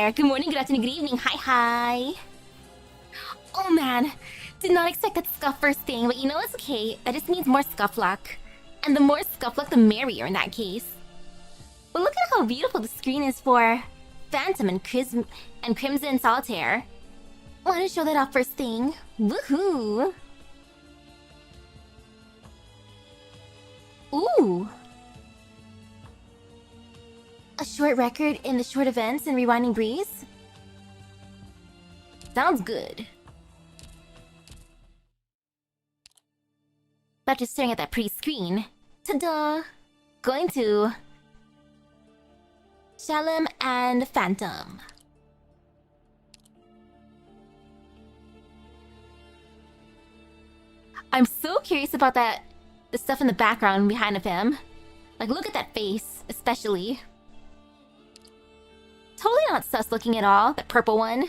there. Good morning, good afternoon, good evening. Hi. Oh man, did not expect that scuff first thing, but you know it's okay. That just means more scuff luck. And the more scuff luck, the merrier in that case. But look at how beautiful the screen is for Phantom and Crimson Solitaire. Want to show that off first thing? Woohoo! Ooh! A short record in the short events and rewinding breeze? Sounds good. But just staring at that pretty screen. Ta-da! Going to Shalom and Phantom. I'm so curious about the stuff in the background behind of him. Like, look at that face, especially. Totally not sus looking at all, that purple one.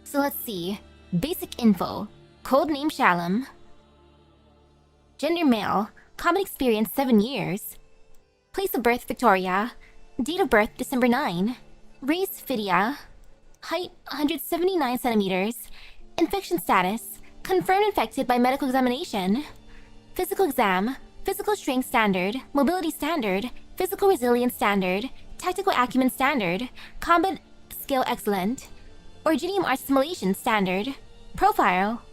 So let's see. Basic info. Codename Shalom. Gender male. Common experience 7 years. Place of birth Victoria. Date of birth December 9. Race Phidia. Height 179 centimeters. Infection status. Confirmed infected by medical examination. Physical exam. Physical strength standard. Mobility standard. Physical resilience standard. Tactical acumen standard. Combat skill excellent. Originium art assimilation standard. Profile.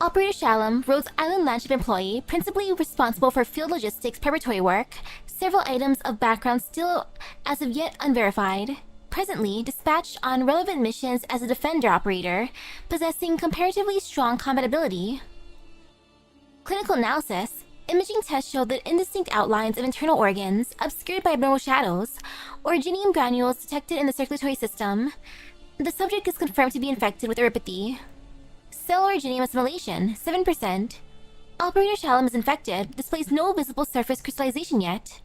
Operator Shalom, Rhodes Island Landship employee, principally responsible for field logistics preparatory work. Several items of background still as of yet unverified. Presently dispatched on relevant missions as a defender operator, possessing comparatively strong combat ability. Clinical analysis. Imaging tests showed that indistinct outlines of internal organs, obscured by abnormal shadows, originium granules detected in the circulatory system. The subject is confirmed to be infected with erypathy. Cell originium assimilation, 7%. Operator Shalom is infected, displays no visible surface crystallization yet.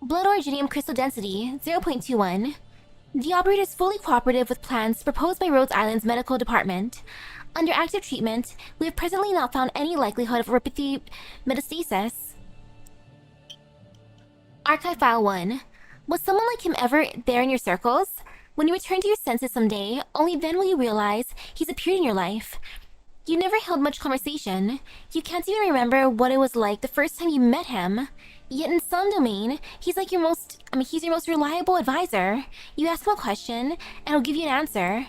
Blood originium crystal density, 0.21. The operator is fully cooperative with plans proposed by Rhodes Island's medical department. Under active treatment, we have presently not found any likelihood of erypathy metastasis. Archive File 1. Was someone like him ever there in your circles? When you return to your senses someday, only then will you realize he's appeared in your life. You never held much conversation. You can't even remember what it was like the first time you met him. Yet in some domain, he's your most reliable advisor. You ask him a question, and he'll give you an answer.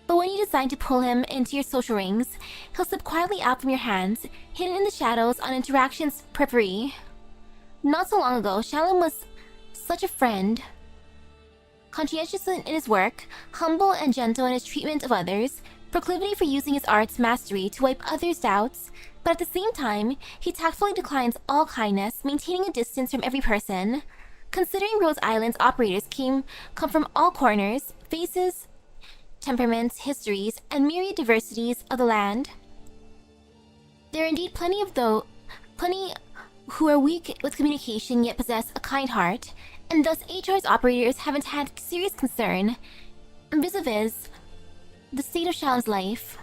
But when you decide to pull him into your social rings, he'll slip quietly out from your hands, hidden in the shadows on interactions periphery. Not so long ago, Shalom was such a friend. Conscientious in his work, humble and gentle in his treatment of others, proclivity for using his art's mastery to wipe others' doubts, but at the same time, he tactfully declines all kindness, maintaining a distance from every person. Considering Rhodes Island's operators come from all corners, faces, temperaments, histories, and myriad diversities of the land, there are indeed plenty who are weak with communication yet possess a kind heart, and thus HR's operators haven't had serious concern vis-a-vis the state of Shalom's life.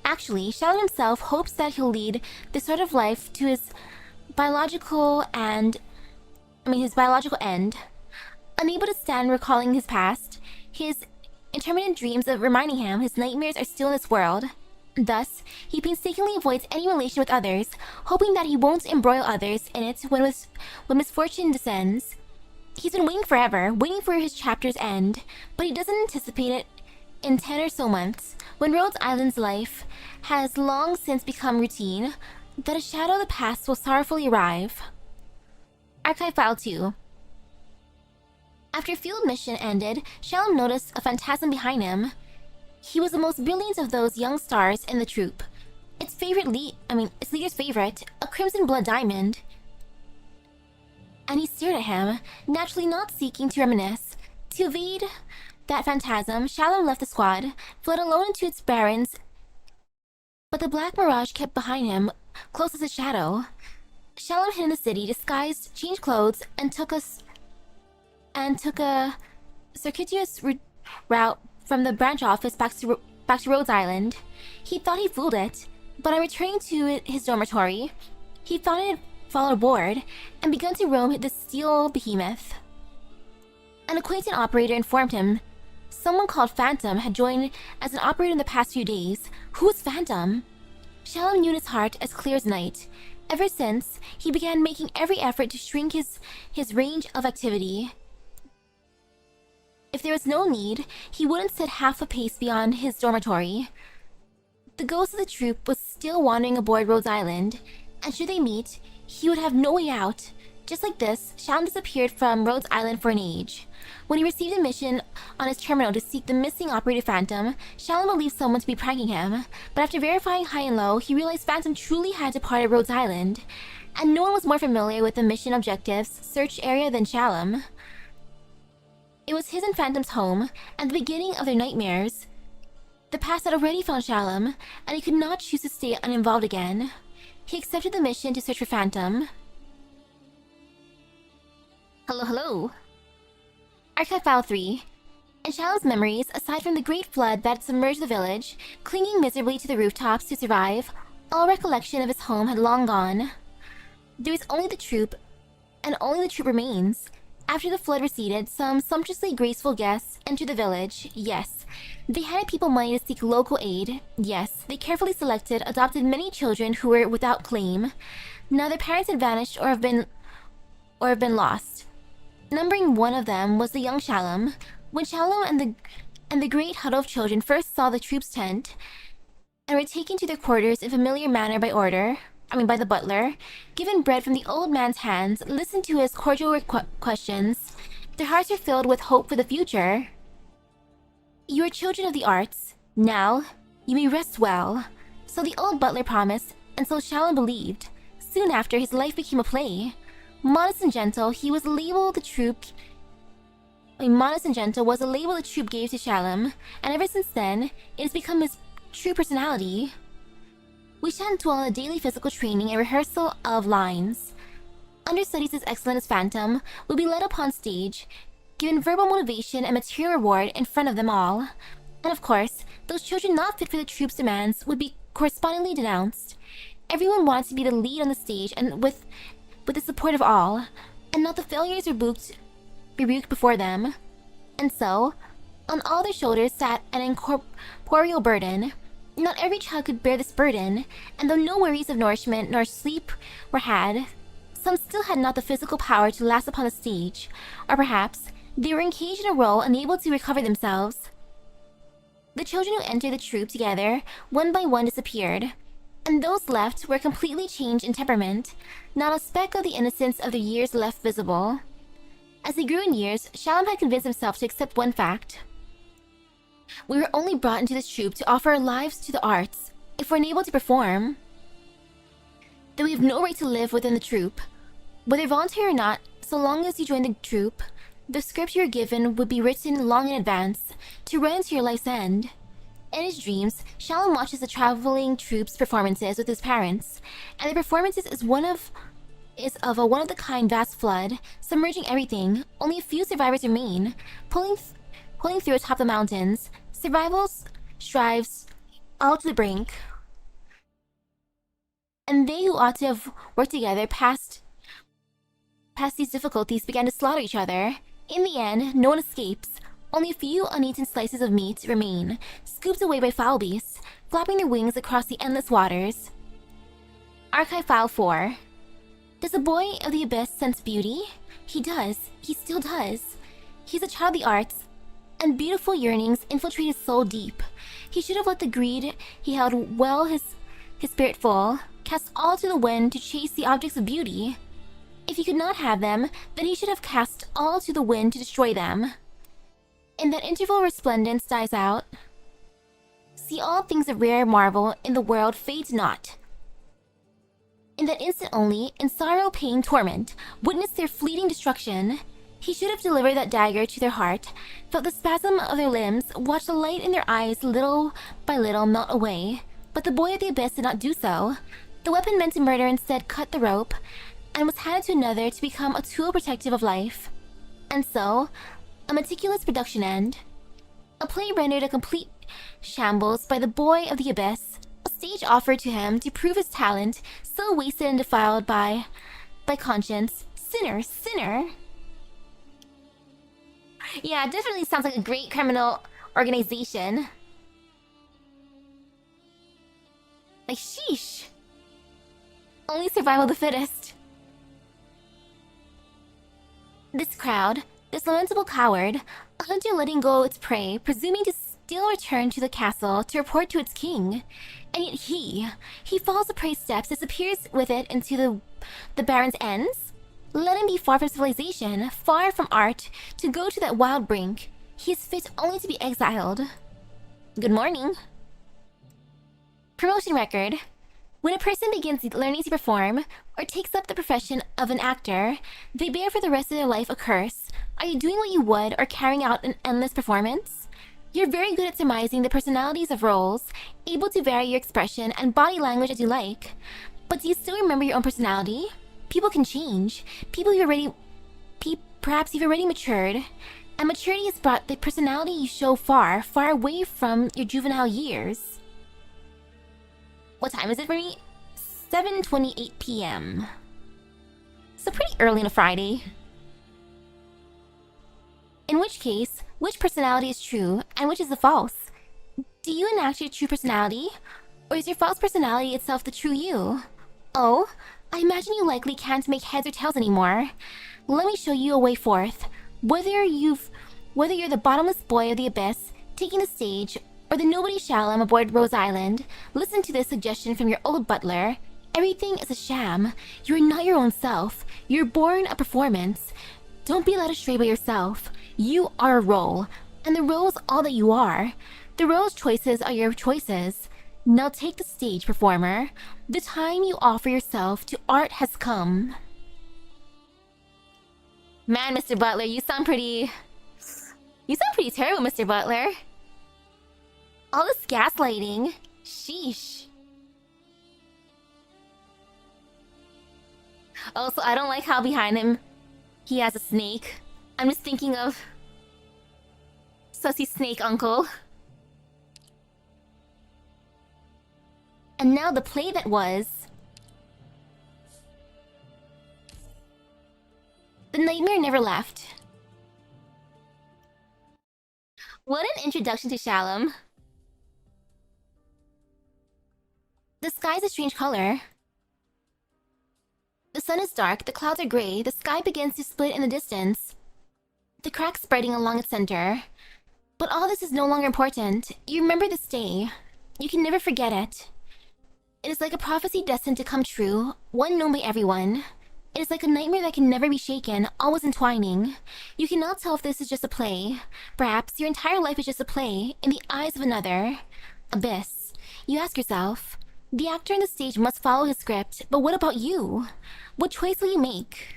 Actually, Shalom himself hopes that he'll lead this sort of life to his biological end. Unable to stand recalling his past, his intermittent dreams of reminding him his nightmares are still in this world. Thus, he painstakingly avoids any relation with others, hoping that he won't embroil others in it when misfortune descends. He's been waiting forever, waiting for his chapter's end, but he doesn't anticipate it in 10 or so months, when Rhodes Island's life has long since become routine, that a shadow of the past will sorrowfully arrive. Archive File 2. After field mission ended, Shalom noticed a phantasm behind him. He was the most brilliant of those young stars in the troop. Its leader's favorite, a crimson blood diamond. And he stared at him, naturally not seeking to reminisce. To evade that phantasm, Shalom left the squad, fled alone into its barrens, but the black mirage kept behind him, close as a shadow. Shalom hid in the city, disguised, changed clothes, and took a circuitous route from the branch office back to Rhodes Island. He thought he fooled it, but on returning to his dormitory, he found followed aboard and begun to roam the steel behemoth. An acquainted operator informed him someone called Phantom had joined as an operator in the past few days. Who was Phantom? Shalom knew in his heart as clear as night. Ever since, he began making every effort to shrink his range of activity. If there was no need, he wouldn't sit half a pace beyond his dormitory. The ghost of the troop was still wandering aboard Rhodes Island, and should they meet, he would have no way out. Just like this, Shalom disappeared from Rhodes Island for an age. When he received a mission on his terminal to seek the missing operator Phantom, Shalom believed someone to be pranking him, but after verifying high and low, he realized Phantom truly had departed Rhodes Island, and no one was more familiar with the mission objectives search area than Shalom. It was his and Phantom's home, and the beginning of their nightmares. The past had already found Shalom, and he could not choose to stay uninvolved again. He accepted the mission to search for Phantom. Hello. Archive File 3. In Shalom's memories, aside from the great flood that submerged the village, clinging miserably to the rooftops to survive, all recollection of his home had long gone. There was only the troop, and only the troop remains. After the flood receded, some sumptuously graceful guests entered the village. Yes, they handed people money to seek local aid. Yes, they carefully adopted many children who were without claim. Now their parents had vanished or have been lost. Numbering one of them was the young Shalom. When Shalom and the great huddle of children first saw the troop's tent and were taken to their quarters in familiar manner by the butler, given bread from the old man's hands, listened to his cordial questions, their hearts were filled with hope for the future. You are children of the arts. Now, you may rest well. So the old butler promised, and so Shalom believed. Soon after, his life became a play. Modest and gentle, he was the label the troop... Modest and gentle was the label the troop gave to Shalom, and ever since then, it has become his true personality. We shan't dwell on the daily physical training and rehearsal of lines. Understudies as excellent as Phantom will be led upon stage, given verbal motivation and material reward in front of them all. And of course, those children not fit for the troop's demands would be correspondingly denounced. Everyone wanted to be the lead on the stage and with the support of all, and not the failures rebuked before them. And so, on all their shoulders sat an incorporeal burden. Not every child could bear this burden, and though no worries of nourishment nor sleep were had, some still had not the physical power to last upon the stage, or perhaps they were engaged in a role unable to recover themselves. The children who entered the troop together, one by one disappeared, and those left were completely changed in temperament, not a speck of the innocence of their years left visible. As they grew in years, Shalom had convinced himself to accept one fact. We were only brought into this troop to offer our lives to the arts, if we're unable to perform. That we have no right to live within the troop. Whether voluntary or not, so long as you join the troop, the script you are given would be written long in advance, to run into your life's end. In his dreams, Shalom watches the traveling troop's performances with his parents, and the performances is of a one-of-the-kind vast flood, submerging everything. Only a few survivors remain, pulling through atop the mountains. Survival strives all to the brink. And they who ought to have worked together past these difficulties began to slaughter each other. In the end, no one escapes. Only a few uneaten slices of meat remain, scooped away by foul beasts, flapping their wings across the endless waters. Archive File 4. Does the boy of the abyss sense beauty? He does. He still does. He's a child of the arts, and beautiful yearnings infiltrate his soul deep. He should have let the greed he held well his spirit full, cast all to the wind to chase the objects of beauty. If he could not have them, then he should have cast all to the wind to destroy them. In that interval resplendence dies out. See all things of rare marvel in the world fades not. In that instant only, in sorrow, pain, torment, witness their fleeting destruction. He should have delivered that dagger to their heart, felt the spasm of their limbs, watched the light in their eyes little by little melt away. But the boy of the abyss did not do so. The weapon meant to murder instead cut the rope, and was handed to another to become a tool protective of life. And so, a meticulous production end. A play rendered a complete shambles by the boy of the abyss. A stage offered to him to prove his talent, so wasted and defiled by by conscience. Sinner, sinner. Yeah, it definitely sounds like a great criminal organization. Like, sheesh. Only survival of the fittest. This crowd, this lamentable coward, a hunter letting go its prey, presuming to still return to the castle to report to its king. And yet he follows the prey's steps, disappears with it into the Baron's ends. Let him be far from civilization, far from art, to go to that wild brink. He is fit only to be exiled. Good morning. Promotion record. When a person begins learning to perform, or takes up the profession of an actor, they bear for the rest of their life a curse. Are you doing what you would, or carrying out an endless performance? You're very good at surmising the personalities of roles, able to vary your expression and body language as you like. But do you still remember your own personality? People can change. Perhaps you've already matured. And maturity has brought the personality you show far, far away from your juvenile years. What time is it for me? 7:28 p.m. So pretty early on a Friday. In which case, which personality is true and which is the false? Do you enact your true personality? Or is your false personality itself the true you? Oh, I imagine you likely can't make heads or tails anymore. Let me show you a way forth. Whether you're the bottomless boy of the abyss, taking the stage, or the nobody Shalom aboard Rose Island, listen to this suggestion from your old butler. Everything is a sham. You are not your own self. You're born a performance. Don't be led astray by yourself. You are a role, and the role is all that you are. The role's choices are your choices. Now take the stage, performer. The time you offer yourself to art has come. Man, Mr. Butler, you sound pretty terrible, Mr. Butler. All this gaslighting. Sheesh. Also, I don't like how behind him he has a snake. I'm just thinking of Sussy Snake Uncle. And now the play that was. The nightmare never left. What an introduction to Shalom. The sky's a strange color. The sun is dark, the clouds are gray, the sky begins to split in the distance, the cracks spreading along its center. But all this is no longer important. You remember this day. You can never forget it. It is like a prophecy destined to come true, one known by everyone. It is like a nightmare that can never be shaken, always entwining. You cannot tell if this is just a play. Perhaps your entire life is just a play, in the eyes of another. Abyss. You ask yourself, the actor on the stage must follow his script, but what about you? What choice will you make?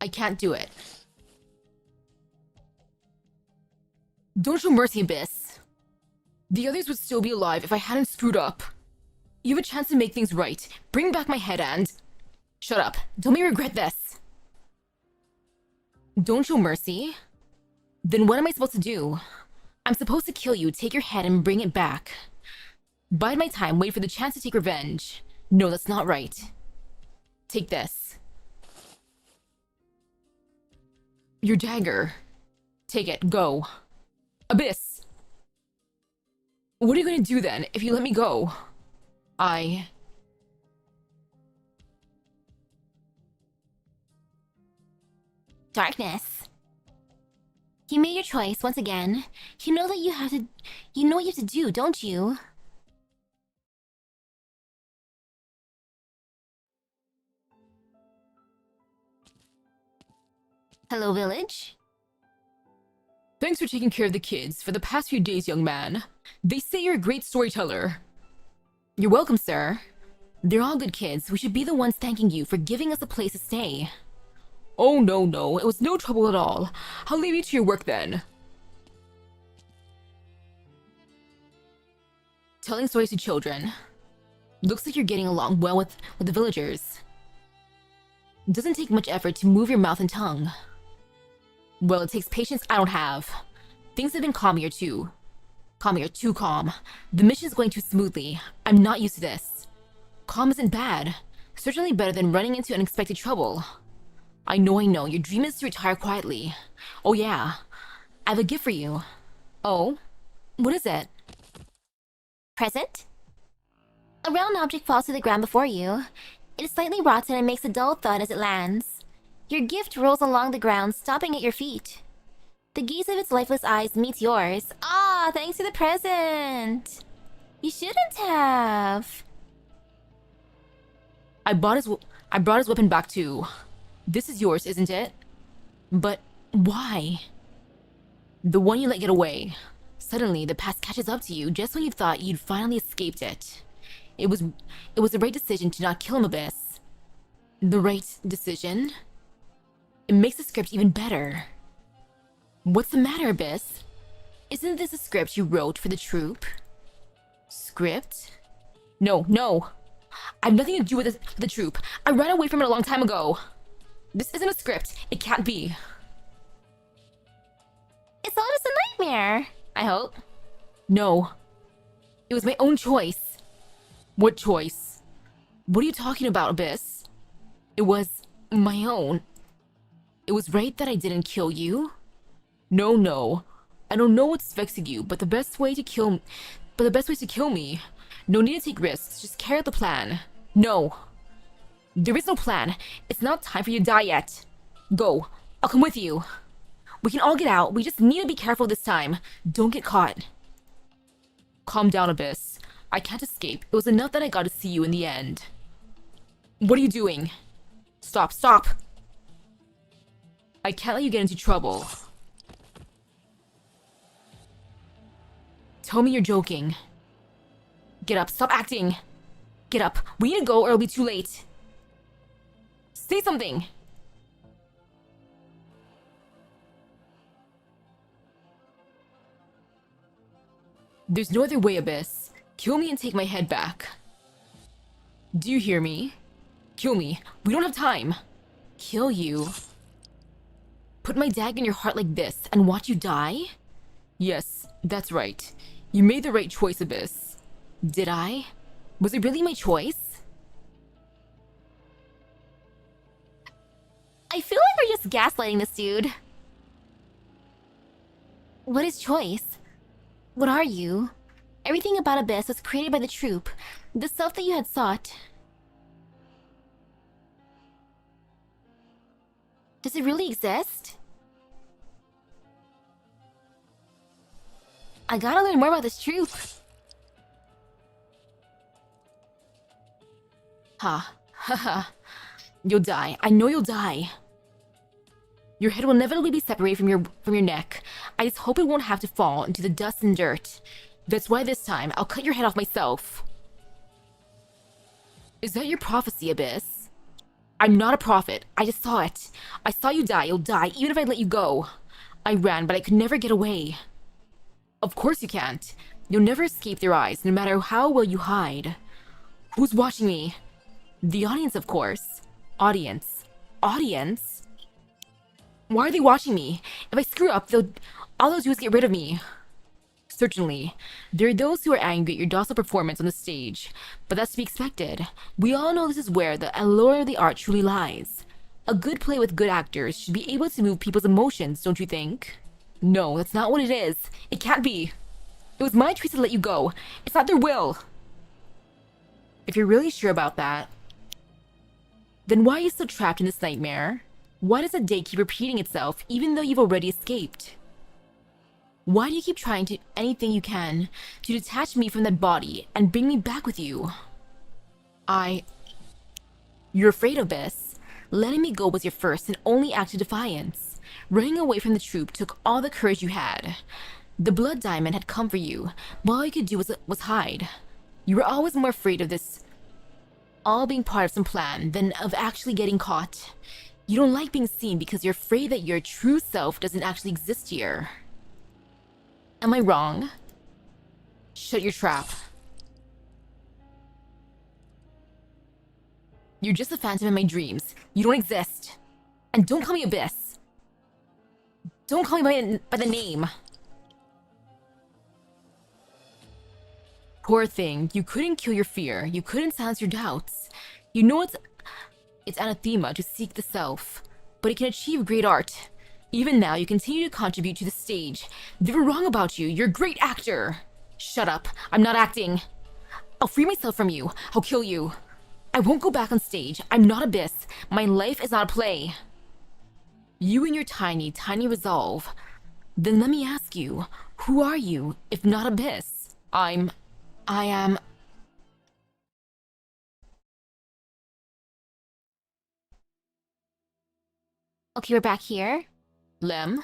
I can't do it. Don't show mercy, Abyss. The others would still be alive if I hadn't screwed up. You have a chance to make things right. Bring back my head and... Shut up. Don't make me regret this. Don't show mercy? Then what am I supposed to do? I'm supposed to kill you, take your head, and bring it back. Bide my time, wait for the chance to take revenge. No, that's not right. Take this. Your dagger. Take it, go. Abyss! What are you gonna do then, if you let me go? Darkness. You made your choice once again. You know that you know what you have to do, don't you? Hello, village? Thanks for taking care of the kids for the past few days, young man. They say you're a great storyteller. You're welcome, sir. They're all good kids. We should be the ones thanking you for giving us a place to stay. Oh, no. It was no trouble at all. I'll leave you to your work then. Telling stories to children. Looks like you're getting along well with the villagers. It doesn't take much effort to move your mouth and tongue. Well, it takes patience I don't have. Things have been calm here too. Calm here, too calm. The mission's going too smoothly. I'm not used to this. Calm isn't bad. Certainly better than running into unexpected trouble. I know. Your dream is to retire quietly. Oh yeah. I have a gift for you. Oh? What is it? Present? A round object falls to the ground before you. It is slightly rotten and makes a dull thud as it lands. Your gift rolls along the ground, stopping at your feet. The gaze of its lifeless eyes meets yours. Ah, thanks for the present! You shouldn't have. I brought his weapon back too. This is yours, isn't it? But why? The one you let get away. Suddenly, the past catches up to you just when you thought you'd finally escaped it. It was the right decision to not kill him, Abyss. The right decision? It makes the script even better. What's the matter, Abyss? Isn't this a script you wrote for the troupe? Script? No. I have nothing to do with the troupe. I ran away from it a long time ago. This isn't a script. It can't be. It's all just a nightmare, I hope. No. It was my own choice. What choice? What are you talking about, Abyss? It was my own. It was right that I didn't kill you? No. I don't know what's vexing you, but the best way is to kill me. No need to take risks, just carry out the plan. No. There is no plan. It's not time for you to die yet. Go. I'll come with you. We can all get out. We just need to be careful this time. Don't get caught. Calm down, Abyss. I can't escape. It was enough that I got to see you in the end. What are you doing? Stop. I can't let you get into trouble. Tell me you're joking. Get up. Stop acting. Get up. We need to go or it'll be too late. Say something. There's no other way, Abyss. Kill me and take my head back. Do you hear me? Kill me. We don't have time. Kill you? Put my dagger in your heart like this and watch you die? Yes, that's right. You made the right choice, Abyss. Did I? Was it really my choice? I feel like we're just gaslighting this dude. What is choice? What are you? Everything about Abyss was created by the troupe, the self that you had sought. Does it really exist? I gotta learn more about this troupe. Ha. You'll die. I know you'll die. Your head will inevitably be separated from your neck. I just hope it won't have to fall into the dust and dirt. That's why this time, I'll cut your head off myself. Is that your prophecy, Abyss? I'm not a prophet. I just saw it. I saw you die. You'll die, even if I let you go. I ran, but I could never get away. Of course you can't. You'll never escape their eyes, no matter how well you hide. Who's watching me? The audience, of course. Audience? Why are they watching me? If I screw up, all they'll do is get rid of me. Certainly. There are those who are angry at your docile performance on the stage, but that's to be expected. We all know this is where the allure of the art truly lies. A good play with good actors should be able to move people's emotions, don't you think? No, that's not what it is. It can't be. It was my choice to let you go. It's not their will. If you're really sure about that, then why are you still trapped in this nightmare? Why does the day keep repeating itself even though you've already escaped? Why do you keep trying to anything you can to detach me from that body and bring me back with you? You're afraid of this. Letting me go was your first and only act of defiance. Running away from the troupe took all the courage you had. The blood diamond had come for you, but all you could do was hide. You were always more afraid of this all being part of some plan than of actually getting caught. You don't like being seen because you're afraid that your true self doesn't actually exist here. Am I wrong? Shut your trap. You're just a phantom in my dreams. You don't exist. And don't call me Abyss. Don't call me by the name. Poor thing, you couldn't kill your fear. You couldn't silence your doubts. You know it's anathema to seek the self, but it can achieve great art. Even now, you continue to contribute to the stage. They were wrong about you. You're a great actor. Shut up. I'm not acting. I'll free myself from you. I'll kill you. I won't go back on stage. I'm not Abyss. My life is not a play. You and your tiny, tiny resolve. Then let me ask you, who are you, if not Abyss? I am... Okay, we're back here. Lem?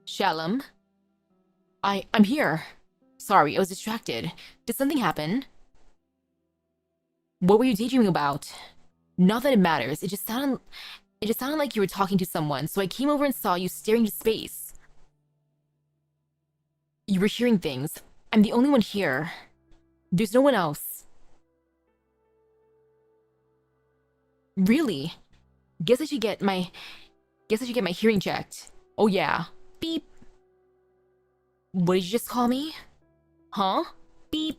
Shalom? I'm here. Sorry, I was distracted. Did something happen? What were you daydreaming about? Not that it matters, it just sounded like you were talking to someone, so I came over and saw you staring into space. You were hearing things. I'm the only one here. There's no one else. Really? Guess I should get my hearing checked. Oh yeah. Beep. What did you just call me? Huh? Beep.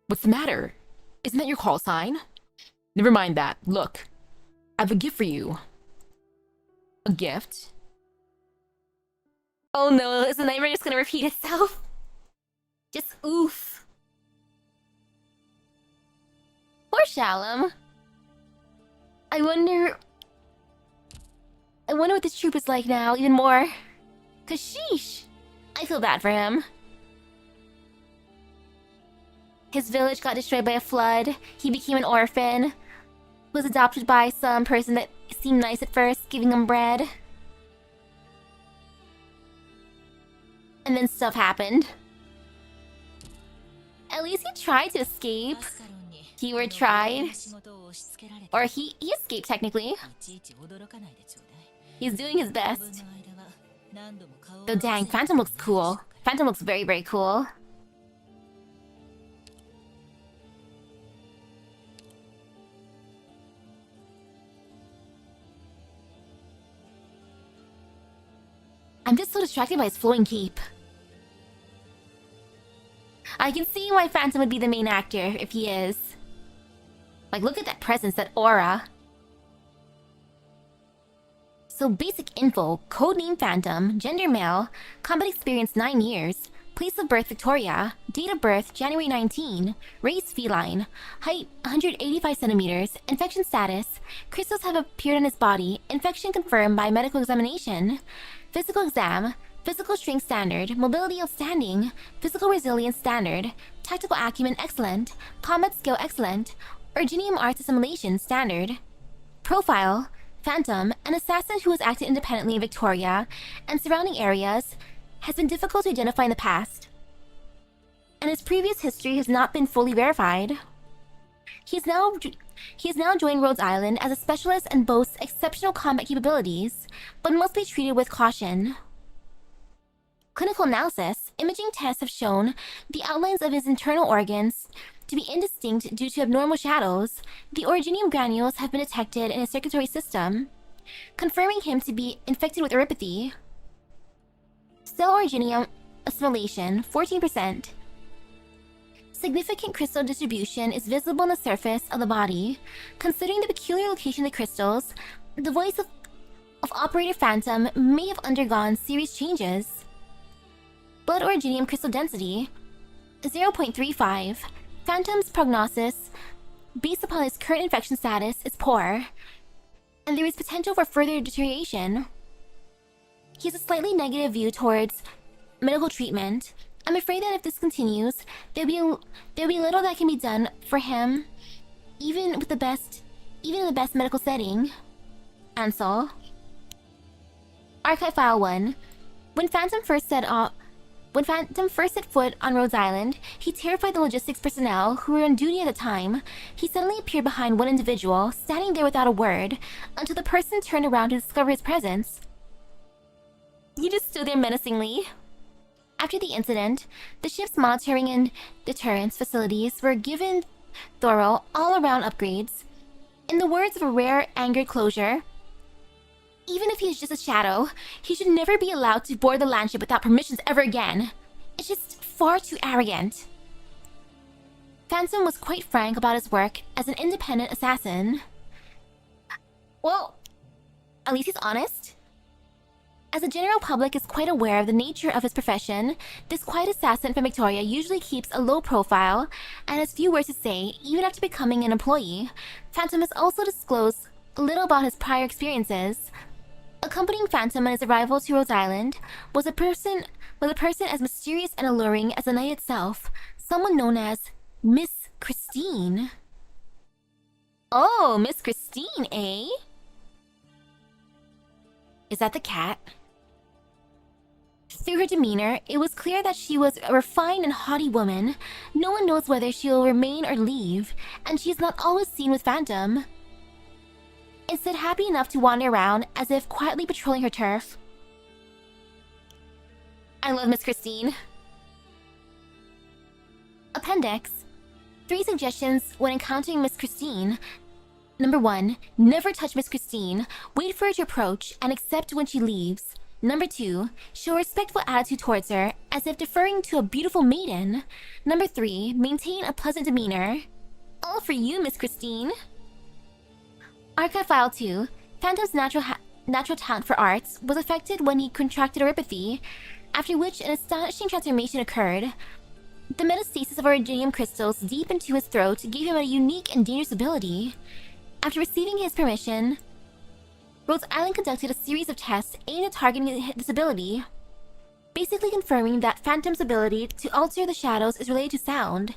What's the matter? Isn't that your call sign? Never mind that. Look. I have a gift for you. A gift? Oh no, is the nightmare just gonna repeat itself? Just oof. Poor Shalom. I wonder what this troop is like now, even more. Cause sheesh. I feel bad for him. His village got destroyed by a flood. He became an orphan. Was adopted by some person that seemed nice at first, giving him bread. And then stuff happened. At least he tried to escape. He were tried. Or he escaped technically. He's doing his best. Though dang, Phantom looks cool. Phantom looks very, very cool. I'm just so distracted by his flowing cape. I can see why Phantom would be the main actor, if he is. Like, look at that presence, that aura. So basic info, codename Phantom, gender male, combat experience 9 years, place of birth Victoria, date of birth January 19, race feline, height 185 centimeters, infection status, crystals have appeared on his body, infection confirmed by medical examination, physical exam, physical strength standard, mobility outstanding, physical resilience standard, tactical acumen excellent, combat skill excellent, Originium arts assimilation standard. Profile, Phantom, an assassin who has acted independently in Victoria and surrounding areas, has been difficult to identify in the past, and his previous history has not been fully verified. He has now joined Rhodes Island as a specialist and boasts exceptional combat capabilities, but must be treated with caution. Clinical analysis, imaging tests have shown the outlines of his internal organs to be indistinct due to abnormal shadows. The originium granules have been detected in his circulatory system, confirming him to be infected with erypathy. Cell originium assimilation, 14%. Significant crystal distribution is visible on the surface of the body. Considering the peculiar location of the crystals, the voice of Operator Phantom may have undergone serious changes. Blood originium crystal density, 0.35. Phantom's prognosis, based upon his current infection status, is poor, and there is potential for further deterioration. He has a slightly negative view towards medical treatment. I'm afraid that if this continues, there'll be little that can be done for him, even in the best medical setting. Ansel. Archive File 1. When Phantom first set foot on Rhodes Island, he terrified the logistics personnel who were on duty at the time. He suddenly appeared behind one individual, standing there without a word, until the person turned around to discover his presence. He just stood there menacingly. After the incident, the ship's monitoring and deterrence facilities were given thorough, all-around upgrades. In the words of a rare, angered closure, Even if he is just a shadow, he should never be allowed to board the landship without permissions ever again. It's just far too arrogant. Phantom was quite frank about his work as an independent assassin. Well, at least he's honest. As the general public is quite aware of the nature of his profession, this quiet assassin from Victoria usually keeps a low profile and has few words to say even after becoming an employee. Phantom has also disclosed little about his prior experiences. Accompanying Phantom on his arrival to Rhode Island was a person as mysterious and alluring as the night itself, someone known as Miss Christine. Oh, Miss Christine, eh? Is that the cat? Through her demeanor, it was clear that she was a refined and haughty woman. No one knows whether she will remain or leave, and she is not always seen with Phantom. Instead, happy enough to wander around as if quietly patrolling her turf. I love Miss Christine. Appendix. 3 suggestions when encountering Miss Christine. Number 1. Never touch Miss Christine. Wait for her to approach and accept when she leaves. Number 2. Show a respectful attitude towards her, as if deferring to a beautiful maiden. Number 3. Maintain a pleasant demeanor. All for you, Miss Christine. Archive File 2. Phantom's natural talent for arts was affected when he contracted neuropathy, after which an astonishing transformation occurred. The metastasis of iridium crystals deep into his throat gave him a unique and dangerous ability. After receiving his permission, Rhode Island conducted a series of tests aimed at targeting this ability, basically confirming that Phantom's ability to alter the shadows is related to sound.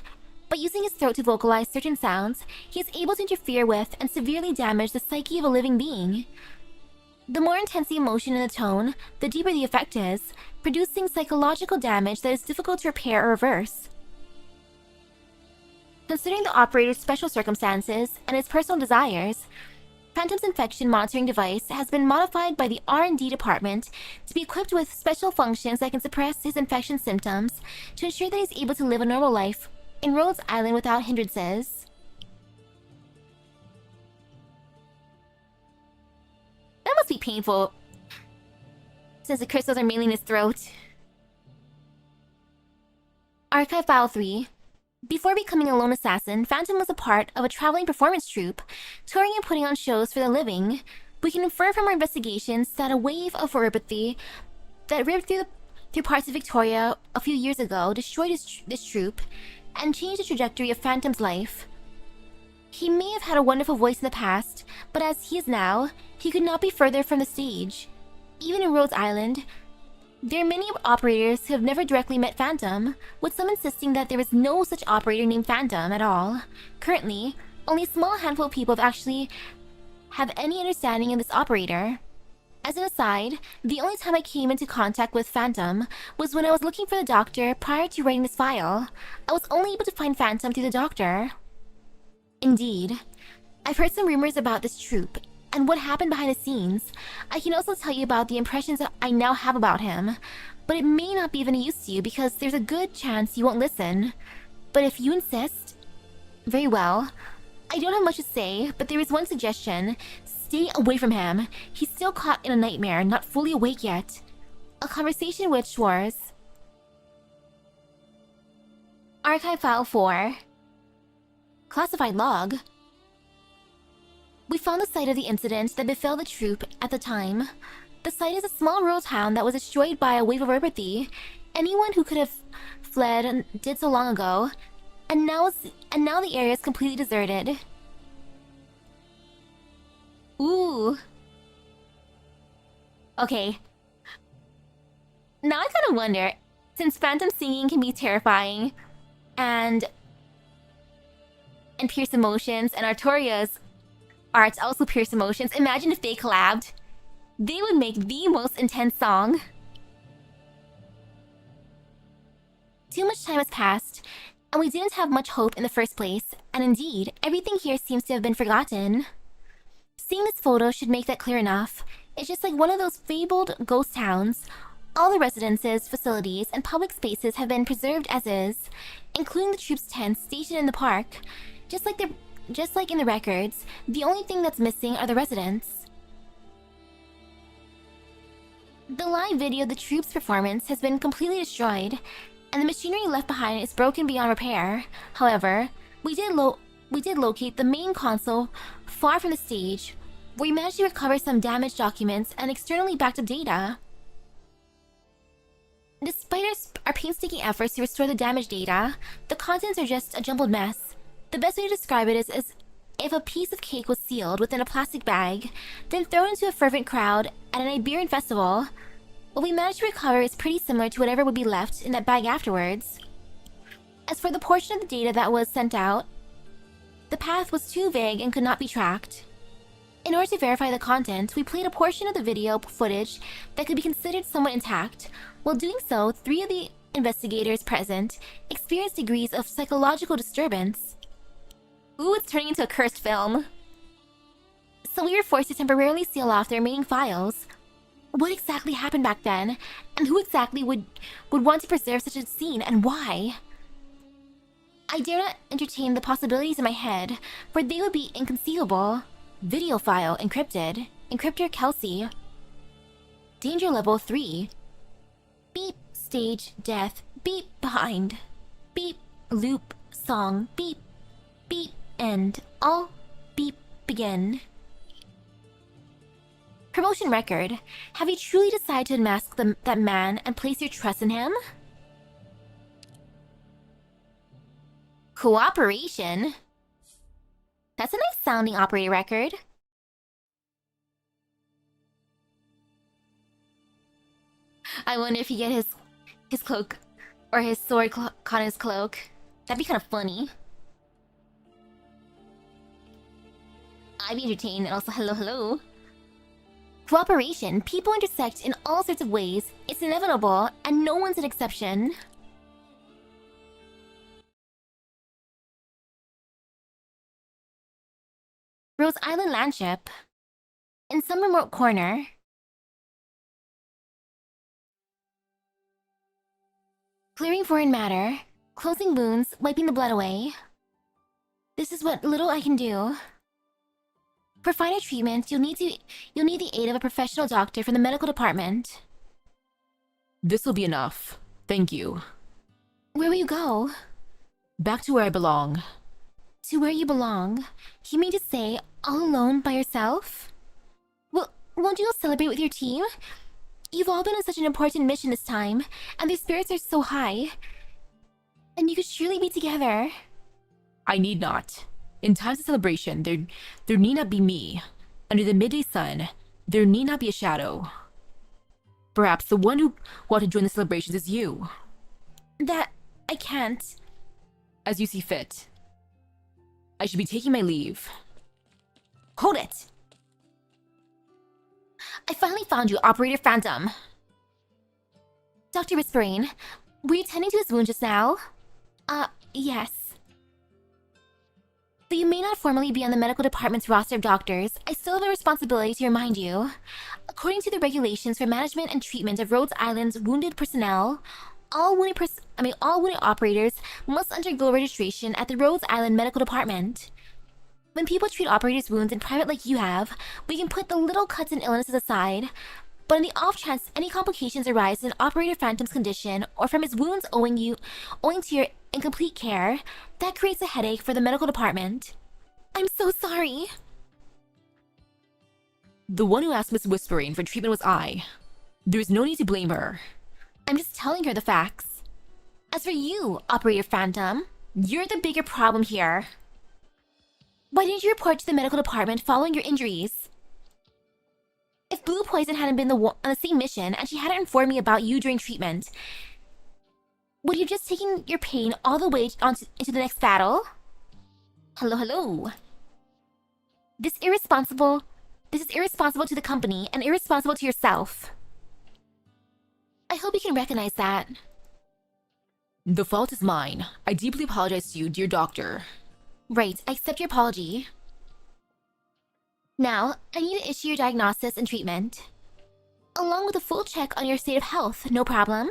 By using his throat to vocalize certain sounds, he is able to interfere with and severely damage the psyche of a living being. The more intense the emotion in the tone, the deeper the effect is, producing psychological damage that is difficult to repair or reverse. Considering the operator's special circumstances and his personal desires, Phantom's infection monitoring device has been modified by the R&D department to be equipped with special functions that can suppress his infection symptoms to ensure that he's able to live a normal life in Rhode Island without hindrances. That must be painful, since the crystals are mainly in his throat. Archive File 3. Before becoming a lone assassin, Phantom was a part of a traveling performance troupe, touring and putting on shows for the living. We can infer from our investigations that a wave of neuropathy that ripped through parts of Victoria a few years ago destroyed this troupe and changed the trajectory of Phantom's life. He may have had a wonderful voice in the past, but as he is now, he could not be further from the stage. Even in Rhode Island, there are many operators who have never directly met Phantom, with some insisting that there is no such operator named Phantom at all. Currently, only a small handful of people actually have any understanding of this operator. As an aside, the only time I came into contact with Phantom was when I was looking for the doctor prior to writing this file. I was only able to find Phantom through the doctor. Indeed. I've heard some rumors about this troupe and what happened behind the scenes. I can also tell you about the impressions that I now have about him, but it may not be of any use to you because there's a good chance you won't listen. But if you insist, very well. I don't have much to say, but there is one suggestion. Stay away from him. He's still caught in a nightmare, not fully awake yet. A conversation with Schwartz. Archive File 4. Classified log. We found the site of the incident that befell the troupe at the time. The site is a small rural town that was destroyed by a wave of neuropathy. Anyone who could have fled did so long ago, and now the area is completely deserted. Ooh. Okay. Now I kind of wonder, since phantom singing can be terrifying, and pierce emotions, and Artoria's arts also pierce emotions, imagine if they collabed. They would make the most intense song. Too much time has passed, and we didn't have much hope in the first place, and indeed, everything here seems to have been forgotten. Seeing this photo should make that clear enough. It's just like one of those fabled ghost towns. All the residences, facilities, and public spaces have been preserved as is, including the troops' tents stationed in the park. Just like in the records, the only thing that's missing are the residents. The live video of the troops' performance has been completely destroyed, and the machinery left behind is broken beyond repair. However, we did locate the main console far from the stage, where we managed to recover some damaged documents and externally backed up data. Despite our painstaking efforts to restore the damaged data, the contents are just a jumbled mess. The best way to describe it is as if a piece of cake was sealed within a plastic bag, then thrown into a fervent crowd at an Iberian festival. What we managed to recover is pretty similar to whatever would be left in that bag afterwards. As for the portion of the data that was sent out, the path was too vague and could not be tracked. In order to verify the content, we played a portion of the video footage that could be considered somewhat intact. While doing so, 3 of the investigators present experienced degrees of psychological disturbance. Ooh, it's turning into a cursed film. So we were forced to temporarily seal off the remaining files. What exactly happened back then, and who exactly would want to preserve such a scene, and why? I dare not entertain the possibilities in my head, for they would be inconceivable. Video file encrypted. Encryptor Kelsey. Danger level 3. Beep, stage, death. Beep, behind. Beep, loop, song. Beep, beep, end. All beep, begin. Promotion record. Have you truly decided to unmask that man and place your trust in him? Cooperation? That's a nice sounding operator record. I wonder if he get his cloak or his sword caught in his cloak. That'd be kind of funny. I'd be entertained, and also hello. Cooperation. People intersect in all sorts of ways. It's inevitable, and no one's an exception. Rose Island Landship. In some remote corner. Clearing foreign matter. Closing wounds, wiping the blood away. This is what little I can do. For finer treatment, you'll need the aid of a professional doctor from the medical department. This'll be enough. Thank you. Where will you go? Back to where I belong. To where you belong? You mean to say, all alone by yourself? Well, won't you go celebrate with your team? You've all been on such an important mission this time, and their spirits are so high. And you could surely be together. I need not. In times of celebration, there need not be me. Under the midday sun, there need not be a shadow. Perhaps the one who ought to join the celebrations is you. That I can't. As you see fit. I should be taking my leave. Hold it! I finally found you, Operator Phantom. Dr. Whispering, were you tending to his wound just now? Yes. Though you may not formally be on the medical department's roster of doctors, I still have a responsibility to remind you. According to the regulations for management and treatment of Rhodes Island's wounded personnel, all wounded operators must undergo registration at the Rhodes Island Medical Department. When people treat operators' wounds in private like you have, we can put the little cuts and illnesses aside. But in the off chance any complications arise in Operator Phantom's condition or from his wounds owing to your incomplete care, that creates a headache for the medical department. I'm so sorry. The one who asked Miss Whispering for treatment was I. There is no need to blame her. I'm just telling her the facts. As for you, Operator Phantom, you're the bigger problem here. Why didn't you report to the medical department following your injuries? If Blue Poison hadn't been on the same mission and she hadn't informed me about you during treatment, would you have just taken your pain all the way into the next battle? Hello. This is irresponsible to the company and irresponsible to yourself. I hope you can recognize that. The fault is mine. I deeply apologize to you, dear doctor. Right, I accept your apology. Now, I need to issue your diagnosis and treatment. Along with a full check on your state of health, no problem?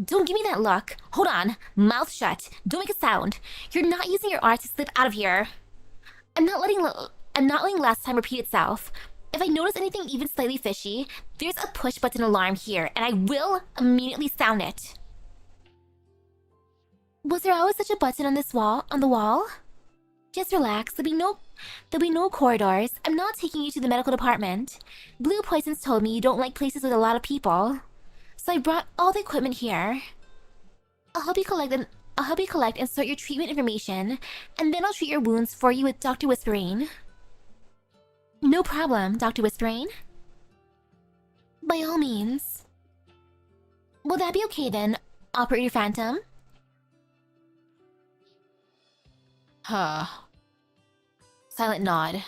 Don't give me that look. Hold on. Mouth shut. Don't make a sound. You're not using your arts to slip out of here. I'm not letting last time repeat itself. If I notice anything even slightly fishy, there's a push button alarm here, and I will immediately sound it. Was there always such a button on the wall? Just relax, there'll be no corridors. I'm not taking you to the medical department. Blue Poisons told me you don't like places with a lot of people. So I brought all the equipment here. I'll help you collect and sort your treatment information, and then I'll treat your wounds for you with Dr. Whispering. No problem, Dr. Whispering. By all means. Will that be okay then, Operator Phantom? Huh. Silent nod.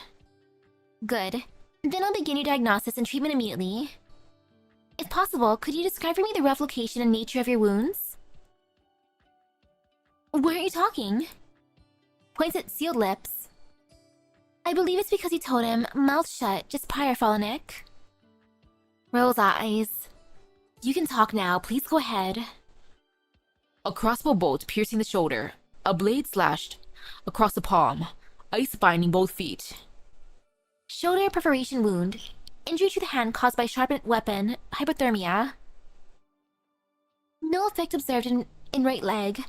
Good. Then I'll begin your diagnosis and treatment immediately. If possible, could you describe for me the rough location and nature of your wounds? Why aren't you talking? Points at sealed lips. I believe it's because you told him, mouth shut, just prior, Falanic. Rolls eyes. You can talk now, please go ahead. A crossbow bolt piercing the shoulder. A blade slashed across the palm. Ice binding both feet. Shoulder perforation wound. Injury to the hand caused by sharpened weapon. Hypothermia. No effect observed in right leg.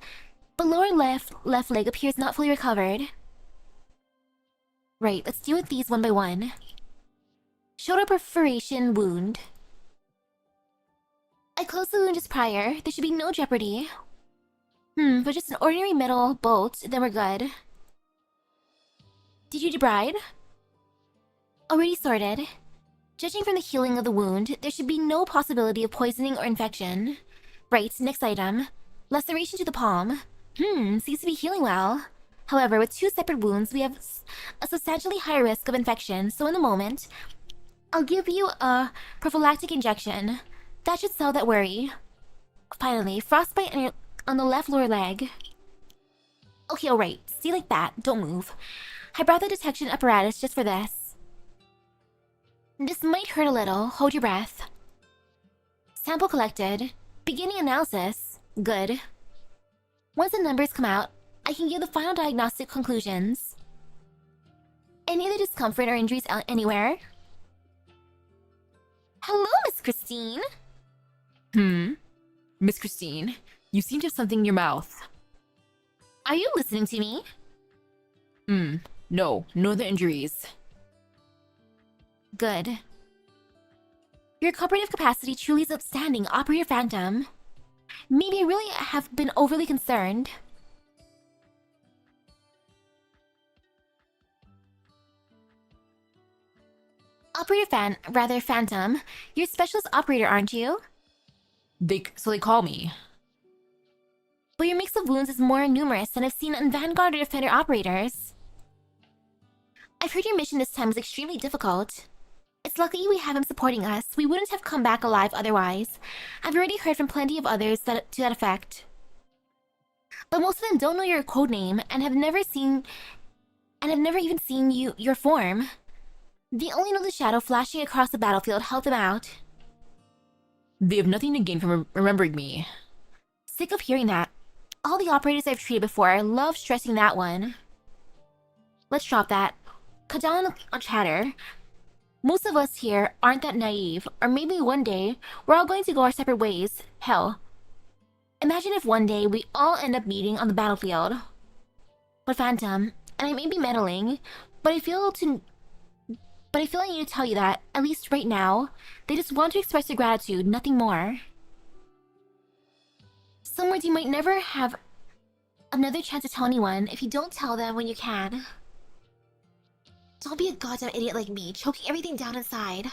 But lower left leg appears not fully recovered. Right, let's deal with these one by one. Shoulder perforation wound. I closed the wound just prior. There should be no jeopardy. But just an ordinary metal bolt, then we're good. Did you debride? Already sorted. Judging from the healing of the wound, there should be no possibility of poisoning or infection. Right, next item. Laceration to the palm. Seems to be healing well. However, with two separate wounds, we have a substantially higher risk of infection, so in a moment, I'll give you a prophylactic injection. That should sell that worry. Finally, frostbite on the left lower leg. Okay, alright. Stay like that. Don't move. I brought the detection apparatus just for this. This might hurt a little. Hold your breath. Sample collected. Beginning analysis. Good. Once the numbers come out, I can give the final diagnostic conclusions. Any other discomfort or injuries anywhere? Hello, Miss Christine. Miss Christine, you seem to have something in your mouth. Are you listening to me? No other injuries. Good. Your cooperative capacity truly is outstanding, Operator Phantom. Maybe I really have been overly concerned. Phantom, you're specialist operator, aren't you? So they call me. But your mix of wounds is more numerous than I've seen on Vanguard or Defender operators. I've heard your mission this time was extremely difficult. It's lucky we have him supporting us. We wouldn't have come back alive otherwise. I've already heard from plenty of others to that effect. But most of them don't know your codename and have never even seen your form. They only know the shadow flashing across the battlefield helped them out. They have nothing to gain from remembering me. Sick of hearing that. All the operators I've treated before love stressing that one. Let's drop that. Cut down on chatter. Most of us here aren't that naive, or maybe one day we're all going to go our separate ways. Hell, imagine if one day we all end up meeting on the battlefield. But Phantom, and I may be meddling, but I feel I need to tell you that, at least right now, they just want to express their gratitude, nothing more. Some words you might never have another chance to tell anyone if you don't tell them when you can. Don't be a goddamn idiot like me, choking everything down inside.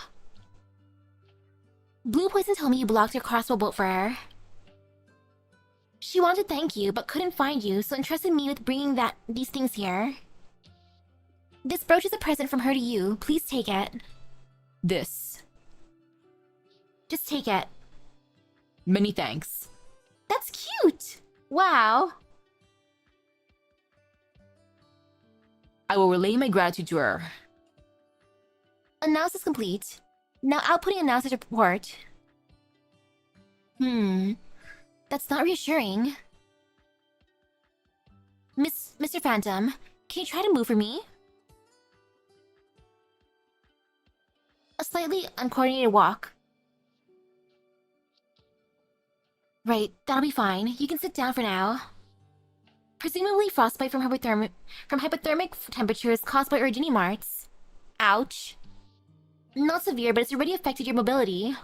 Blue Poison told me you blocked her crossbow bolt for her. She wanted to thank you, but couldn't find you, so entrusted me with bringing these things here. This brooch is a present from her to you. Please take it. This. Just take it. Many thanks. That's cute! Wow. I will relay my gratitude to her. Analysis complete. Now outputting analysis report. That's not reassuring. Mr. Phantom, can you try to move for me? slightly uncoordinated walk. Right, that'll be fine. You can sit down for now. Presumably frostbite from hypothermic temperatures caused by origini marts. Ouch. Not severe, but it's already affected your mobility.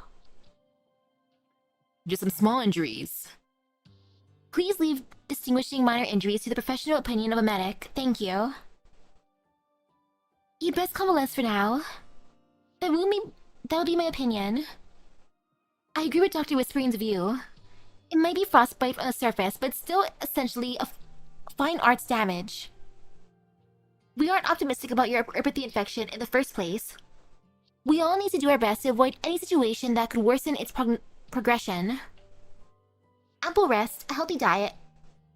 Just some small injuries. Please leave distinguishing minor injuries to the professional opinion of a medic. Thank you. You'd best convalesce for now. That would be my opinion. I agree with Dr. Whispering's view. It might be frostbite on the surface, but it's still essentially a fine arts damage. We aren't optimistic about your empathy infection in the first place. We all need to do our best to avoid any situation that could worsen its progression. Ample rest, a healthy diet,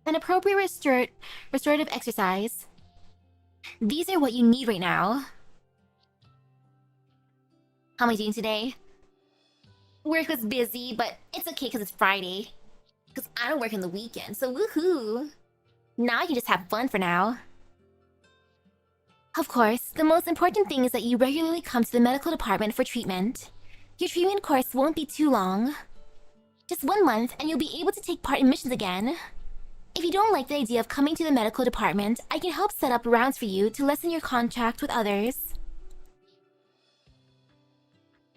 and appropriate restorative exercise. These are what you need right now. How am I doing today? Work was busy, but it's okay because it's Friday. Because I don't work on the weekend, so woohoo! Now I can just have fun for now. Of course, the most important thing is that you regularly come to the medical department for treatment. Your treatment course won't be too long. Just 1 month and you'll be able to take part in missions again. If you don't like the idea of coming to the medical department, I can help set up rounds for you to lessen your contact with others.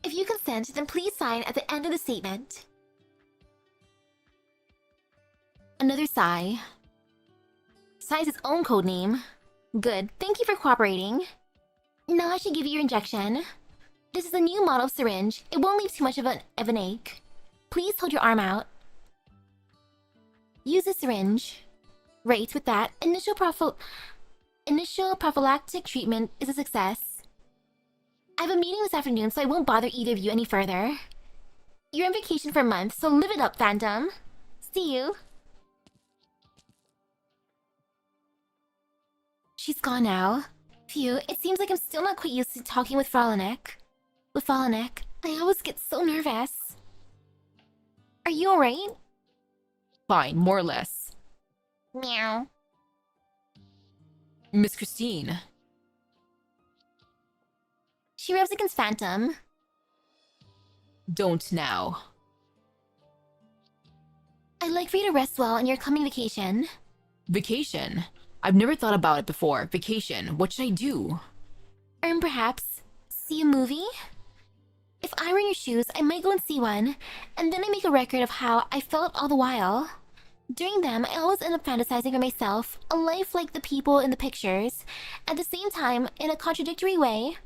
If you consent, then please sign at the end of the statement. Another sigh. Signs its own codename. Good, thank you for cooperating. Now I should give you your injection. This is a new model of syringe. It won't leave too much of an ache. Please hold your arm out. Use the syringe. Right, with that, initial prophylactic treatment is a success. I have a meeting this afternoon, so I won't bother either of you any further. You're on vacation for a month, so live it up, Phantom. See you. She's gone now. Phew, it seems like I'm still not quite used to talking with Frolic. With Frolic, I always get so nervous. Are you alright? Fine, more or less. Meow. Miss Christine. She rubs against Phantom. Don't now. I'd like for you to rest well on your coming vacation. Vacation? I've never thought about it before. Vacation, what should I do? Perhaps see a movie? If I were in your shoes, I might go and see one, and then I make a record of how I felt all the while. During them, I always end up fantasizing for myself, a life like the people in the pictures. At the same time, in a contradictory way,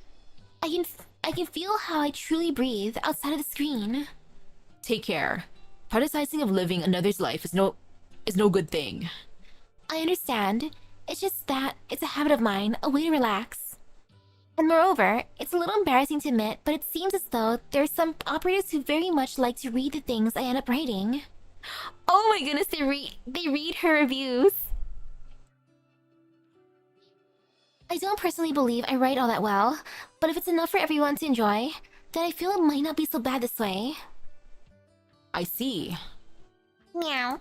I can feel how I truly breathe outside of the screen. Take care. Fantasizing of living another's life is no good thing. I understand. It's just that it's a habit of mine, a way to relax. And moreover, it's a little embarrassing to admit, but it seems as though there's some operators who very much like to read the things I end up writing. Oh my goodness, they read her reviews. I don't personally believe I write all that well, but if it's enough for everyone to enjoy, then I feel it might not be so bad this way. I see. Meow.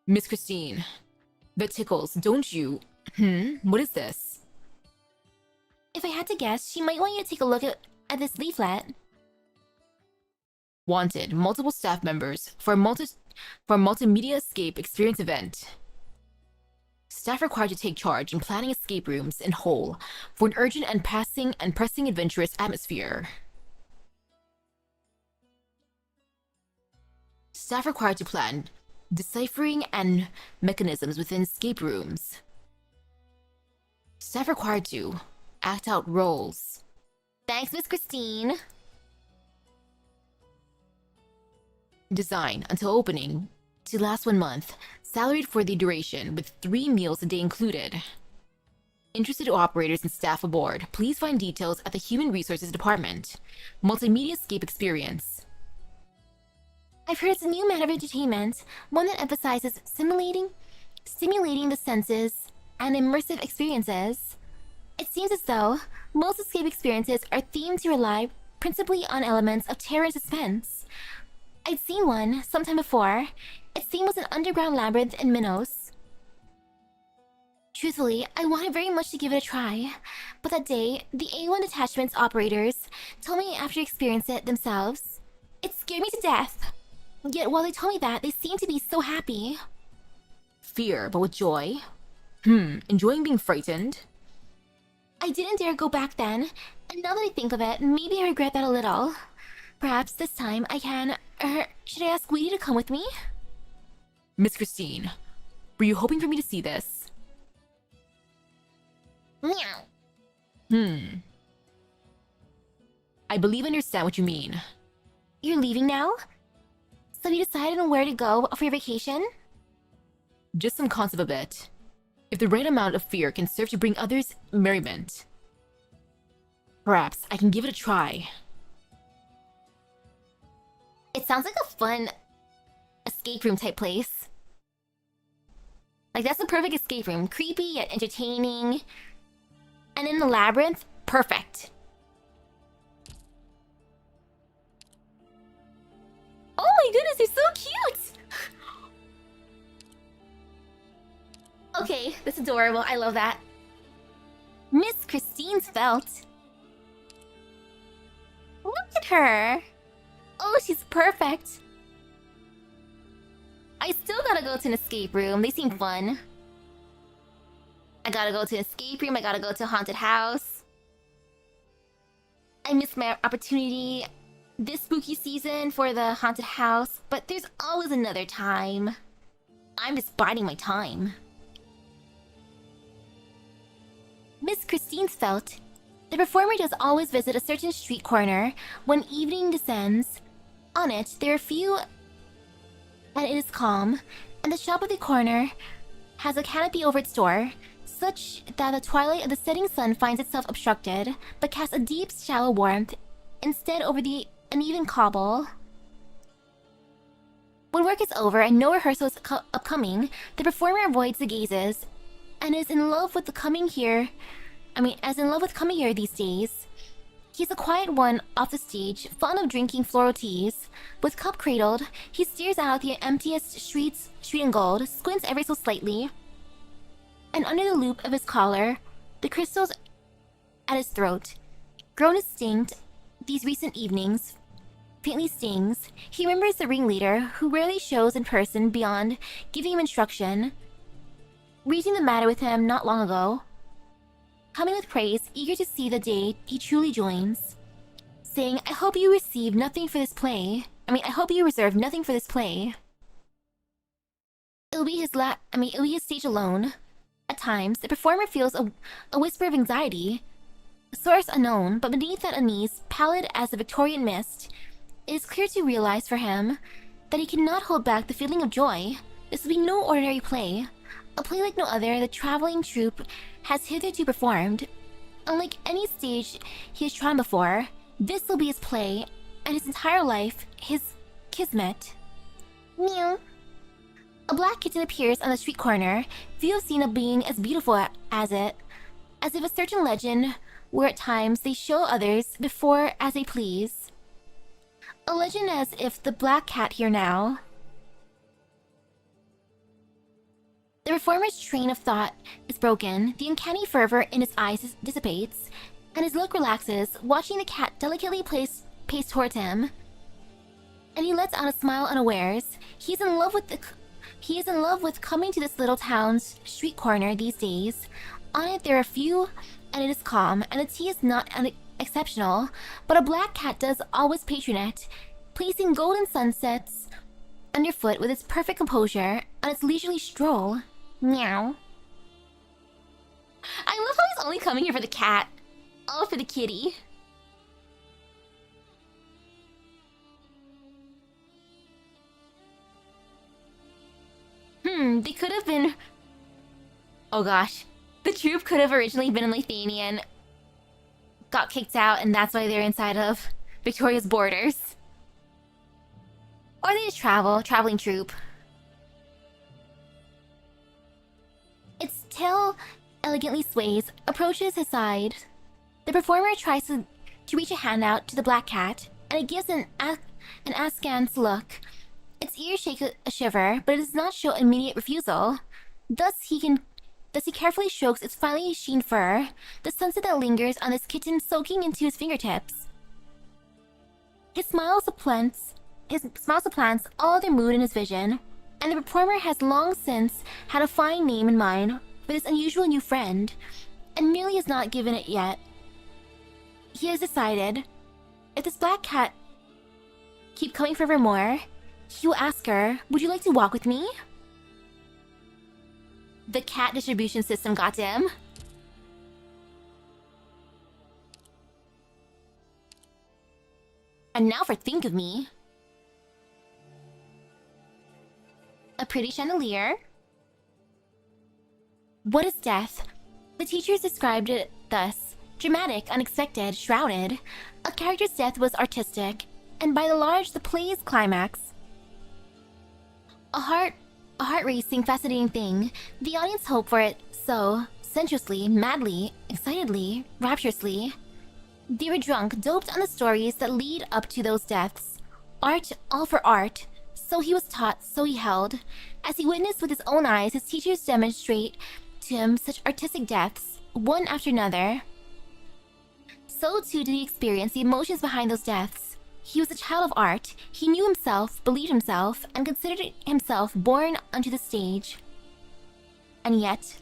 Miss Christine. That tickles, don't you? What is this? If I had to guess, she might want you to take a look at this leaflet. Wanted, multiple staff members for a multimedia escape experience event. Staff required to take charge in planning escape rooms in whole for an urgent and pressing adventurous atmosphere. Staff required to plan deciphering and mechanisms within escape rooms. Staff required to act out roles. Thanks, Miss Christine. Design until opening to last 1 month. Salaried for the duration with 3 meals a day included. Interested operators and staff aboard, please find details at the Human Resources Department. Multimedia escape experience. I've heard it's a new manner of entertainment, one that emphasizes stimulating the senses and immersive experiences. It seems as though most escape experiences are themed to rely principally on elements of terror and suspense. I'd seen one sometime before. Its theme was an underground labyrinth in Minos. Truthfully, I wanted very much to give it a try, but that day, the A1 detachment's operators told me after experiencing it themselves, it scared me to death. Yet while they told me that, they seemed to be so happy. Fear, but with joy? Enjoying being frightened? I didn't dare go back then, and now that I think of it, maybe I regret that a little. Perhaps this time I can... should I ask Weedy to come with me? Miss Christine, were you hoping for me to see this? Meow. I believe I understand what you mean. You're leaving now? So you decided on where to go for your vacation? Just some concept of it. If the right amount of fear can serve to bring others merriment, perhaps I can give it a try. It sounds like a fun escape room type place. Like, that's the perfect escape room. Creepy yet entertaining. And in the labyrinth, perfect. Oh my goodness, they're so cute! Okay, that's adorable. I love that. Miss Christine's felt. Look at her. Oh, she's perfect. I still gotta go to an escape room. They seem fun. I gotta go to an escape room. I gotta go to a haunted house. I missed my opportunity this spooky season for the haunted house, but there's always another time. I'm just biding my time. Miss Christine's felt. The performer does always visit a certain street corner when evening descends. On it, there are few, and it is calm, and the shop at the corner has a canopy over its door, such that the twilight of the setting sun finds itself obstructed, but casts a deep, shallow warmth instead over the uneven cobble. When work is over and no rehearsal is upcoming, the performer avoids the gazes and is in love with coming here these days. He's a quiet one off the stage, fond of drinking floral teas. With cup cradled, he stares out the emptiest street and gold, squints ever so slightly, and under the loop of his collar, the crystals at his throat, grown distinct these recent evenings, faintly stings. He remembers the ringleader, who rarely shows in person beyond giving him instruction, reaching the matter with him not long ago, coming with praise, eager to see the day he truly joins, saying, I hope you reserve nothing for this play. It'll be his stage alone. At times, the performer feels a whisper of anxiety, source unknown, but beneath that unease, pallid as the Victorian mist, it is clear to realize for him that he cannot hold back the feeling of joy. This will be no ordinary play. A play like no other the traveling troupe has hitherto performed. Unlike any stage he has trodden before, this will be his play, and his entire life, his kismet. Meow. A black kitten appears on the street corner, few have seen a being as beautiful as it, as if a certain legend were at times they show others before as they please. A legend as if the black cat here now. The performer's train of thought is broken, the uncanny fervor in his eyes dissipates, and his look relaxes, watching the cat delicately pace towards him. And he lets out a smile unawares. He is in love with coming to this little town's street corner these days. On it there are few, and it is calm, and the tea is not exceptional, but a black cat does always patronate, placing golden sunsets underfoot with its perfect composure on its leisurely stroll. Meow. I love how he's only coming here for the cat. All for the kitty. They could have been... Oh gosh. The troupe could have originally been in Lithuania, got kicked out, and that's why they're inside of Victoria's borders. Or they just traveling troupe. Its tail elegantly sways, approaches his side. The performer tries to reach a hand out to the black cat, and it gives an askance look. Its ears shake a shiver, but it does not show immediate refusal. Thus, he can as he carefully strokes its finely sheen fur, the sunset that lingers on this kitten soaking into his fingertips. His smile supplants all other mood in his vision, and the performer has long since had a fine name in mind for this unusual new friend, and merely has not given it yet. He has decided, if this black cat keep coming forevermore, he will ask her, "Would you like to walk with me?" The cat distribution system got to him. And now for Think of Me. A pretty chandelier. What is death? The teachers described it thus: dramatic, unexpected, shrouded. A character's death was artistic, and by and large the play's climax. A heart-racing, fascinating thing. The audience hoped for it so sensuously, madly, excitedly, rapturously. They were drunk, doped on the stories that lead up to those deaths. Art, all for art. So he was taught, so he held. As he witnessed with his own eyes his teachers demonstrate to him such artistic deaths, one after another, so too did he experience the emotions behind those deaths. He was a child of art. He knew himself, believed himself, and considered himself born unto the stage. And yet,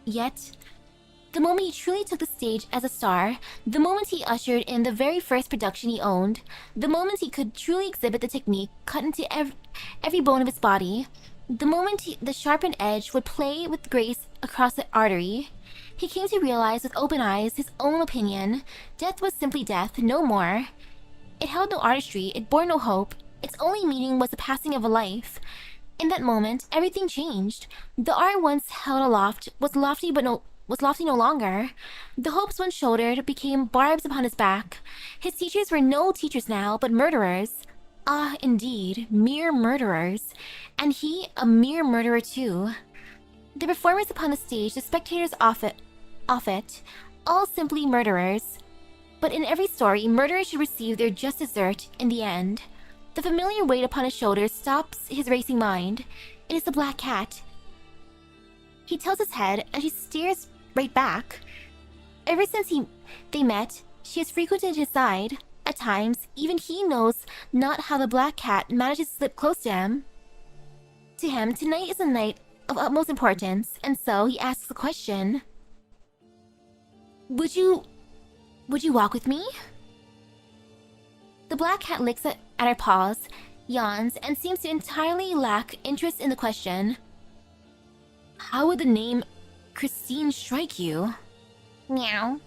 the moment he truly took the stage as a star, the moment he ushered in the very first production he owned, the moment he could truly exhibit the technique cut into every bone of his body, the moment the sharpened edge would play with grace across the artery, he came to realize with open eyes his own opinion. Death was simply death, no more. It held no artistry, it bore no hope. Its only meaning was the passing of a life. In that moment, everything changed. The art once held aloft was lofty no longer. The hopes once shouldered became barbs upon his back. His teachers were no teachers now, but murderers. Ah, indeed, mere murderers. And he, a mere murderer too. The performers upon the stage, the spectators off it, all simply murderers. But in every story, murderers should receive their just desert in the end. The familiar weight upon his shoulders stops his racing mind. It is the black cat. He tilts his head, and she stares right back. Ever since they met, she has frequented his side. At times, even he knows not how the black cat manages to slip close to him. To him, tonight is a night of utmost importance, and so he asks the question: Would you walk with me? The black cat licks at her paws, yawns, and seems to entirely lack interest in the question. How would the name Christine strike you? Meow.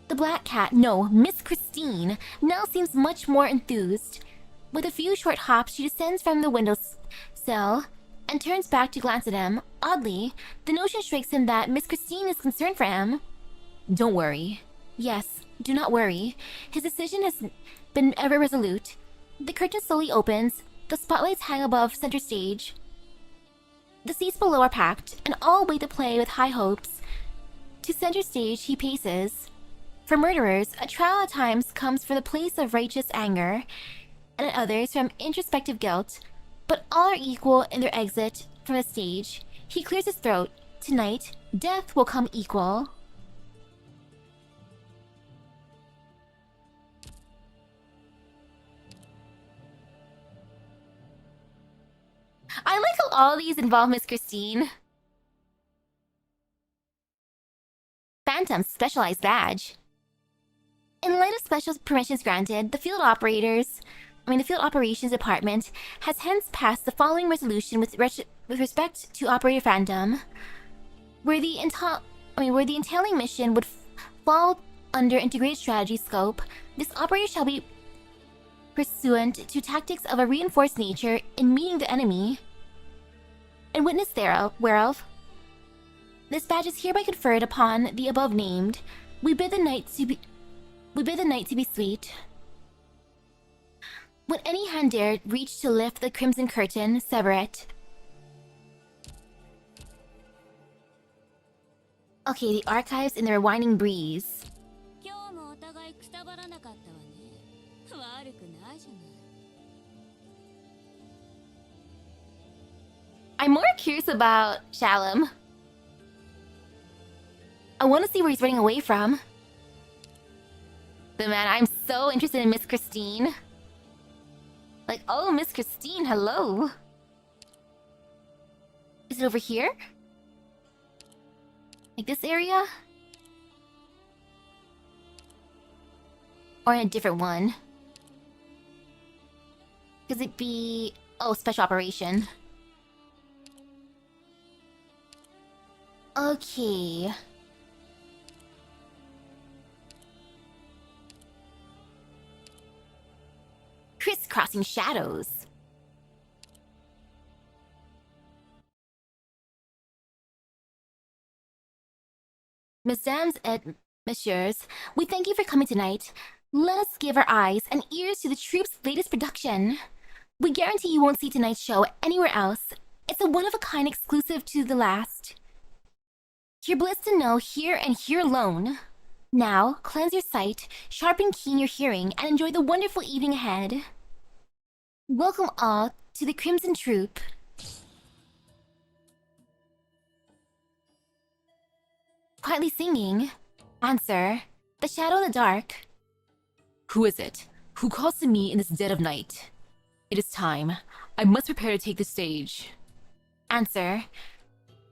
The black cat, no, Miss Christine, now seems much more enthused. With a few short hops, she descends from the windowsill and turns back to glance at him. Oddly, the notion strikes him that Miss Christine is concerned for him. Don't worry. Yes, do not worry. His decision has been ever resolute. The curtain slowly opens. The spotlights hang above center stage. The seats below are packed, and all wait to play with high hopes. To center stage he paces. For murderers, a trial at times comes from the place of righteous anger, and at others from introspective guilt. But all are equal in their exit from the stage. He clears his throat. Tonight, death will come equal. I like how all these involve Miss Christine. Phantom's specialized badge. In light of special permissions granted, the field operations department has hence passed the following resolution with respect to Operator Phantom. Where the entailing mission would fall under integrated strategy scope, this operator shall be pursuant to tactics of a reinforced nature in meeting the enemy. In witness whereof, this badge is hereby conferred upon the above named. We bid the night to be sweet. When any hand dare reach to lift the crimson curtain, sever it. Okay, the archives in the rewinding breeze. I'm more curious about Shalom. I want to see where he's running away from. But man, I'm so interested in Miss Christine. Like, oh, Miss Christine, hello. Is it over here? Like this area? Or in a different one? Could it be... Oh, special operation. Okay. Crisscrossing shadows. Mesdames et messieurs, we thank you for coming tonight. Let us give our eyes and ears to the troupe's latest production. We guarantee you won't see tonight's show anywhere else. It's a one-of-a-kind exclusive to the last. You're blessed to know here and here alone. Now, cleanse your sight, sharpen keen your hearing, and enjoy the wonderful evening ahead. Welcome all to the Crimson Troupe. Quietly singing. Answer. The shadow in the dark. Who is it? Who calls to me in this dead of night? It is time. I must prepare to take the stage. Answer.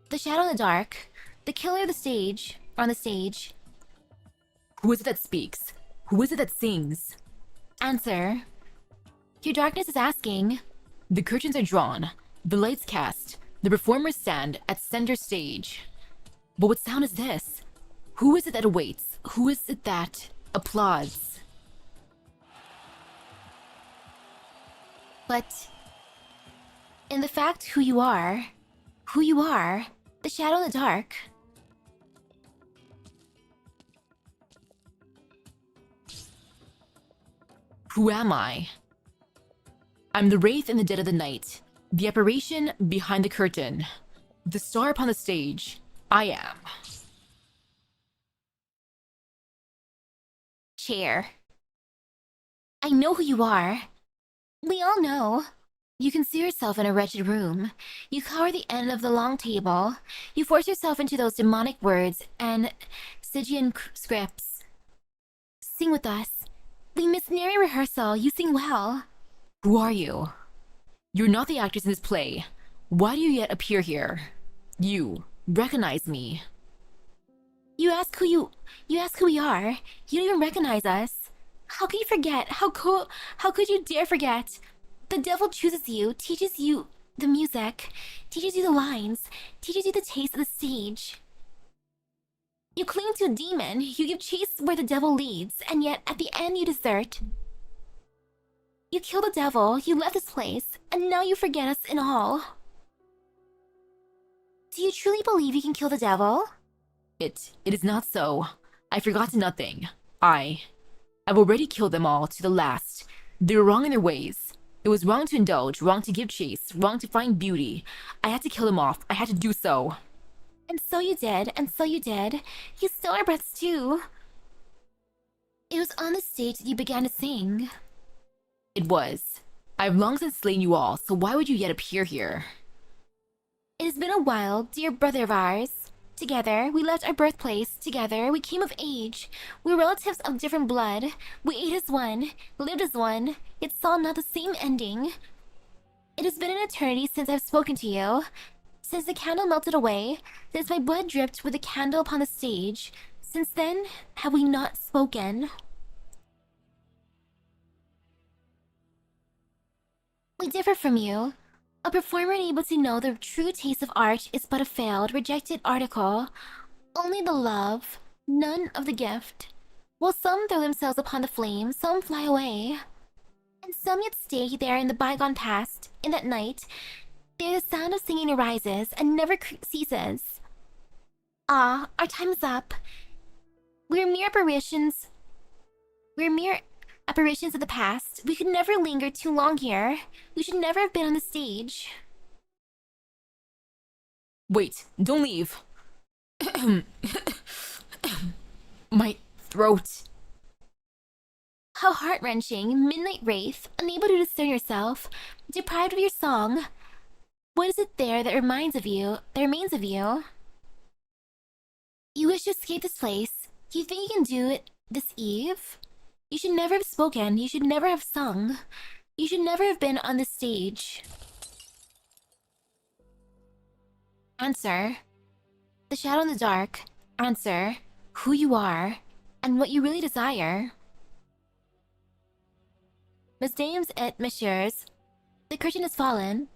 The shadow in the dark. The killer of the stage. On the stage. Who is it that speaks? Who is it that sings? Answer. Your darkness is asking. The curtains are drawn. The lights cast. The performers stand at center stage. But what sound is this? Who is it that awaits? Who is it that applauds? But in the fact who you are, the shadow in the dark. Who am I? I'm the wraith in the dead of the night, the apparition behind the curtain, the star upon the stage. I am. Chair. I know who you are. We all know. You can see yourself in a wretched room. You cover the end of the long table. You force yourself into those demonic words and Stygian scripts. Sing with us. We miss nary rehearsal. You sing well. Who are you? You're not the actress in this play. Why do you yet appear here? You recognize me. You ask who we are. You don't even recognize us. How could you forget? How could you dare forget? The devil chooses you, teaches you the music, teaches you the lines, teaches you the taste of the stage. You cling to a demon, you give chase where the devil leads, and yet at the end you desert. You kill the devil, you left this place, and now you forget us in all. Do you truly believe you can kill the devil? It is not so. I've forgotten nothing. I've already killed them all to the last. They were wrong in their ways. It was wrong to indulge, wrong to give chase, wrong to find beauty. I had to kill them off. I had to do so. And so you did, and so you did. You stole our breaths too. It was on the stage that you began to sing. It was. I've long since slain you all, so why would you yet appear here? It has been a while, dear brother of ours. Together, we left our birthplace. Together, we came of age. We were relatives of different blood. We ate as one, lived as one, yet saw not the same ending. It has been an eternity since I've spoken to you. Since the candle melted away, since my blood dripped with the candle upon the stage. Since then, have we not spoken? We differ from you. A performer unable to know the true taste of art is but a failed, rejected article. Only the love, none of the gift. While some throw themselves upon the flame, some fly away. And some yet stay there in the bygone past. In that night, there the sound of singing arises and never ceases. Ah, our time is up. We're mere apparitions. We're mere apparitions of the past. We could never linger too long here. We should never have been on the stage. Wait, don't leave. My throat. How heart-wrenching, midnight wraith, unable to discern yourself, deprived of your song. What is it there that remains of you? You wish to escape this place? You think you can do it this eve? You should never have spoken. You should never have sung. You should never have been on the stage. Answer. The shadow in the dark. Answer. Who you are and what you really desire. Mesdames et messieurs, the curtain has fallen.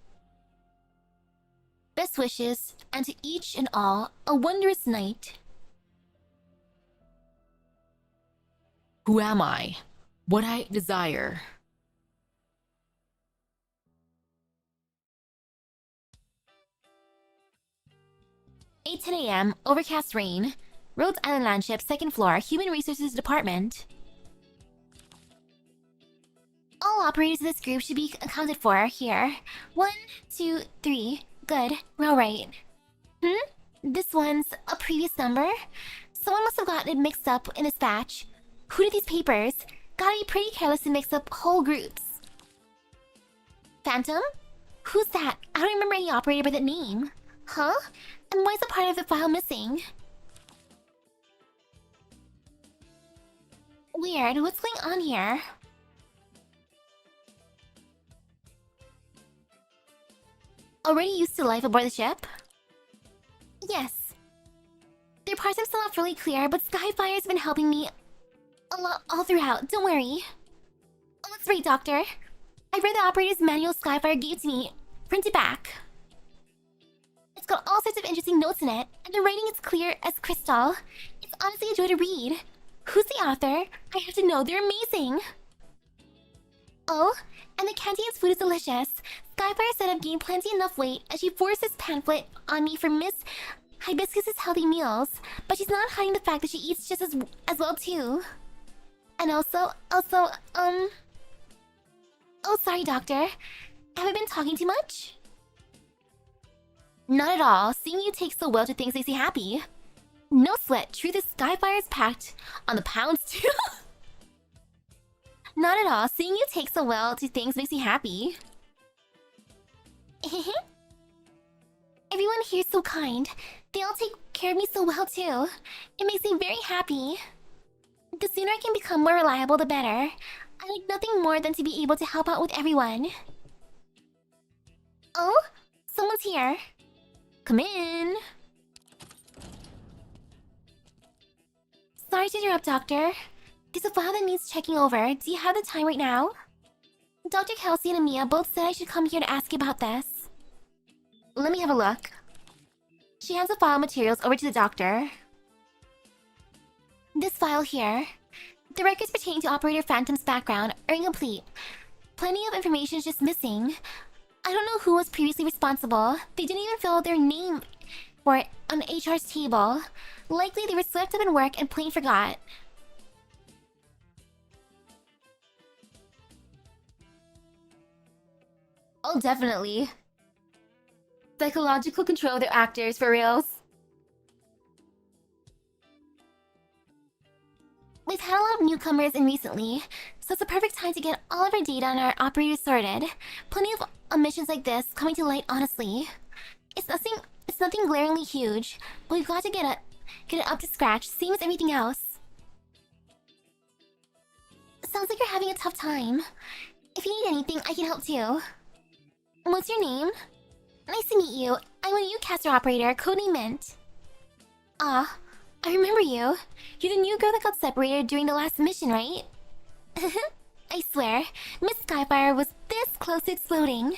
Best wishes, and to each and all, a wondrous night. Who am I? What I desire. Eight 10 a.m. Overcast rain. Rhodes Island Landship, 2nd floor, Human Resources Department. All operators of this group should be accounted for here. 1, 2, 3. Good. We're alright. This one's a previous number? Someone must have gotten it mixed up in this batch. Who did these papers? Gotta be pretty careless to mix up whole groups. Phantom? Who's that? I don't remember any operator by that name. Huh? And why is a part of the file missing? Weird. What's going on here? Already used to life aboard the ship? Yes. Their parts are still not fully clear, but Skyfire's been helping me a lot all throughout. Don't worry. Oh, that's right, Doctor. I read the operator's manual Skyfire gave to me. Print it back. It's got all sorts of interesting notes in it, and the writing is clear as crystal. It's honestly a joy to read. Who's the author? I have to know. They're amazing. Oh, and the canteen's food is delicious. Skyfire said I've gained plenty enough weight, and she forced this pamphlet on me for Miss Hibiscus's healthy meals. But she's not hiding the fact that she eats just as well too. And also, oh, sorry, Doctor. Have I been talking too much? Not at all. Seeing you take so well to things makes me happy. No sweat. Truth is, Skyfire's packed on the pounds too. Not at all. Seeing you take so well to things makes me happy. Everyone here's so kind. They all take care of me so well too. It makes me very happy. The sooner I can become more reliable, the better. I like nothing more than to be able to help out with everyone. Oh? Someone's here. Come in. Sorry to interrupt, Doctor. There's a file that needs checking over. Do you have the time right now? Dr. Kelsey and Amia both said I should come here to ask you about this. Let me have a look. She hands the file materials over to the doctor. This file here. The records pertaining to Operator Phantom's background are incomplete. Plenty of information is just missing. I don't know who was previously responsible. They didn't even fill their name for it on HR's table. Likely they were swept up in work and plain forgot. Oh, definitely. Psychological control of their actors, for reals. We've had a lot of newcomers in recently, so it's a perfect time to get all of our data on our operators sorted. Plenty of omissions like this coming to light, honestly. It's nothing glaringly huge, but we've got to get it up to scratch, same as everything else. Sounds like you're having a tough time. If you need anything, I can help too. What's your name? Nice to meet you. I'm a new caster operator, codename Mint. Ah, I remember you. You're the new girl that got separated during the last mission, right? I swear, Miss Skyfire was this close to exploding.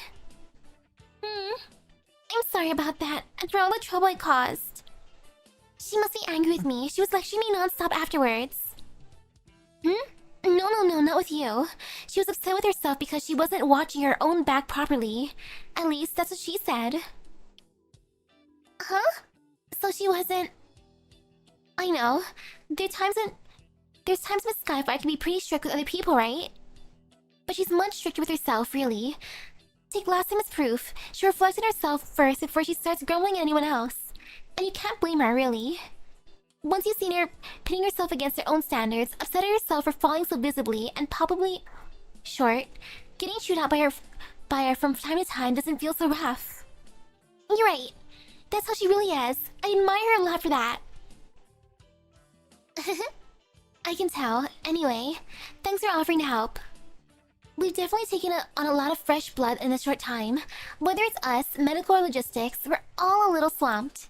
I'm sorry about that, and for all the trouble I caused. She must be angry with me. She was lecturing me non-stop afterwards. No, not with you. She was upset with herself because she wasn't watching her own back properly. At least, that's what she said. Huh? So she wasn't... I know. There's times Miss Skyfire can be pretty strict with other people, right? But she's much stricter with herself, really. Take last time as proof. She reflects on herself first before she starts grumbling at anyone else. And you can't blame her, really. Once you've seen her pitting herself against her own standards, upset at herself for falling so visibly and palpably short, getting chewed out by her from time to time doesn't feel so rough. You're right. That's how she really is. I admire her a lot for that. I can tell. Anyway, thanks for offering to help. We've definitely taken on a lot of fresh blood in a short time. Whether it's us, medical or logistics, we're all a little swamped.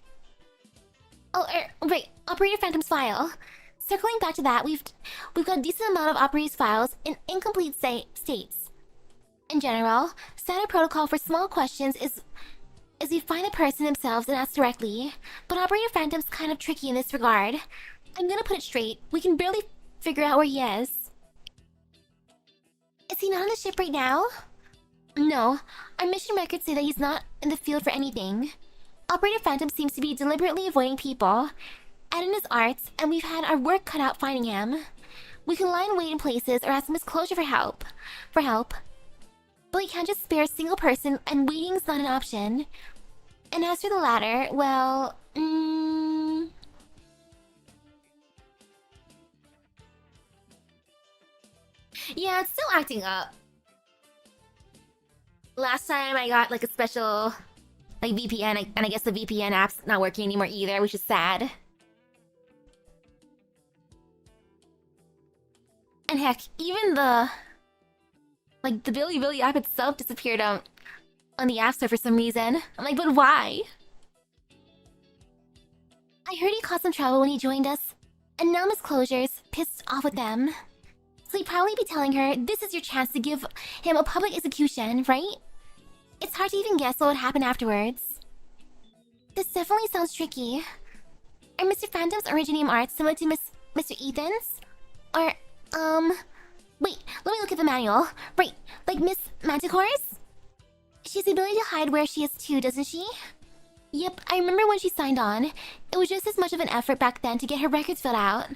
Oh, wait, Operator Phantom's file. Circling back to that, we've got a decent amount of Operator's files in incomplete states. In general, standard protocol for small questions is we find the person themselves and ask directly, but Operator Phantom's kind of tricky in this regard. I'm gonna put it straight, we can barely figure out where he is. Is he not on the ship right now? No, our mission records say that he's not in the field for anything. Operator Phantom seems to be deliberately avoiding people, add in his arts, and we've had our work cut out finding him. We can lie in wait in places or ask Miss Closure for help. But we can't just spare a single person, and waiting's not an option. And as for the latter, well, yeah, it's still acting up. Last time I got like a special like VPN, and I guess the VPN app's not working anymore either, which is sad. And heck, even the Baily app itself disappeared on the App Store for some reason. I'm like, but why? I heard he caused some trouble when he joined us, and now Miss Closure's pissed off with them. So he'd probably be telling her, this is your chance to give him a public execution, right? It's hard to even guess what would happen afterwards. This definitely sounds tricky. Are Mr. Phantom's originating arts similar to Mr. Ethan's? Or, wait, let me look at the manual. Right, like Miss Manticore's? She has the ability to hide where she is too, doesn't she? Yep, I remember when she signed on. It was just as much of an effort back then to get her records filled out.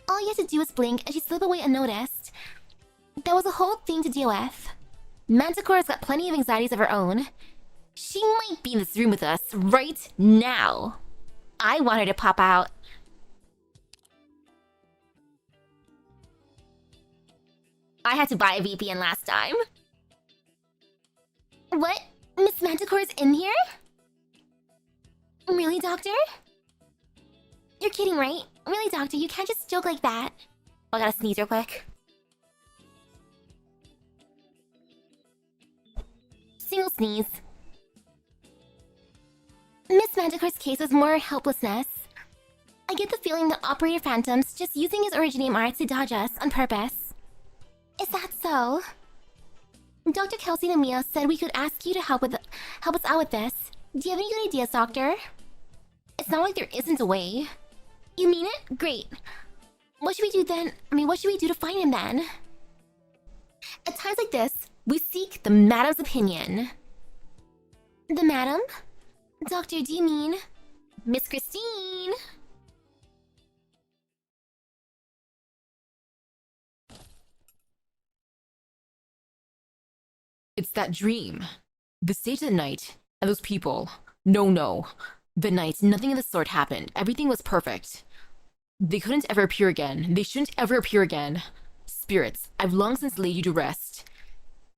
All you had to do was blink and she'd slip away unnoticed. That was a whole thing to deal with. Manticore's got plenty of anxieties of her own. She might be in this room with us right now. I want her to pop out. I had to buy a VPN last time. What? Miss Manticore's in here? Really, Doctor? You're kidding, right? Really, Doctor, you can't just joke like that. Oh, I gotta sneeze real quick. Single sneeze. Miss Manticore's case was more helplessness. I get the feeling that Operator Phantom's just using his originating arts to dodge us on purpose. Is that so? Dr. Kelsey and Mia said we could ask you to help us out with this. Do you have any good ideas, Doctor? It's not like there isn't a way. You mean it? Great. What should we do then? What should we do to find him then? At times like this, we seek the Madam's opinion. The Madam? Doctor, do you mean Miss Christine? It's that dream. The stage at night, and those people. No. The night, nothing of the sort happened. Everything was perfect. They couldn't ever appear again. They shouldn't ever appear again. Spirits, I've long since laid you to rest.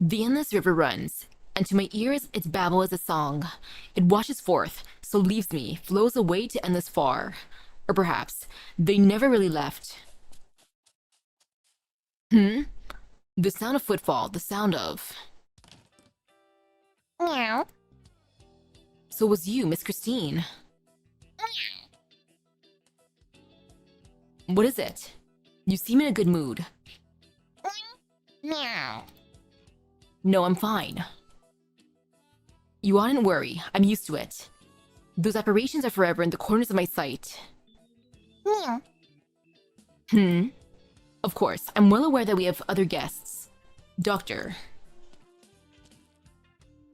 The endless river runs, and to my ears its babble is a song. It washes forth, so leaves me, flows away to endless far. Or perhaps, they never really left. The sound of footfall, the sound of... Meow. So it was you, Miss Christine. What is it? You seem in a good mood. Meow. No, I'm fine. You oughtn't worry. I'm used to it. Those apparitions are forever in the corners of my sight. Meow. Of course, I'm well aware that we have other guests. Doctor.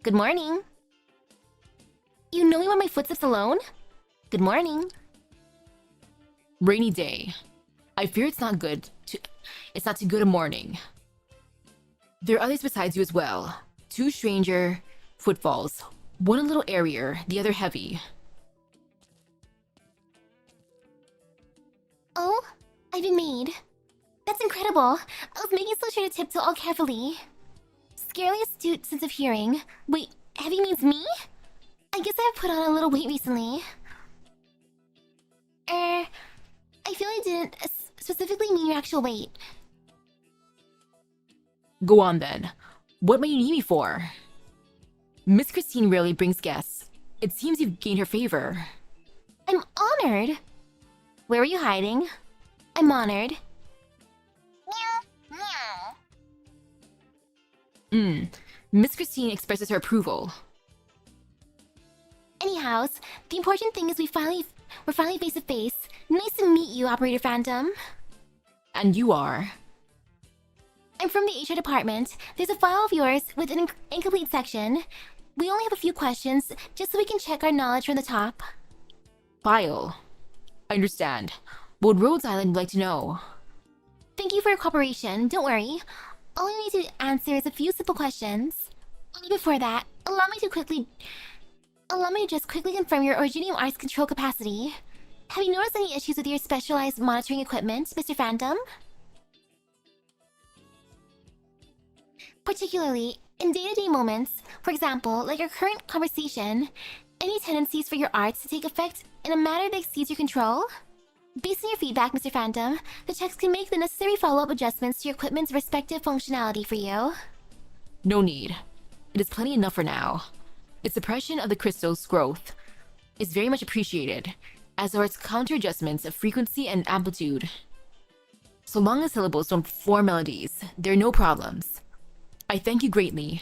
Good morning. You know me when my footsteps alone? Good morning. Rainy day. I fear it's not too good a morning. There are others besides you as well. Two stranger footfalls. One a little airier, the other heavy. Oh, I've been made. That's incredible. I was making so sure to tiptoe all carefully. Scarily astute sense of hearing. Wait, heavy means me? I guess I have put on a little weight recently. I feel I didn't specifically mean your actual weight. Go on then. What might you need me for? Miss Christine rarely brings guests. It seems you've gained her favor. I'm honored. Where were you hiding? I'm honored. Miss Christine expresses her approval. Anyhow, the important thing is we're finally face to face. Nice to meet you, Operator Phantom. And you are? I'm from the HR department. There's a file of yours with an incomplete section. We only have a few questions, just so we can check our knowledge from the top. File. I understand. What Rhodes Island would like to know? Thank you for your cooperation. Don't worry. All I need to answer is a few simple questions. Only before that, allow me to just quickly confirm your Originium Arts control capacity. Have you noticed any issues with your specialized monitoring equipment, Mr. Phantom? Particularly, in day-to-day moments, for example, like our current conversation, any tendencies for your arts to take effect in a manner that exceeds your control? Based on your feedback, Mr. Phantom, the techs can make the necessary follow-up adjustments to your equipment's respective functionality for you. No need. It is plenty enough for now. Its suppression of the crystal's growth is very much appreciated, as are its counter-adjustments of frequency and amplitude. So long as syllables don't form melodies, there are no problems. I thank you greatly.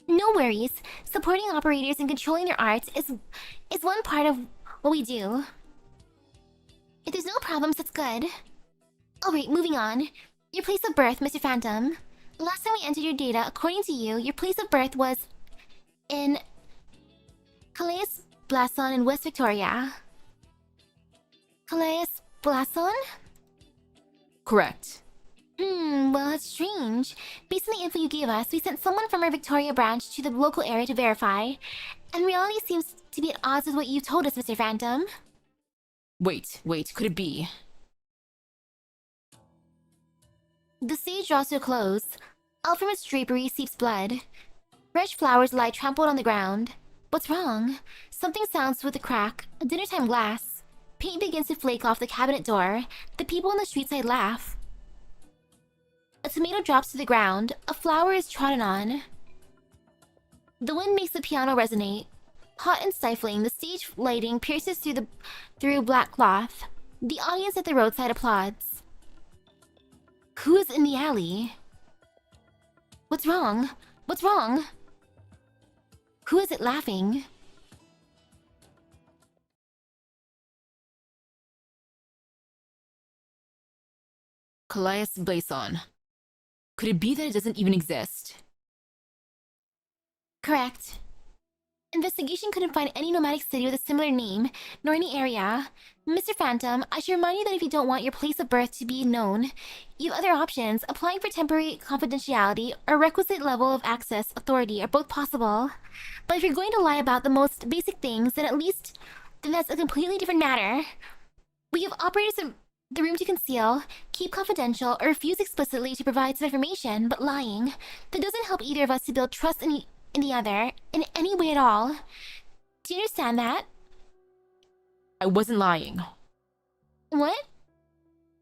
No worries. Supporting operators and controlling their arts is one part of what we do. If there's no problems, that's good. Alright, moving on. Your place of birth, Mr. Phantom. Last time we entered your data, according to you, your place of birth was in Calais Blason in West Victoria. Calais Blason? Correct. Well, that's strange. Based on the info you gave us, we sent someone from our Victoria branch to the local area to verify, and reality seems to be at odds with what you told us, Mr. Phantom. Wait, could it be? The stage draws to a close. Out from its drapery seeps blood. Fresh flowers lie trampled on the ground. What's wrong? Something sounds with a crack. A dinnertime glass. Paint begins to flake off the cabinet door. The people on the street side laugh. A tomato drops to the ground. A flower is trodden on. The wind makes the piano resonate. Hot and stifling, the stage lighting pierces through black cloth. The audience at the roadside applauds. Who is in the alley? What's wrong? What's wrong? Who is it laughing? Calais Blason. Could it be that it doesn't even exist? Correct. Investigation couldn't find any nomadic city with a similar name, nor any area. Mr. Phantom, I should remind you that if you don't want your place of birth to be known, you have other options. Applying for temporary confidentiality or requisite level of access authority are both possible. But if you're going to lie about the most basic things, then that's a completely different matter. We have operators in the room to conceal, keep confidential, or refuse explicitly to provide some information, but lying, that doesn't help either of us to build trust in the other, in any way at all. Do you understand that? I wasn't lying. What?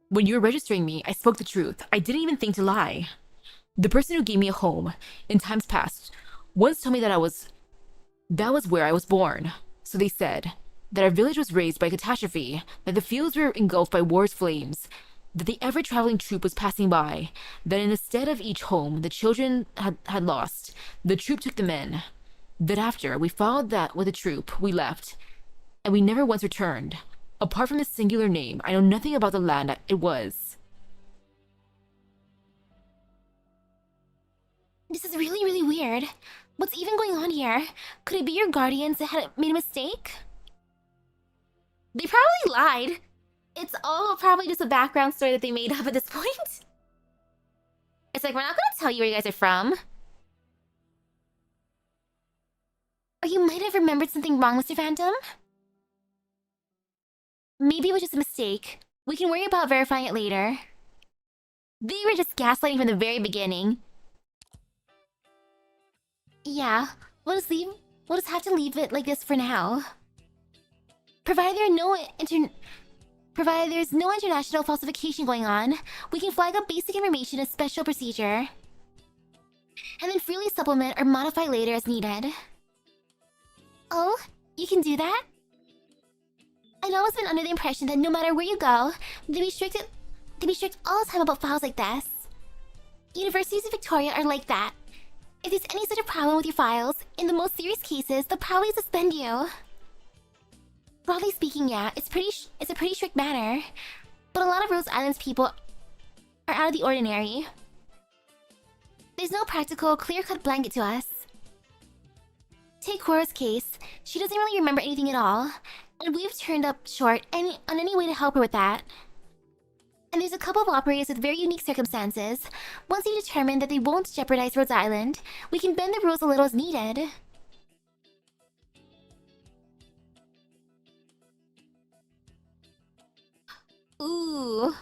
When you were registering me, I spoke the truth. I didn't even think to lie. The person who gave me a home, in times past, once told me that was where I was born. So they said that our village was razed by catastrophe, that the fields were engulfed by war's flames, that the ever-traveling troop was passing by, that instead of each home the children had lost, the troop took them in, that after we followed that with the troop, we left, and we never once returned. Apart from this singular name, I know nothing about the land it was. This is really, really weird. What's even going on here? Could it be your guardians that had made a mistake? They probably lied. It's all probably just a background story that they made up at this point. It's like, we're not gonna tell you where you guys are from. Or you might have remembered something wrong, Mr. Phantom? Maybe it was just a mistake. We can worry about verifying it later. They were just gaslighting from the very beginning. Yeah, we'll just have to leave it like this for now. Provided there are no Provided there's no international falsification going on, we can flag up basic information as special procedure. And then freely supplement or modify later as needed. Oh, you can do that? I'd always been under the impression that no matter where you go, they'd be strict all the time about files like this. Universities of Victoria are like that. If there's any sort of problem with your files, in the most serious cases, they'll probably suspend you. Broadly speaking, yeah, it's a pretty strict matter. But a lot of Rose Island's people are out of the ordinary. There's no practical, clear-cut blanket to us. Take Cora's case. She doesn't really remember anything at all, and we've turned up short on any way to help her with that. And there's a couple of operators with very unique circumstances. Once you determine that they won't jeopardize Rose Island, we can bend the rules a little as needed. Ooh.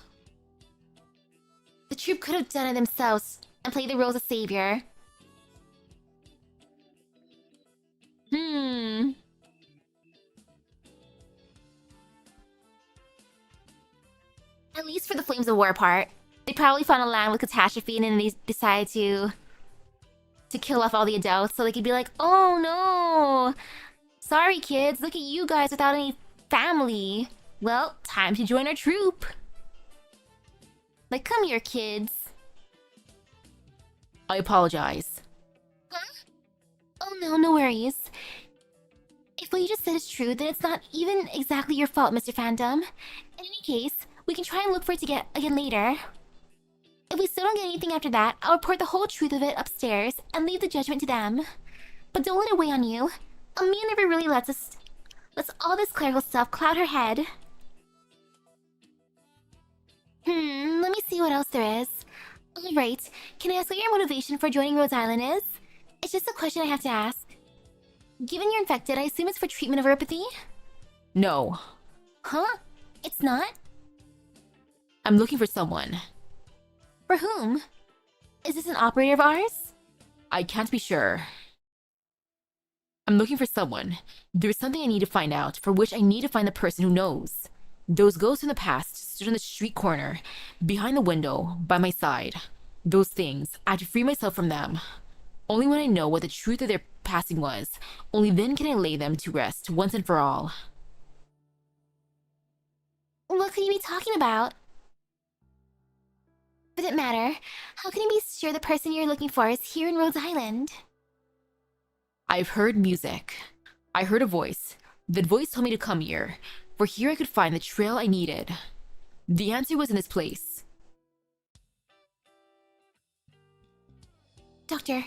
The troop could have done it themselves and played the role of savior. At least for the Flames of War part. They probably found a land with catastrophe and then they decided to kill off all the adults so they could be like, oh no! Sorry kids, look at you guys without any family. Well, time to join our troop. Like, come here, kids. I apologize. Huh? Oh no, no worries. If what you just said is true, then it's not even exactly your fault, Mr. Phantom. In any case, we can try and look for it again later. If we still don't get anything after that, I'll report the whole truth of it upstairs and leave the judgment to them. But don't let it weigh on you. Amia never really lets all this clerical stuff cloud her head. Let me see what else there is. Alright, can I ask what your motivation for joining Rose Island is? It's just a question I have to ask. Given you're infected, I assume it's for treatment of neuropathy? No. Huh? It's not? I'm looking for someone. For whom? Is this an operator of ours? I can't be sure. I'm looking for someone. There's something I need to find out, for which I need to find the person who knows. Those ghosts in the past stood on the street corner, behind the window, by my side. Those things, I had to free myself from them. Only when I know what the truth of their passing was, only then can I lay them to rest once and for all. What could you be talking about? For that matter, how can you be sure the person you're looking for is here in Rose Island? I've heard music. I heard a voice. That voice told me to come here, for here I could find the trail I needed. The answer was in this place. Doctor,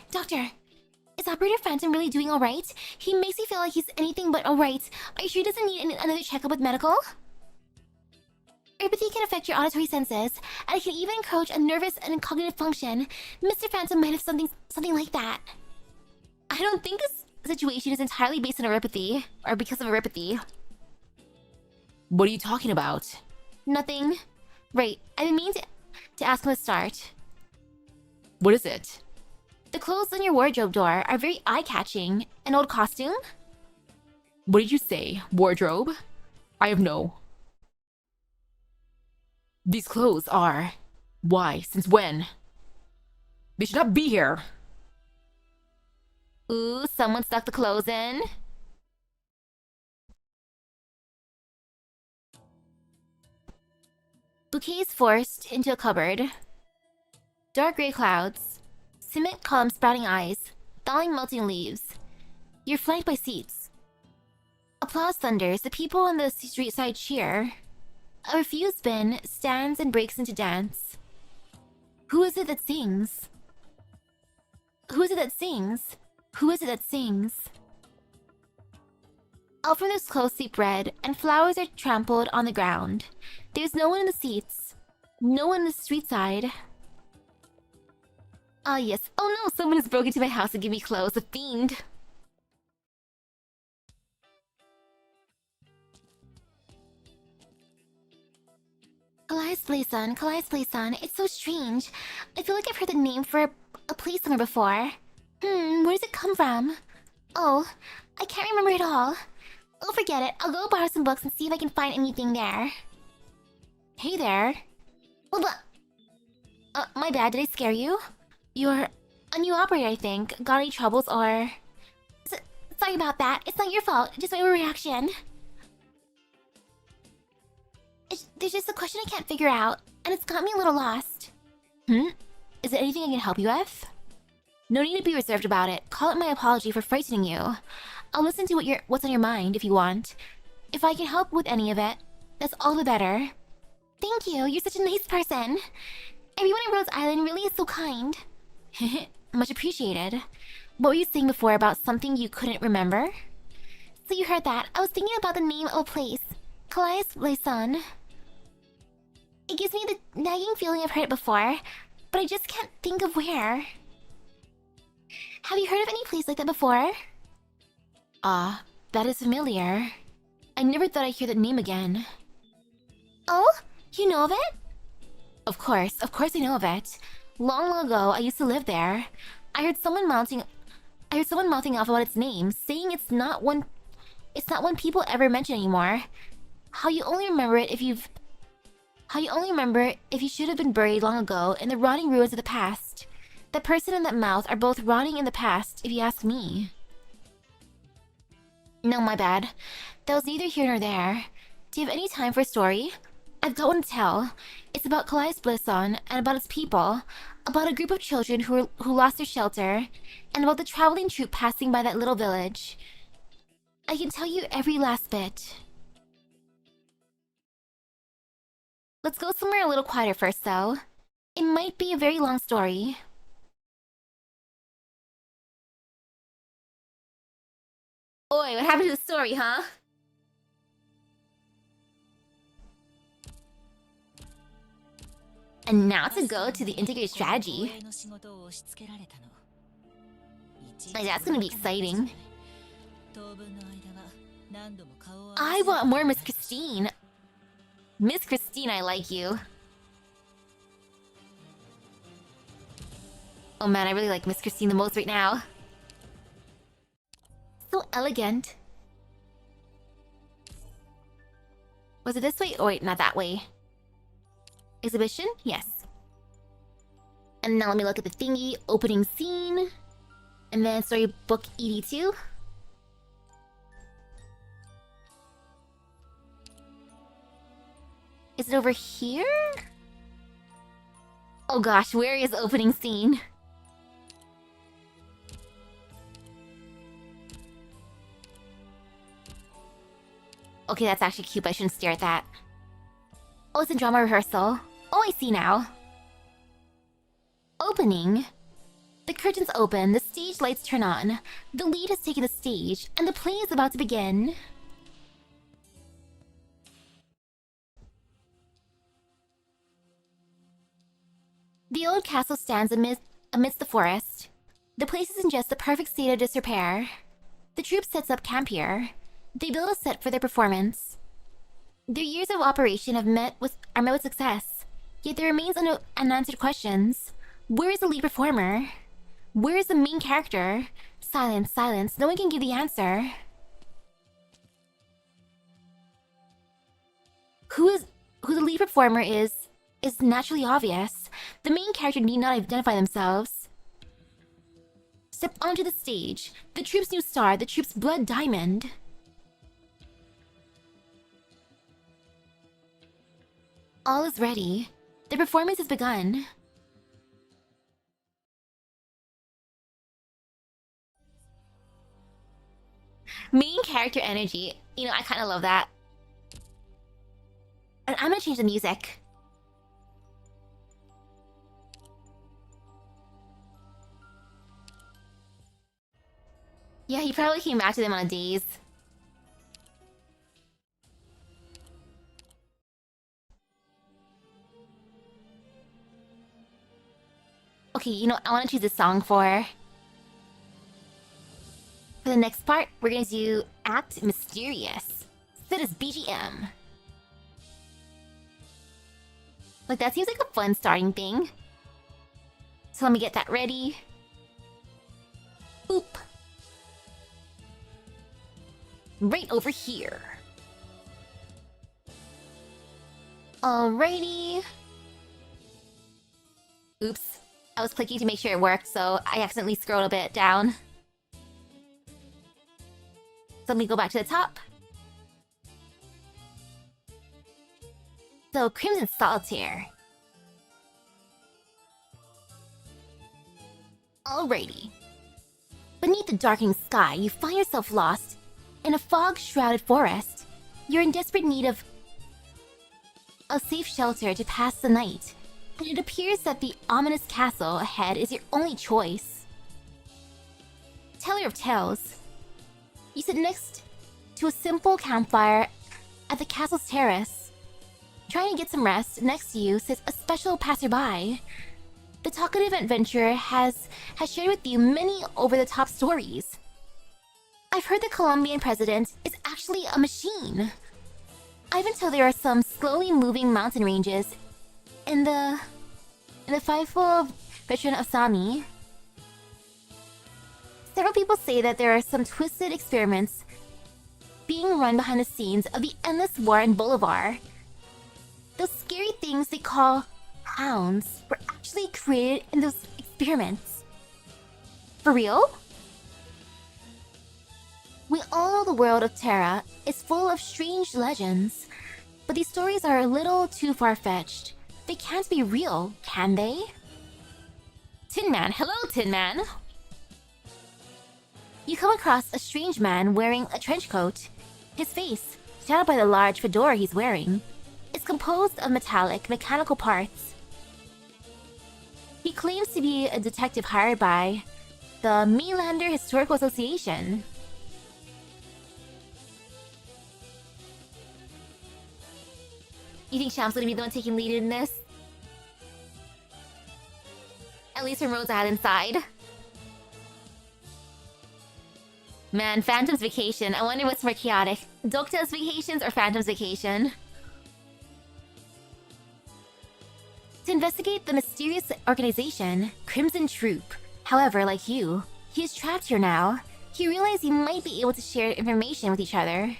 is Operator Phantom really doing alright? He makes me feel like he's anything but alright. Are you sure he doesn't need another checkup with medical? Neuropathy can affect your auditory senses, and it can even encroach on nervous and cognitive function. Mr. Phantom might have something like that. I don't think this situation is entirely based on neuropathy, or because of neuropathy. What are you talking about? Nothing. Right, I've been meaning to ask from the start. What is it? The clothes on your wardrobe door are very eye-catching. An old costume? What did you say? Wardrobe? I have no. These clothes are... Why? Since when? They should not be here. Ooh, someone stuck the clothes in. Bouquets forced into a cupboard. Dark gray clouds. Cement column sprouting eyes. Thawing melting leaves. You're flanked by seats. Applause thunders. The people on the street side cheer. A refused bin stands and breaks into dance. Who is it that sings? Who is it that sings? Who is it that sings? Out from this close seep red, and flowers are trampled on the ground. There's no one in the seats. No one in the street side. Ah yes. Oh no, someone has broken into my house and given me clothes. A fiend. Calais Playson. It's so strange. I feel like I've heard the name for a place somewhere before. Where does it come from? Oh, I can't remember it all. Oh, forget it. I'll go borrow some books and see if I can find anything there. Hey there. My bad, did I scare you? You're a new operator, I think. Got any troubles or... Sorry about that. It's not your fault. Just my reaction. There's just a question I can't figure out, and it's got me a little lost. Is there anything I can help you with? No need to be reserved about it. Call it my apology for frightening you. I'll listen to what's on your mind if you want. If I can help with any of it, that's all the better. Thank you. You're such a nice person. Everyone in Rose Island really is so kind. Much appreciated. What were you saying before about something you couldn't remember? So you heard that. I was thinking about the name of a place. Calais-Blason. It gives me the nagging feeling I've heard it before, but I just can't think of where. Have you heard of any place like that before? Ah, that is familiar. I never thought I'd hear that name again. Oh? You know of it? Of course I know of it. Long ago, I used to live there. I heard someone mouthing off about its name, saying it's not one people ever mention anymore. How you only remember if you should have been buried long ago in the rotting ruins of the past. That person and that mouth are both rotting in the past, if you ask me. No, my bad. That was neither here nor there. Do you have any time for a story? I've got one to tell. It's about Calais-Blason and about its people, about a group of children who lost their shelter, and about the traveling troupe passing by that little village. I can tell you every last bit. Let's go somewhere a little quieter first, though. It might be a very long story. Oi, what happened to the story, huh? And now to go to the integrated strategy. Like, that's gonna be exciting. I want more Miss Christine. Miss Christine, I like you. Oh man, I really like Miss Christine the most right now. So elegant. Was it this way? Oh wait, not that way. Exhibition? Yes. And now let me look at the thingy. Opening scene. And then storybook ED2. Is it over here? Oh gosh, where is the opening scene? Okay, that's actually cute, but I shouldn't stare at that. Oh, it's a drama rehearsal. Oh, I see now. Opening. The curtains open, the stage lights turn on. The lead has taken the stage, and the play is about to begin. The old castle stands amidst the forest. The place is in just the perfect state of disrepair. The troupe sets up camp here. They build a set for their performance. Their years of operation are met with success, yet there remains unanswered questions. Where is the lead performer? Where is the main character? Silence, silence. No one can give the answer. Who the lead performer is naturally obvious. The main character need not identify themselves. Step onto the stage. The troupe's new star, the troupe's blood diamond. All is ready. The performance has begun. Main character energy. You know, I kind of love that. And I'm gonna change the music. Yeah, he probably came back to them on a daze. Okay, you know, I want to choose a song for the next part. We're gonna do Act Mysterious. Set as BGM. Like, that seems like a fun starting thing. So let me get that ready. Boop. Right over here. Alrighty. Oops. I was clicking to make sure it worked, so I accidentally scrolled a bit down. So let me go back to the top. So, Crimson Solitaire. Alrighty. Beneath the darkening sky, you find yourself lost in a fog-shrouded forest. You're in desperate need of a safe shelter to pass the night, and it appears that the ominous castle ahead is your only choice. Teller of tales. You sit next to a simple campfire at the castle's terrace. Trying to get some rest, next to you sits a special passerby. The talkative adventurer has shared with you many over-the-top stories. I've heard the Colombian president is actually a machine. I've been told there are some slowly moving mountain ranges in the faithful veteran of Sami. Several people say that there are some twisted experiments being run behind the scenes of the endless war in Bolivar. Those scary things they call hounds were actually created in those experiments. For real? We all know the world of Terra is full of strange legends, but these stories are a little too far-fetched. They can't be real, can they? Tin Man, hello Tin Man! You come across a strange man wearing a trench coat. His face, shadowed by the large fedora he's wearing, is composed of metallic, mechanical parts. He claims to be a detective hired by the Mealander Historical Association. You think Sham's gonna be the one taking lead in this? At least from Rose Island side. Man, Phantom's Vacation. I wonder what's more chaotic. Dokta's Vacations or Phantom's Vacation? To investigate the mysterious organization, Crimson Troop. However, like you, he is trapped here now. He realized he might be able to share information with each other.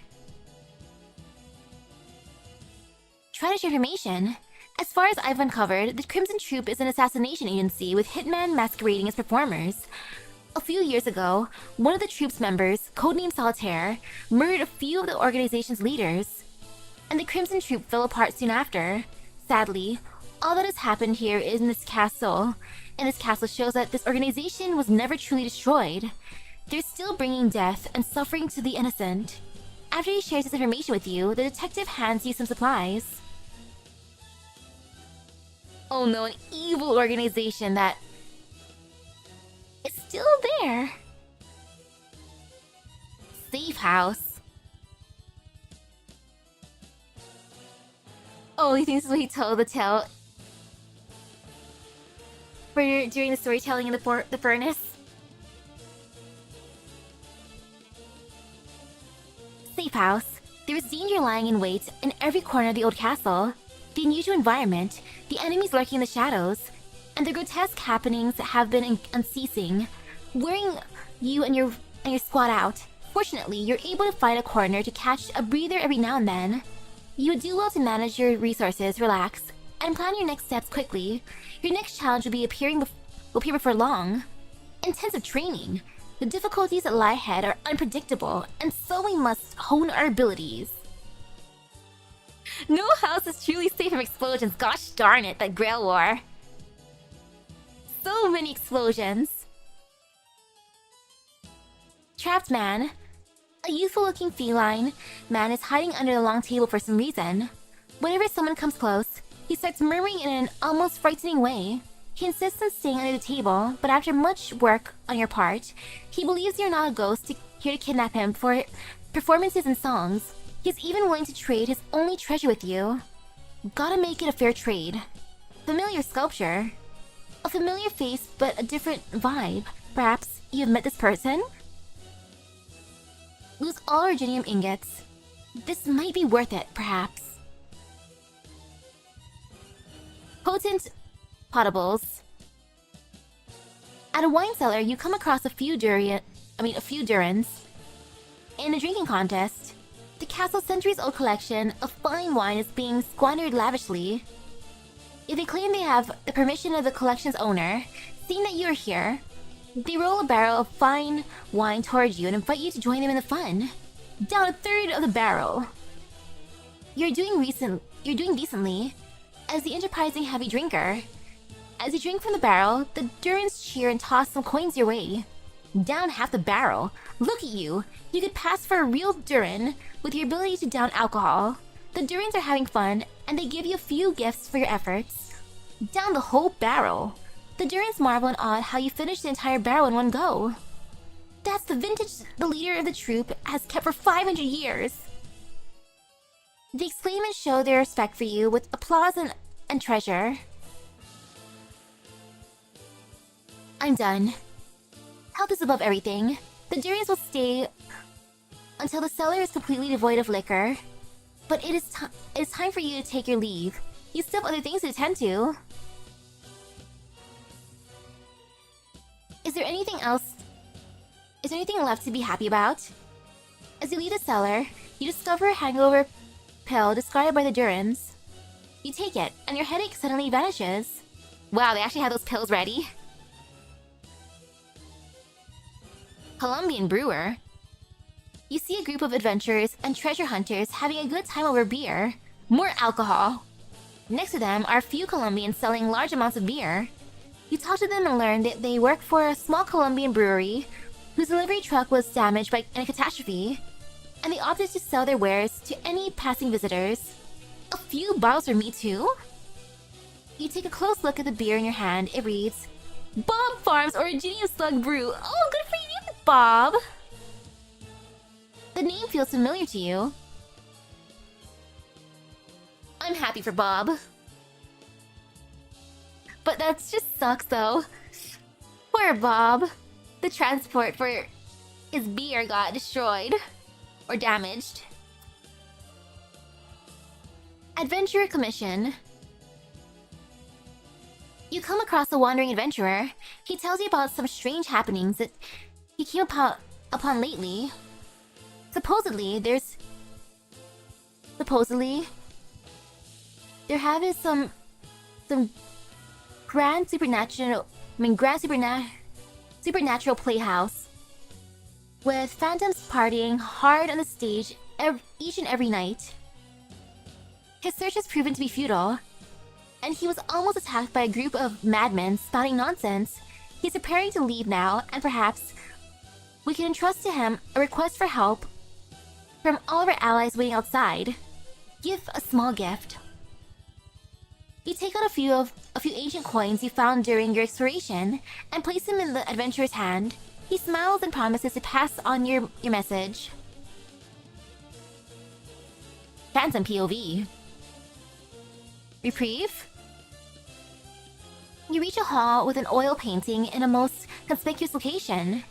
Try to share information? As far as I've uncovered, the Crimson Troop is an assassination agency with hitmen masquerading as performers. A few years ago, one of the troop's members, codenamed Solitaire, murdered a few of the organization's leaders, and the Crimson Troop fell apart soon after. Sadly, all that has happened here is in this castle, and this castle shows that this organization was never truly destroyed. They're still bringing death and suffering to the innocent. After he shares this information with you, the detective hands you some supplies. Oh no, an evil organization that is still there. Safe house. Oh, he thinks this is what he told the tale for during the storytelling in the furnace. Safe house. There is danger lying in wait in every corner of the old castle. The unusual environment, the enemies lurking in the shadows, and the grotesque happenings have been unceasing, wearing you and your squad out. Fortunately, you're able to find a corner to catch a breather every now and then. You would do well to manage your resources, relax, and plan your next steps quickly. Your next challenge will appear before long. Intensive training. The difficulties that lie ahead are unpredictable, and so we must hone our abilities. No house is truly safe from explosions. Gosh darn it, that Grail War. So many explosions. Trapped man. A youthful-looking feline man is hiding under the long table for some reason. Whenever someone comes close, he starts murmuring in an almost frightening way. He insists on staying under the table, but after much work on your part, he believes you're not a ghost here to kidnap him for performances and songs. He's even willing to trade his only treasure with you. Gotta make it a fair trade. Familiar sculpture. A familiar face, but a different vibe. Perhaps you've met this person? Lose all Originium ingots. This might be worth it, perhaps. Potent potables. At a wine cellar, you come across a few Durans in a drinking contest. The castle's centuries-old collection of fine wine is being squandered lavishly. If they claim they have the permission of the collection's owner, seeing that you are here, they roll a barrel of fine wine towards you and invite you to join them in the fun. Down a third of the barrel. You're doing decently, as the enterprising heavy drinker. As you drink from the barrel, the Durans cheer and toss some coins your way. Down half the barrel. Look at you. You could pass for a real Duran with your ability to down alcohol. The Durans are having fun, and they give you a few gifts for your efforts. Down the whole barrel. The Durans marvel in awe at how you finished the entire barrel in one go. That's the vintage the leader of the troop has kept for 500 years. They exclaim and show their respect for you with applause and treasure. I'm done. Health is above everything. The Durans will stay until the cellar is completely devoid of liquor. But it is time for you to take your leave. You still have other things to attend to. Is there anything left to be happy about? As you leave the cellar, you discover a hangover pill described by the Durans. You take it, and your headache suddenly vanishes. Wow, they actually had those pills ready. Colombian brewer. You see a group of adventurers and treasure hunters having a good time over beer. More alcohol. Next to them are a few Colombians selling large amounts of beer. You talk to them and learn that they work for a small Colombian brewery whose delivery truck was damaged in a catastrophe, and they opted to sell their wares to any passing visitors. A few bottles for me too? You take a close look at the beer in your hand. It reads, Bob Farms Originium Slug Brew. Oh, good for you, Bob! The name feels familiar to you. I'm happy for Bob. But that just sucks though. Poor Bob. The transport for his beer got destroyed. Or damaged. Adventurer Commission. You come across a wandering adventurer. He tells you about some strange happenings that he came upon lately. Supposedly, there have been some supernatural playhouse with phantoms partying hard on the stage each and every night. His search has proven to be futile, and he was almost attacked by a group of madmen spouting nonsense. He's preparing to leave now, and perhaps we can entrust to him a request for help from all of our allies waiting outside. Give a small gift. You take out a few ancient coins you found during your exploration and place them in the adventurer's hand. He smiles and promises to pass on your message. Phantom POV. Reprieve. You reach a hall with an oil painting in a most conspicuous location.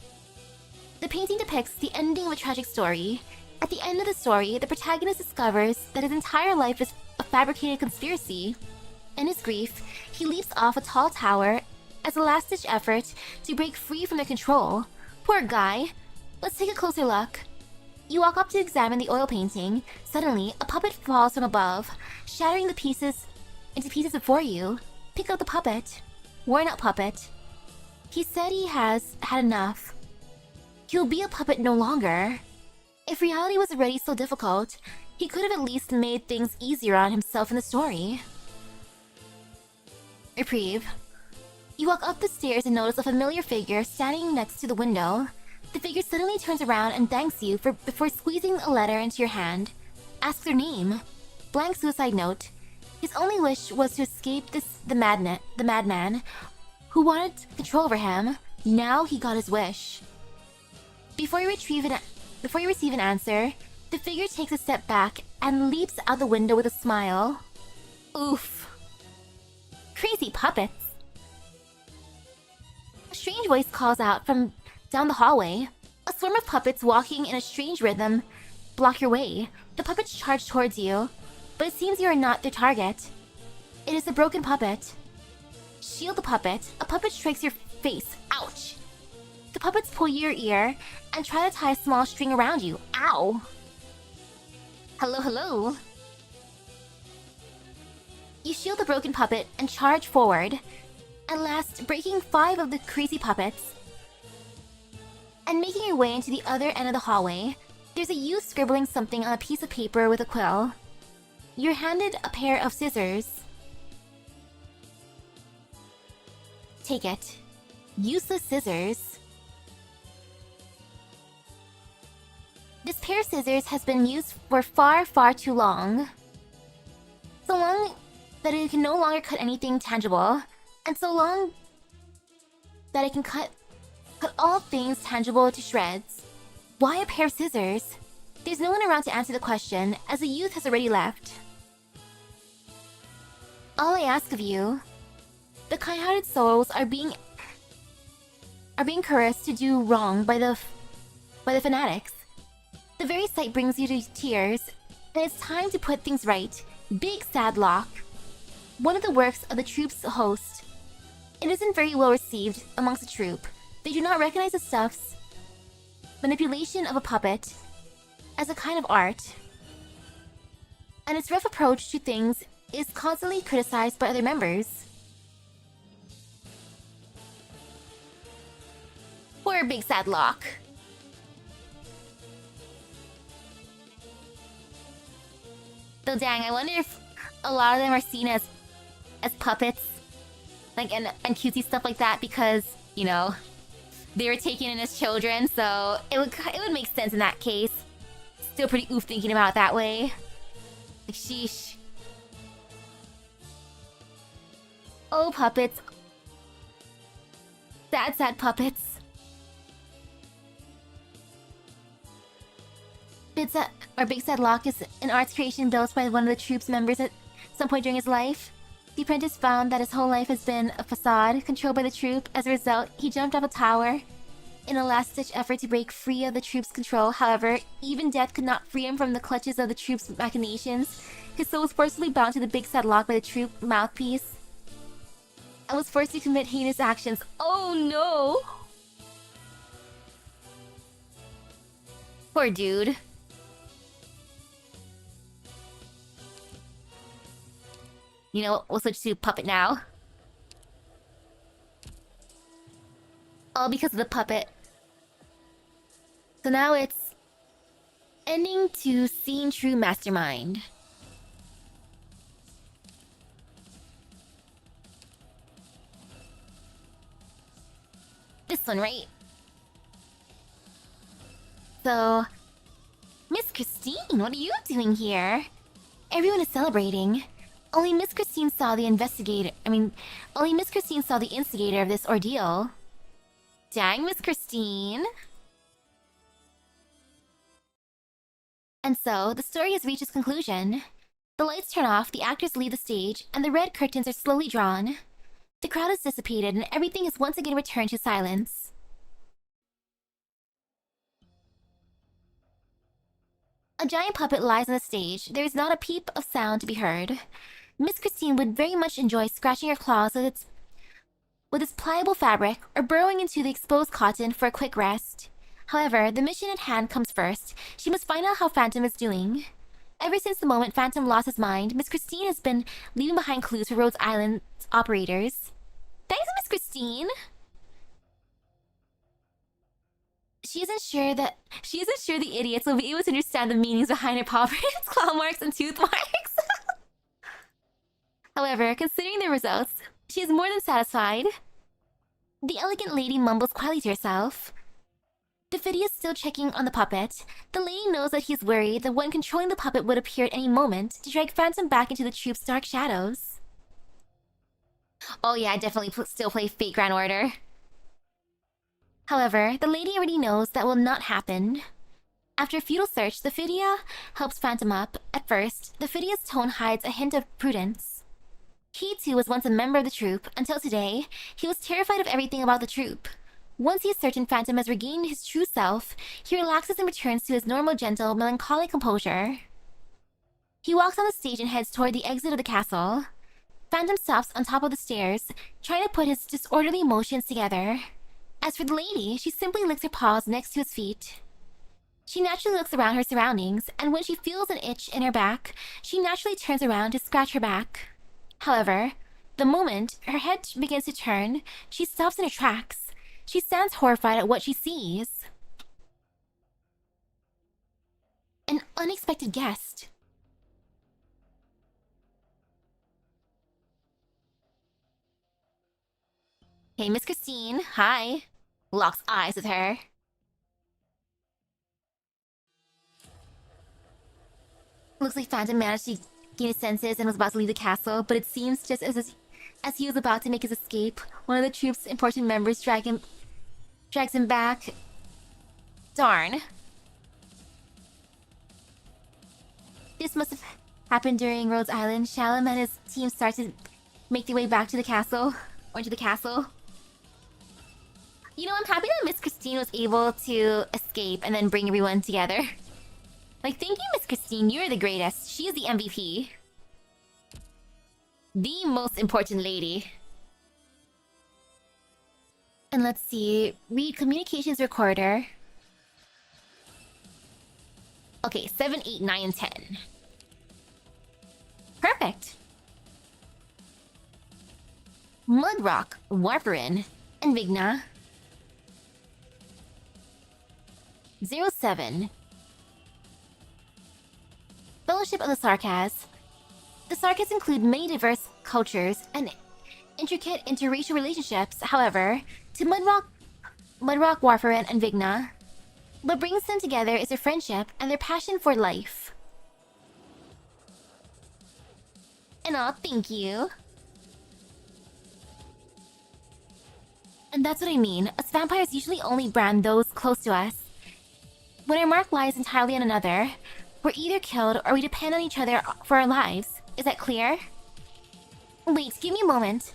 The painting depicts the ending of a tragic story. At the end of the story, the protagonist discovers that his entire life is a fabricated conspiracy. In his grief, he leaps off a tall tower as a last-ditch effort to break free from their control. Poor guy. Let's take a closer look. You walk up to examine the oil painting. Suddenly, a puppet falls from above, shattering the pieces into pieces before you. Pick up the puppet. Worn-out puppet. He said he has had enough. He'll be a puppet no longer. If reality was already so difficult, he could have at least made things easier on himself in the story. Reprieve. You walk up the stairs and notice a familiar figure standing next to the window. The figure suddenly turns around and thanks you before squeezing a letter into your hand. Asks their name. Blank suicide note. His only wish was to escape the madman who wanted control over him. Now he got his wish. Before you receive an answer, the figure takes a step back and leaps out the window with a smile. Oof. Crazy puppets. A strange voice calls out from down the hallway. A swarm of puppets walking in a strange rhythm block your way. The puppets charge towards you, but it seems you are not their target. It is a broken puppet. Shield the puppet. A puppet strikes your face. Ouch. The puppets pull your ear and try to tie a small string around you. Ow. Hello, hello. You shield the broken puppet and charge forward, at last breaking 5 of the crazy puppets. And making your way into the other end of the hallway, there's a youth scribbling something on a piece of paper with a quill. You're handed a pair of scissors. Take it. Useless scissors. This pair of scissors has been used for far, far too long. So long that it can no longer cut anything tangible, and so long that it can cut all things tangible to shreds. Why a pair of scissors? There's no one around to answer the question, as the youth has already left. All I ask of you, the kind-hearted souls are being coerced to do wrong by the fanatics. The very sight brings you to tears, and it's time to put things right. Big Sad Lock, one of the works of the troupe's host. It isn't very well received amongst the troupe. They do not recognize the stuff's manipulation of a puppet as a kind of art, and its rough approach to things is constantly criticized by other members. Poor Big Sad Lock. Though dang, I wonder if a lot of them are seen as puppets, like and cutesy stuff like that, because you know they were taken in as children, so it would make sense in that case. Still pretty oof thinking about it that way. Like sheesh. Oh puppets. Sad, sad puppets. Big Sad Lock is an arts creation built by one of the troupe's members at some point during his life. The apprentice found that his whole life has been a facade controlled by the troupe. As a result, he jumped off a tower in a last-ditch effort to break free of the troupe's control. However, even death could not free him from the clutches of the troupe's machinations. His soul was forcibly bound to the Big Sad Lock by the troupe mouthpiece and was forced to commit heinous actions. Oh no! Poor dude. You know, we'll switch to puppet now. All because of the puppet. So now it's ending to Seeing True Mastermind. This one, right? So, Miss Christine, what are you doing here? Everyone is celebrating. Only Miss Christine saw the instigator of this ordeal. Dang, Miss Christine. And so, the story has reached its conclusion. The lights turn off, the actors leave the stage, and the red curtains are slowly drawn. The crowd is dissipated, and everything is once again returned to silence. A giant puppet lies on the stage. There is not a peep of sound to be heard. Miss Christine would very much enjoy scratching her claws with its pliable fabric or burrowing into the exposed cotton for a quick rest. However, the mission at hand comes first. She must find out how Phantom is doing. Ever since the moment Phantom lost his mind, Miss Christine has been leaving behind clues for Rhodes Island's operators. Thanks, Miss Christine! She isn't sure the idiots will be able to understand the meanings behind her paw prints, claw marks, and tooth marks. However, considering the results, she is more than satisfied. The elegant lady mumbles quietly to herself. Diffidia is still checking on the puppet. The lady knows that he is worried that one controlling the puppet would appear at any moment to drag Phantom back into the troupe's dark shadows. Oh yeah, I definitely still play Fate Grand Order. However, the lady already knows that will not happen. After a futile search, the Diffidia helps Phantom up. At first, the Diffidia's tone hides a hint of prudence. He too was once a member of the troupe. Until today, he was terrified of everything about the troupe. Once he is certain Phantom has regained his true self, he relaxes and returns to his normal, gentle, melancholic composure. He walks on the stage and heads toward the exit of the castle. Phantom stops on top of the stairs, trying to put his disorderly motions together. As for the lady, she simply licks her paws next to his feet. She naturally looks around her surroundings, and when she feels an itch in her back, she naturally turns around to scratch her back. However, the moment her head begins to turn, she stops in her tracks. She stands horrified at what she sees. An unexpected guest. Hey, Miss Christine. Hi. Locks eyes with her. Looks like Phantom managed to gain his senses and was about to leave the castle, but it seems just as he was about to make his escape, one of the troop's important members drags him back. Darn. This must have happened during Rhodes Island. Shalom and his team start to make their way back to the castle. Or into the castle. You know, I'm happy that Miss Christine was able to escape and then bring everyone together. Like, thank you, Miss Christine. You're the greatest. She is the MVP. The most important lady. And let's see. Read communications recorder. Okay, 7, 8, 9, and 10. Perfect. Mudrock, Warfarin, and Vigna. 07. Fellowship of the Sarkas. The Sarkas include many diverse cultures and intricate interracial relationships. However, to Mudrock, Warfarin, and Vigna, what brings them together is their friendship and their passion for life. And thank you. And that's what I mean. Us vampires usually only brand those close to us. When our mark lies entirely on another, we're either killed or we depend on each other for our lives. Is that clear? Wait, give me a moment.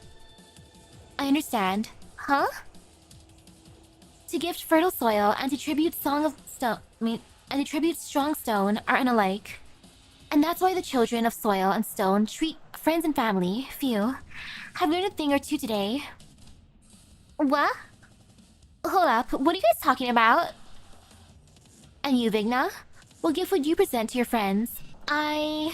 I understand. Huh? To gift fertile soil and to tribute strong stone are unalike. And that's why the children of soil and stone treat friends and family, phew. I've learned a thing or two today. What? Hold up, what are you guys talking about? And you, Vigna? What gift would you present to your friends? I'd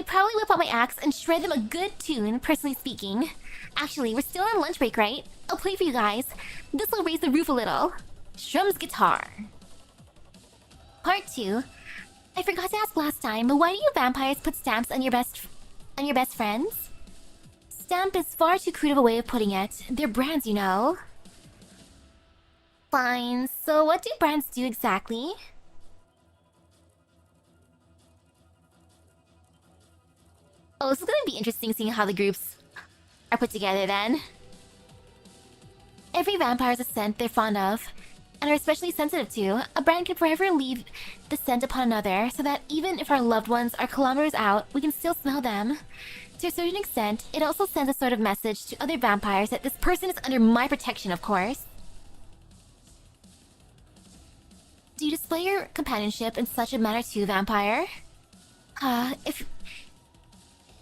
probably whip out my axe and shred them a good tune, personally speaking. Actually, we're still on lunch break, right? I'll play for you guys. This'll raise the roof a little. Strum's guitar. Part 2. I forgot to ask last time, but why do you vampires put stamps on your best friends? Stamp is far too crude of a way of putting it. They're brands, you know. Fine, so what do brands do exactly? Oh, this is gonna be interesting seeing how the groups are put together then. Every vampire has a scent they're fond of, and are especially sensitive to. A brand can forever leave the scent upon another, so that even if our loved ones are kilometers out, we can still smell them. To a certain extent, it also sends a sort of message to other vampires that this person is under my protection, of course. Do you display your companionship in such a manner too, vampire?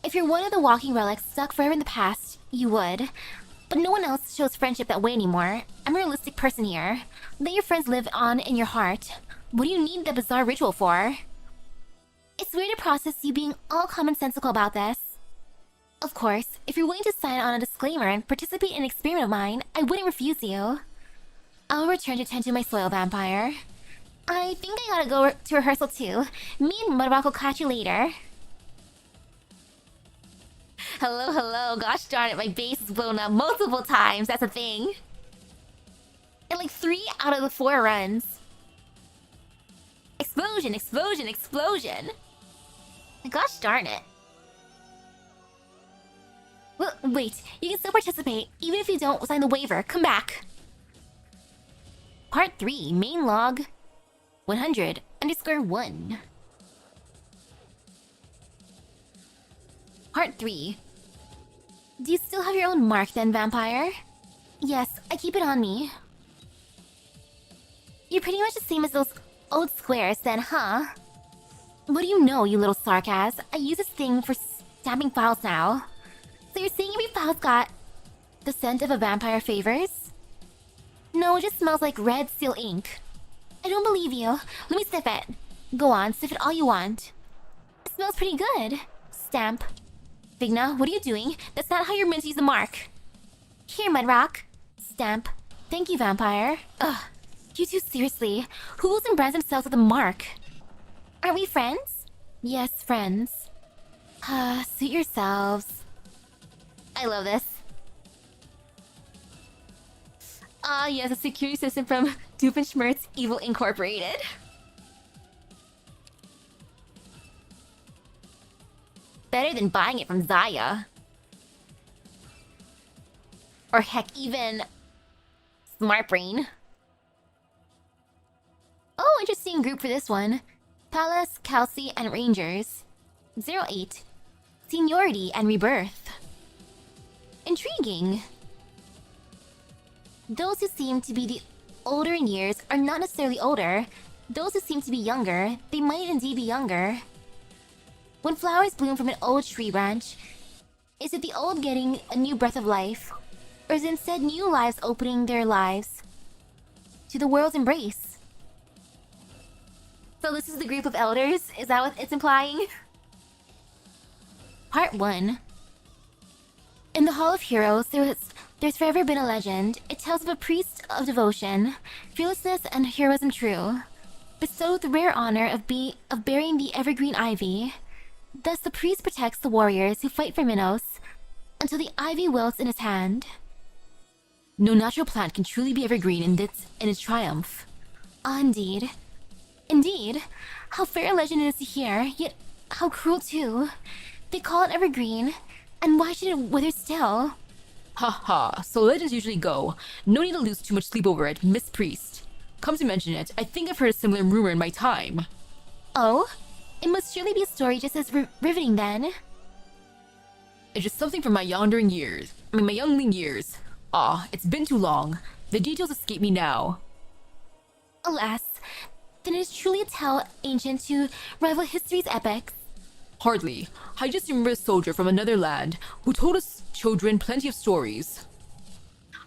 If you're one of the walking relics stuck forever in the past, you would. But no one else shows friendship that way anymore. I'm a realistic person here. Let your friends live on in your heart. What do you need the bizarre ritual for? It's weird to process you being all commonsensical about this. Of course, if you're willing to sign on a disclaimer and participate in an experiment of mine, I wouldn't refuse you. I'll return to tend to my soil, vampire. I think I gotta go to rehearsal too. Me and Mudrock will catch you later. Hello, hello. Gosh darn it, my base is blown up multiple times. That's a thing. And like 3 out of the 4 runs. Explosion, explosion, explosion. Gosh darn it. Well, wait. You can still participate, even if you don't sign the waiver. Come back. Part 3, main log 100_1. Part 3. Do you still have your own mark then, vampire? Yes, I keep it on me. You're pretty much the same as those old squares then, huh? What do you know, you little sarcas? I use this thing for stamping files now. So you're saying every file's got the scent of a vampire favors? No, it just smells like red seal ink. I don't believe you. Let me sniff it. Go on, sniff it all you want. It smells pretty good. Stamp. Vigna, what are you doing? That's not how you're meant to use the mark. Here, Mudrock. Stamp. Thank you, Vampire. Ugh. You two, seriously. Who goes and brands themselves with a mark? Aren't we friends? Yes, friends. Suit yourselves. I love this. Ah, yes, a security system from Doofenshmirtz Evil Incorporated. Better than buying it from Zaya. Or heck, even Smart Brain. Oh, interesting group for this one. Palace, Kelsey, and Rangers. 08. Seniority and Rebirth. Intriguing. Those who seem to be the older in years are not necessarily older. Those who seem to be younger, they might indeed be younger. When flowers bloom from an old tree branch, is it the old getting a new breath of life? Or is it instead new lives opening their lives to the world's embrace? So this is the group of elders? Is that what it's implying? Part 1. In the Hall of Heroes, there's forever been a legend. It tells of a priest of devotion, fearlessness, and heroism true, bestowed with the rare honor of bearing the evergreen ivy. Thus the priest protects the warriors who fight for Minos until the ivy wilts in his hand. No natural plant can truly be evergreen in its triumph. Ah, indeed. Indeed. How fair a legend it is to hear, yet how cruel too. They call it evergreen, and why should it wither still? Ha ha, so legends usually go. No need to lose too much sleep over it, Miss Priest. Come to mention it, I think I've heard a similar rumor in my time. Oh? It must surely be a story just as riveting then. It's just something from my youngling years. Ah, it's been too long. The details escape me now. Alas, then it is truly a tale ancient to rival history's epics. Hardly. I just remember a soldier from another land who told us children plenty of stories.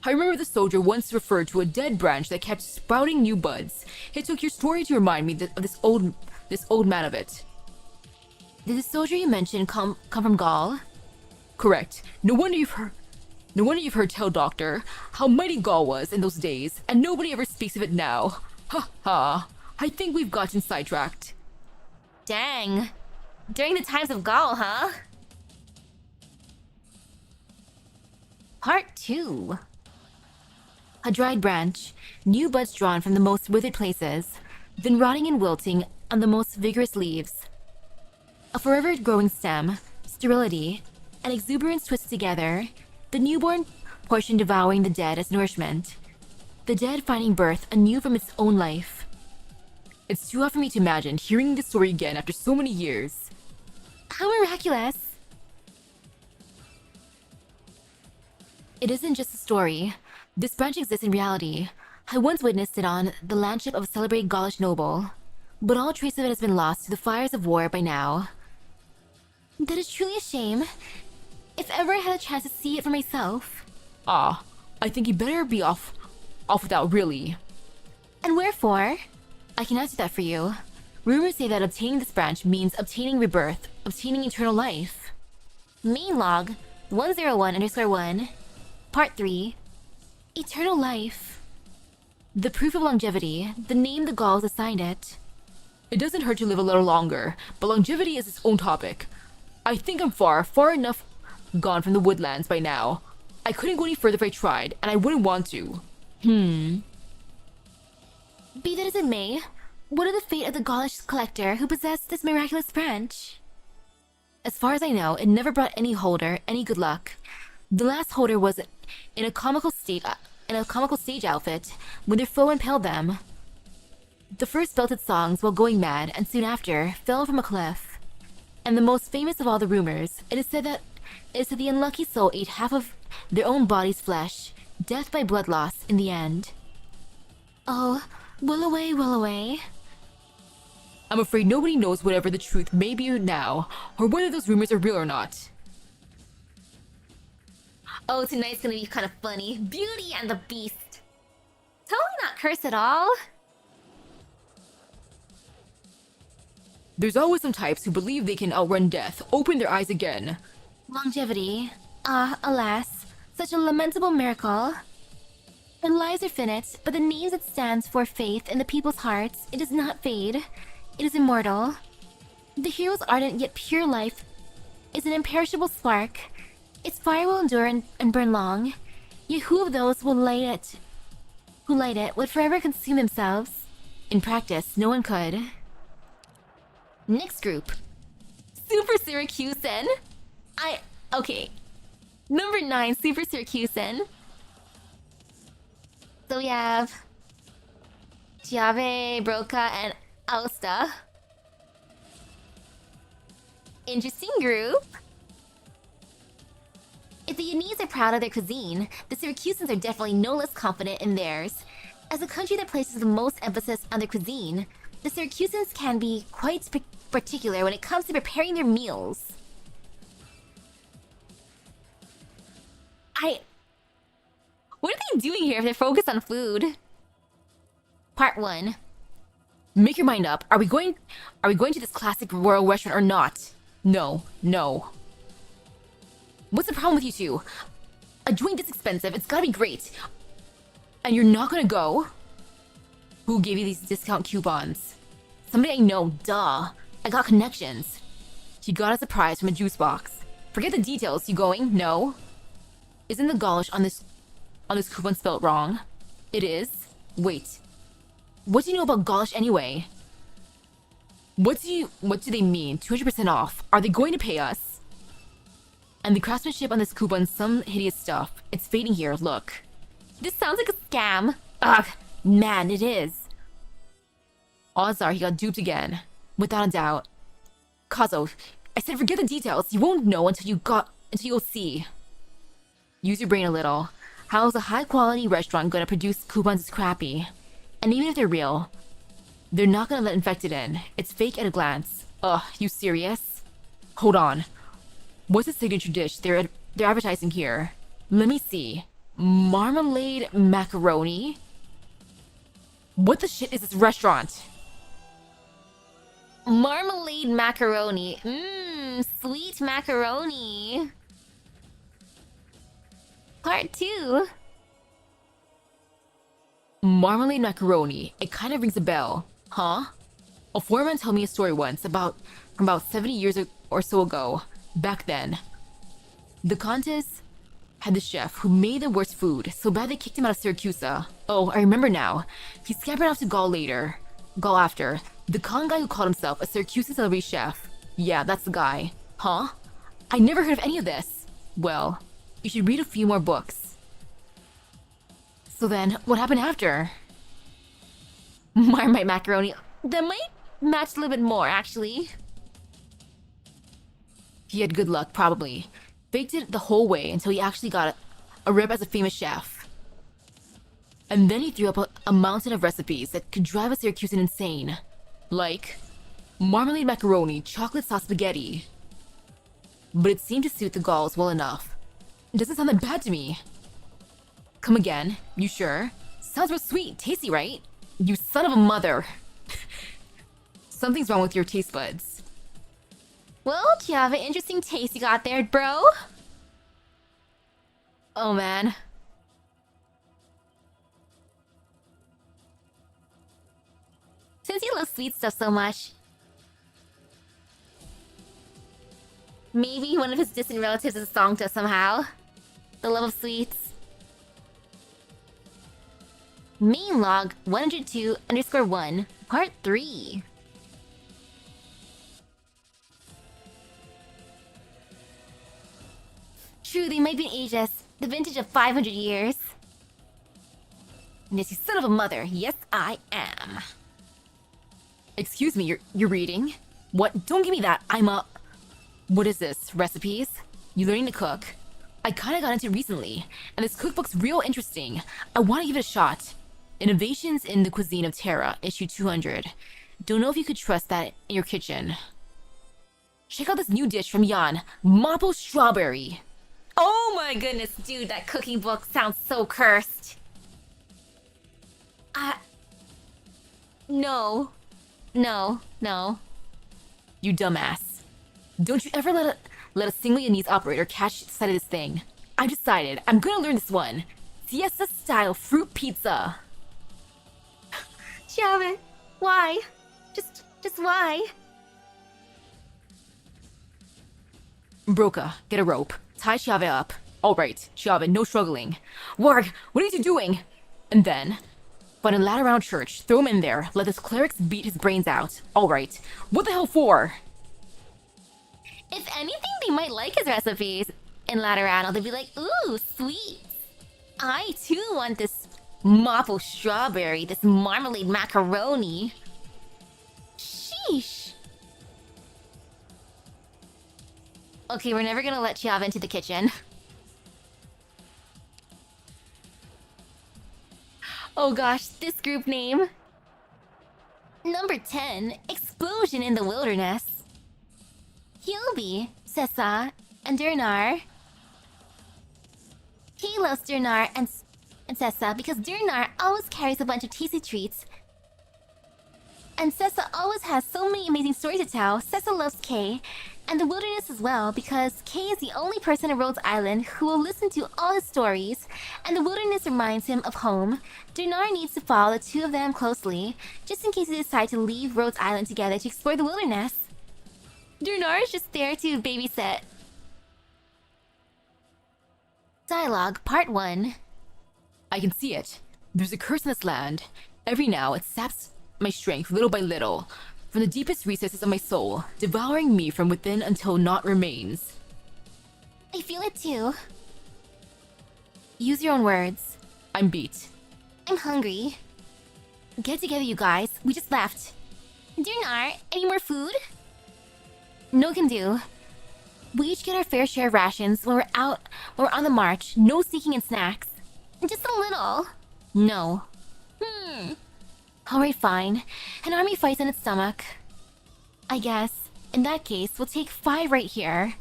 I remember the soldier once referred to a dead branch that kept sprouting new buds. It took your story to remind me of this old man of it. Did the soldier you mentioned come from Gaul? Correct. No wonder you've heard tell, Doctor, how mighty Gaul was in those days, and nobody ever speaks of it now. Ha ha. I think we've gotten sidetracked. Dang. During the times of Gaul, huh? Part 2. A dried branch, new buds drawn from the most withered places, then rotting and wilting on the most vigorous leaves. A forever growing stem, sterility, and exuberance twisted together, the newborn portion devouring the dead as nourishment, the dead finding birth anew from its own life. It's too hard for me to imagine hearing this story again after so many years. How miraculous! It isn't just a story. This branch exists in reality. I once witnessed it on the landship of a celebrated Gaulish noble, but all trace of it has been lost to the fires of war by now. That is truly a shame. If ever I had a chance to see it for myself. Ah, I think you better be off without really. And wherefore? I can answer that for you. Rumors say that obtaining this branch means obtaining rebirth, obtaining eternal life. Main log 101_1, Part 3. Eternal life. The proof of longevity, the name the Gauls assigned it. It doesn't hurt to live a little longer, but longevity is its own topic. I think I'm far enough gone from the woodlands by now. I couldn't go any further if I tried, and I wouldn't want to. Be that as it may, what of the fate of the Gaulish collector who possessed this miraculous branch? As far as I know, it never brought any holder any good luck. The last holder was in a comical stage outfit when their foe impaled them. The first belted songs while going mad, and soon after fell from a cliff. And the most famous of all the rumors, it is said that the unlucky soul ate half of their own body's flesh, death by blood loss in the end. Oh, will away. I'm afraid nobody knows whatever the truth may be now, or whether those rumors are real or not. Oh, tonight's gonna be kind of funny. Beauty and the Beast. Totally not cursed at all. There's always some types who believe they can outrun death, open their eyes again. Longevity. Ah, alas, such a lamentable miracle. Their lives are finite, but the names it stands for faith in the people's hearts, it does not fade. It is immortal. The hero's ardent yet pure life is an imperishable spark. Its fire will endure and burn long. Yet who of those who light it would forever consume themselves? In practice, no one could. Next group. Super Syracusan. Okay. Number 9, Super Syracusan. So we have Chiave, Broca, and Austa. Interesting group. If the Yanese are proud of their cuisine, the Syracusans are definitely no less confident in theirs. As a country that places the most emphasis on their cuisine, the Syracusans can be quite particular when it comes to preparing their meals. What are they doing here if they're focused on food? Part 1. Make your mind up. Are we going to this classic royal restaurant or not? No. What's the problem with you two? A joint this expensive, it's gotta be great. And you're not gonna go? Who gave you these discount coupons? Somebody I know, duh. I got connections. She got a surprise from a juice box. Forget the details, you going? No? Isn't the gaulish on this coupon spelled wrong? It is? Wait. What do you know about gaulish anyway? What do they mean? 200% off. Are they going to pay us? And the craftsmanship on this coupon, some hideous stuff. It's fading here, look. This sounds like a scam. Ugh, man, it is. Odds are he got duped again. Without a doubt. Kazo, I said forget the details. You won't know until you'll see. Use your brain a little. How is a high-quality restaurant gonna produce coupons that's crappy? And even if they're real, they're not gonna let infected in. It's fake at a glance. Ugh, you serious? Hold on. What's the signature dish they're advertising here? Let me see. Marmalade macaroni? What the shit is this restaurant? Marmalade macaroni. Sweet macaroni. Part 2. Marmalade macaroni. It kind of rings a bell. Huh? A foreman told me a story once from about 70 years or so ago. Back then, the Countess had the chef who made the worst food, so bad they kicked him out of Syracusa. Oh, I remember now. He scampered off to Gaul after. The con guy who called himself a Syracusa celebrity chef. Yeah, that's the guy. Huh? I never heard of any of this. Well, you should read a few more books. So then, what happened after? Marmite macaroni. That might match a little bit more, actually. He had good luck, probably. Baked it the whole way until he actually got a rep as a famous chef. And then he threw up a mountain of recipes that could drive a Syracusan insane. Like marmalade macaroni, chocolate sauce spaghetti. But it seemed to suit the Gauls well enough. It doesn't sound that bad to me. Come again? You sure? Sounds real sweet, tasty, right? You son of a mother. Something's wrong with your taste buds. Well, do you have an interesting taste you got there, bro? Oh, man. Since you love sweet stuff so much, maybe one of his distant relatives is a song to us somehow. The love of sweets. Main log 102_1, part 3. True, they might be ageless, the vintage of 500 years. Yes, you son of a mother. Yes, I am. Excuse me, you're reading? What? Don't give me that. What is this? Recipes? You learning to cook? I kinda got into it recently, and this cookbook's real interesting. I wanna give it a shot. Innovations in the Cuisine of Terra, issue 200. Don't know if you could trust that in your kitchen. Check out this new dish from Jan, Maple Strawberry. Oh my goodness, dude, that cooking book sounds so cursed. No. You dumbass. Don't you ever let a single-Yanese operator catch sight of this thing. I've decided I'm gonna learn this one. Siesta-style fruit pizza. Chiave, why? Just why? Broca, get a rope. Tie Chiave up. Alright, Chiave, no struggling. Warg, what are you doing? And then, find a ladder around church, throw him in there, let this clerics beat his brains out. Alright, what the hell for? If anything, they might like his recipes. In Laterano, they'd be like, ooh, sweet. I too want this maple strawberry, this marmalade macaroni. Sheesh. Okay, we're never gonna let Chiave into the kitchen. Oh gosh, this group name. Number 10, Explosion in the Wilderness. Hyobi, Sessa, and Durnar. He loves Durnar and Sessa because Durnar always carries a bunch of tasty treats. And Sessa always has so many amazing stories to tell. Sessa loves Kay and the wilderness as well because Kay is the only person in Rhodes Island who will listen to all his stories, and the wilderness reminds him of home. Durnar needs to follow the two of them closely, just in case they decide to leave Rhodes Island together to explore the wilderness. Durnar is just there to babysit. Dialogue Part 1. I can see it. There's a curse in this land. Every now it saps my strength little by little, from the deepest recesses of my soul, devouring me from within until naught remains. I feel it too. Use your own words. I'm beat. I'm hungry. Get together, you guys. We just left. Durnar, any more food? No can do. We each get our fair share of rations when we're on the march. No sneaking in snacks. Just a little. No. Alright, fine. An army fights in its stomach. I guess, in that case, we'll take 5 right here.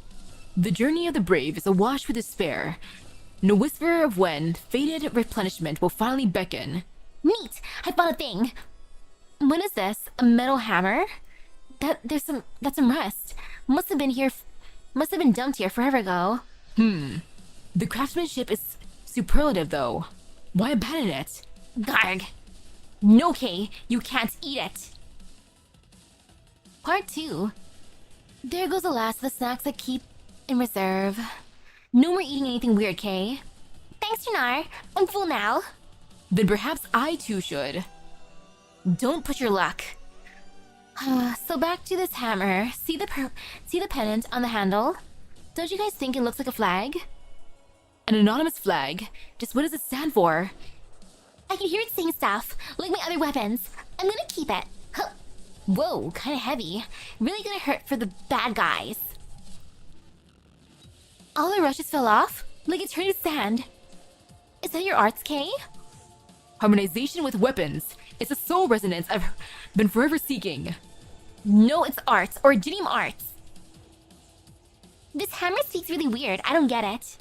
The journey of the brave is awash with despair. No whisper of when fated replenishment will finally beckon. Neat! I found a thing! What is this? A metal hammer? That's some rust. Must have been dumped here forever ago. The craftsmanship is superlative, though. Why abandon it? Garg! No, Kay, you can't eat it! Part 2. There goes the last of the snacks I keep in reserve. No more eating anything weird, Kay. Thanks, Durnar. I'm full now. Then perhaps I too should. Don't push your luck. So back to this hammer. See the pennant on the handle? Don't you guys think it looks like a flag? An anonymous flag? Just what does it stand for? I can hear it saying stuff, like my other weapons. I'm gonna keep it. Huh. Whoa, kinda heavy. Really gonna hurt for the bad guys. All the rushes fell off, like it turned to sand. Is that your arts, Kay? Harmonization with weapons. It's a soul resonance I've been forever seeking. No, it's arts, or Genium arts. This hammer speaks really weird. I don't get it.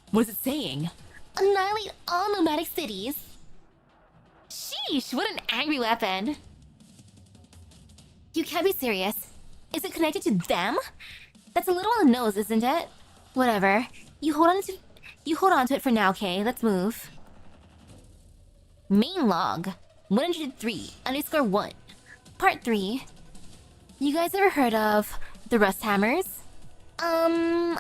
What is it saying? Annihilate all nomadic cities. Sheesh, what an angry weapon. You can't be serious. Is it connected to them? That's a little on the nose, isn't it? Whatever. You hold on to it for now, Kay. Let's move. Main log 103_1. Part 3. You guys ever heard of the rust hammers? The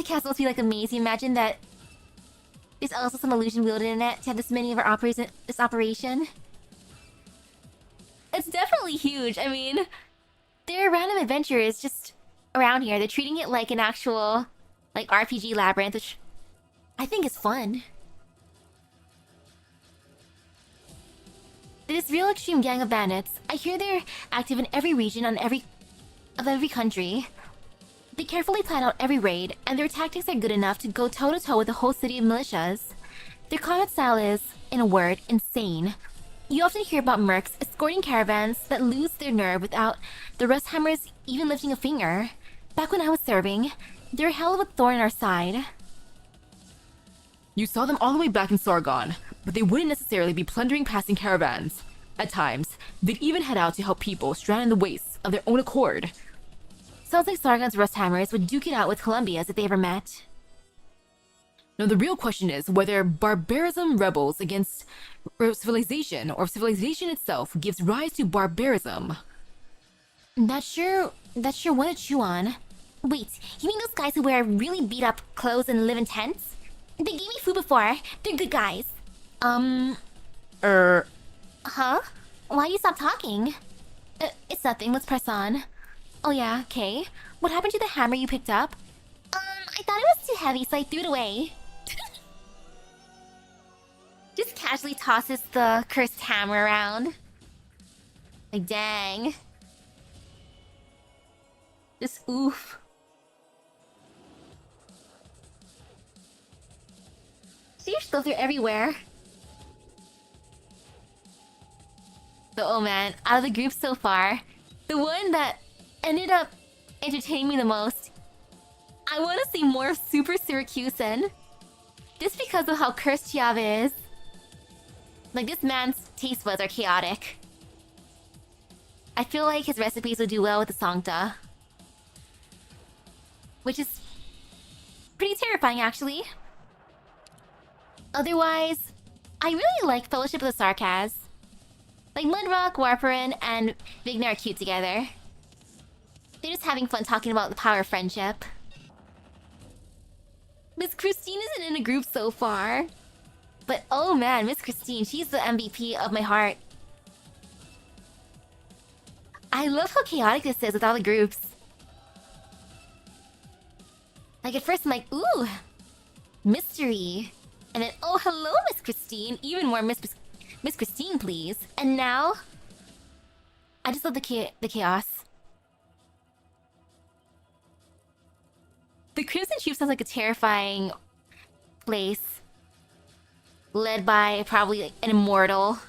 castle must be like amazing. Imagine that there's also some illusion wielded in it to have this many of our operators in this operation. It's definitely huge. I mean, there are random adventurers just around here. They're treating it like an actual, like, RPG labyrinth, which I think is fun. This real extreme gang of bandits. I hear they're active in every region of every country. They carefully plan out every raid, and their tactics are good enough to go toe-to-toe with the whole city of militias. Their combat style is, in a word, insane. You often hear about mercs escorting caravans that lose their nerve without the rust hammers even lifting a finger. Back when I was serving, they're a hell of a thorn in our side. You saw them all the way back in Sargon, but they wouldn't necessarily be plundering passing caravans. At times, they'd even head out to help people stranded in the wastes of their own accord. Sounds like Sargon's Rusthammers would duke it out with Columbia's if they ever met. Now, the real question is whether barbarism rebels against civilization or if civilization itself gives rise to barbarism. That's sure one to chew on. Wait, you mean those guys who wear really beat up clothes and live in tents? They gave me food before. They're good guys. Huh? Why you stop talking? It's nothing. Let's press on. Oh yeah, okay. What happened to the hammer you picked up? I thought it was too heavy, so I threw it away. Just casually tosses the cursed hammer around. Like, dang. Just oof. See your stuff, they're everywhere. So, oh man, out of the group so far, the one that ended up entertaining me the most, I want to see more of Super Syracusan. Just because of how cursed Chiave is. Like, this man's taste buds are chaotic. I feel like his recipes would do well with the Sancta. Which is pretty terrifying, actually. Otherwise, I really like Fellowship of the Sarkaz. Like, Mudrock, Warparin, and Vigna are cute together. They're just having fun talking about the power of friendship. Miss Christine isn't in a group so far. But oh man, Miss Christine, she's the MVP of my heart. I love how chaotic this is with all the groups. Like at first I'm like, ooh, mystery. And then, oh hello Miss Christine, even more Miss Christine please. And now, I just love the chaos. The Crimson Chief sounds like a terrifying place. Led by probably like, an immortal.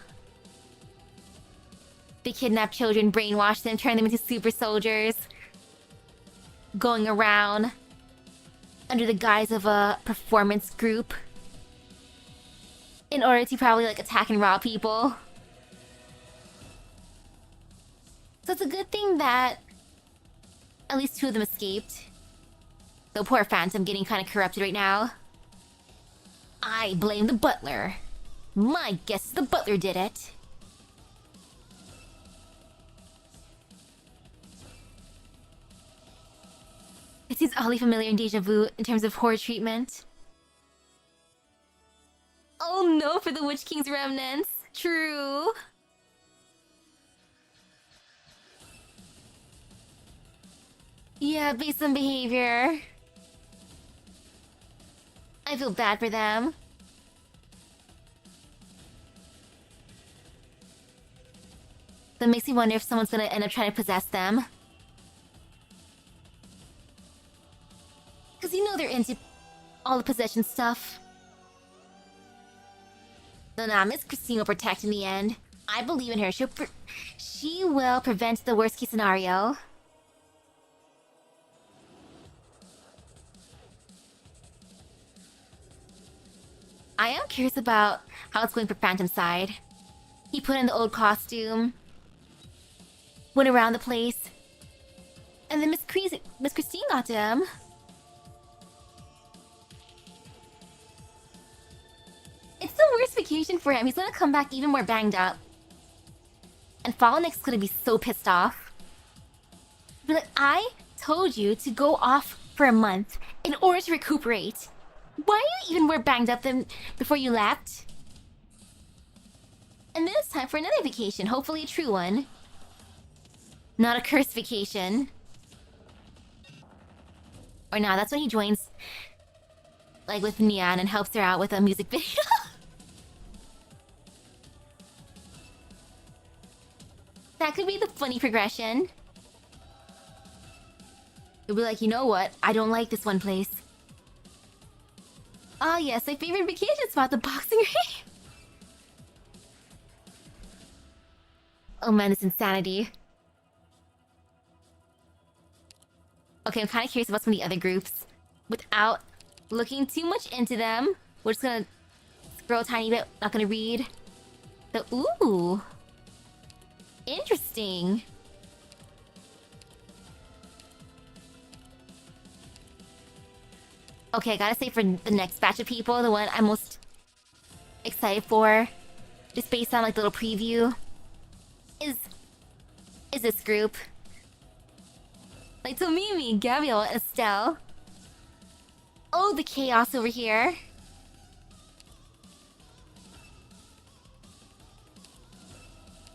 They kidnap children, brainwash them, turn them into super soldiers. Going around under the guise of a performance group. In order to probably like attack and rob people. So it's a good thing that at least 2 of them escaped. Though poor Phantom getting kind of corrupted right now. I blame the butler. My guess is the butler did it. It seems oddly familiar in Deja Vu in terms of horror treatment. Oh no for the Witch King's remnants. True. Yeah, based on behavior. I feel bad for them. That makes me wonder if someone's gonna end up trying to possess them. Cause you know they're into all the possession stuff. No, nah, Miss Christine will protect in the end. I believe in her. She will prevent the worst case scenario. I am curious about how it's going for Phantom's side. He put in the old costume, went around the place, and then Miss Christine got to him. It's the worst vacation for him. He's gonna come back even more banged up. And Fallenek's gonna be so pissed off. Be like, I told you to go off for a month in order to recuperate. Why are you even more banged up than before you left? And then it's time for another vacation, hopefully a true one. Not a cursed vacation. Or nah, that's when he joins, like with Nian and helps her out with a music video. That could be the funny progression. You'll be like, you know what? I don't like this one place. Ah yes, my favorite vacation spot, the boxing ring. Oh man, it's insanity. Okay, I'm kind of curious about some of the other groups. Without looking too much into them, we're just gonna scroll a tiny bit, not gonna read. The ooh. Interesting. Okay, I gotta say for the next batch of people, the one I'm most excited for, just based on like the little preview, is this group. Like Tomimi, Gabriel, and Estelle. Oh, the chaos over here.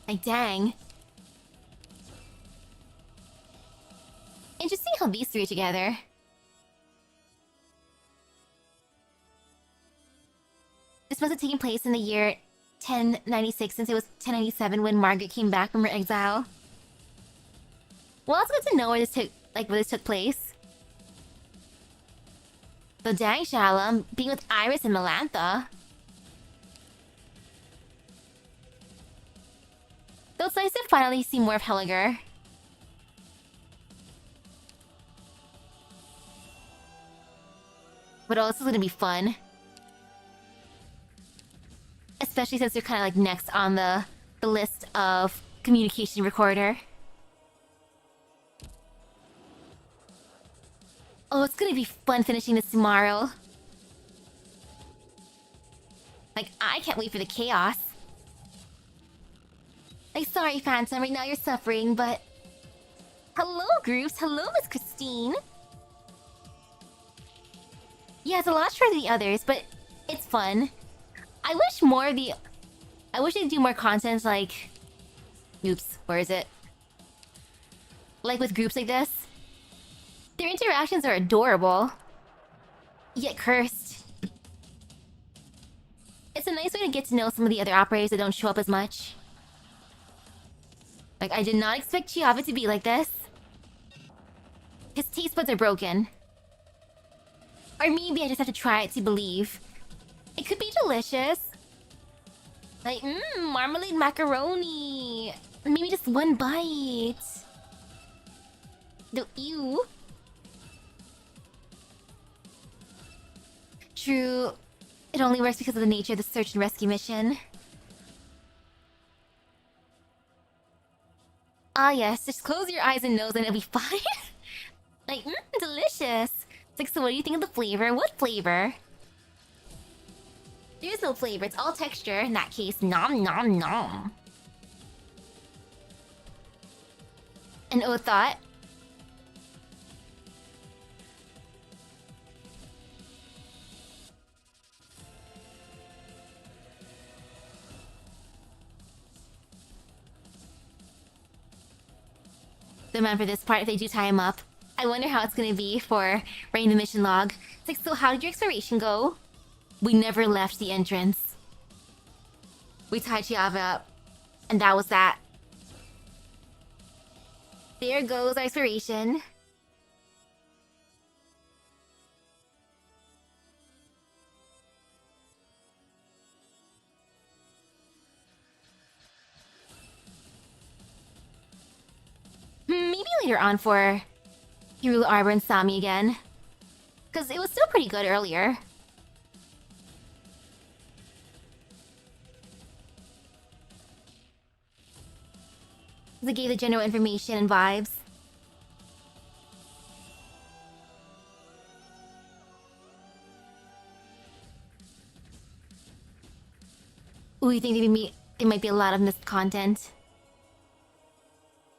Like, dang. Interesting how these three are together. This must have taken place in the year 1096, since it was 1097 when Margaret came back from her exile. Well, it's good to know where this took place. The dang Shalom being with Iris and Melantha. Though it's nice to finally see more of Helliger. But also gonna be fun. Especially since they're kind of like next on the list of communication recorder. Oh, it's gonna be fun finishing this tomorrow. Like, I can't wait for the chaos. Like, sorry, Phantom, right now you're suffering, but... Hello, groups! Hello, Miss Christine! Yeah, it's a lot shorter than the others, but it's fun. I wish they'd do more content like... Oops, where is it? Like with groups like this. Their interactions are adorable. Yet cursed. It's a nice way to get to know some of the other operators that don't show up as much. Like, I did not expect Chiave to be like this. His taste buds are broken. Or maybe I just have to try it to believe. It could be delicious. Like, marmalade macaroni. Maybe just one bite. No, ew. True. It only works because of the nature of the search and rescue mission. Ah yes, just close your eyes and nose and it'll be fine. Like, delicious. It's like, so what do you think of the flavor? What flavor? There's no flavor, it's all texture. In that case, nom nom nom. An old thought? The man for this part, if they do tie him up. I wonder how it's gonna be for writing the mission log. It's like, so how did your exploration go? We never left the entrance. We tied Chiave up. And that was that. There goes our exploration. Maybe later on for Hirula Arbor and Sami again. Because it was still pretty good earlier. They gave the general information and vibes. Ooh, you think there might be a lot of missed content?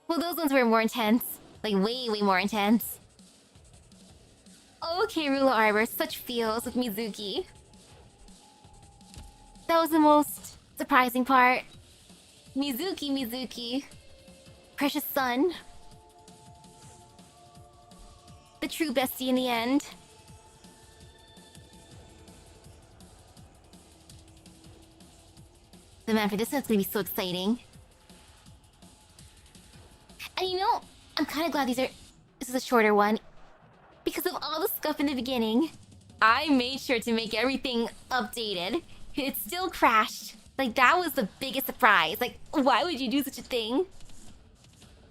Well, those ones were more intense. Like, way, way more intense. Okay, Hirula Arbor, such feels with Mizuki. That was the most surprising part. Mizuki. Precious son. The true bestie in the end. The man for this one's gonna be so exciting. And you know, I'm kinda glad this is a shorter one. Because of all the stuff in the beginning, I made sure to make everything updated. It still crashed. Like, that was the biggest surprise. Like, why would you do such a thing?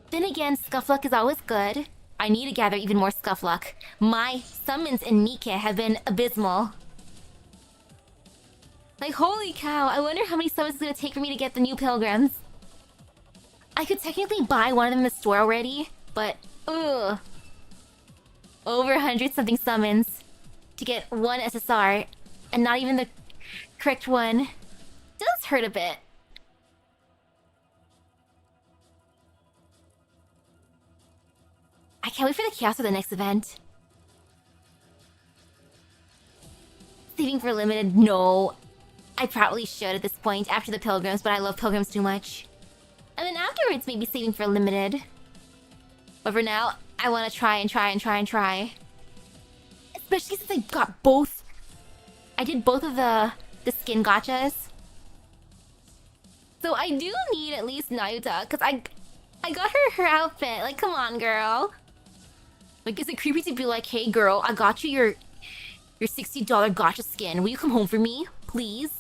Then again, Scuff Luck is always good. I need to gather even more Scuff Luck. My summons in Nike have been abysmal. Like, holy cow, I wonder how many summons it's gonna take for me to get the new pilgrims. I could technically buy one of them in the store already, but ugh. Over 100 something summons to get one SSR and not even the correct one does hurt a bit. I can't wait for the chaos of the next event. Saving for limited? No. I probably should at this point after the pilgrims, but I love pilgrims too much. And then afterwards, maybe saving for limited. But for now, I want to try and try and try and try. Especially since I got both. I did both of the skin gachas. So I do need at least Nayuta, because I got her outfit. Like, come on, girl. Like, is it creepy to be like, hey, girl, I got you your $60 gacha skin. Will you come home for me, please?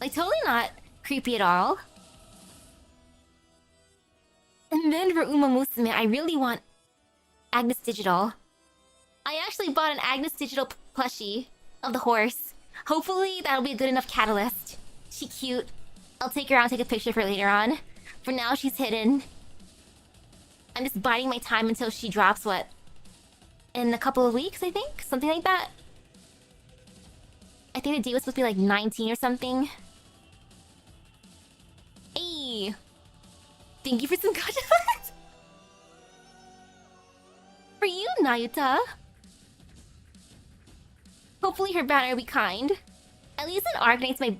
Like, totally not creepy at all. And then for Uma Musume, I really want Agnes Digital. I actually bought an Agnes Digital plushie of the horse. Hopefully that'll be a good enough catalyst. She's cute. I'll take her out and take a picture of her later on. For now, she's hidden. I'm just biding my time until she drops, what? In a couple of weeks, I think? Something like that. I think the date was supposed to be like 19 or something. Hey! Thank you for some gacha. For you, Nayuta. Hopefully her banner will be kind. At least in Arknights,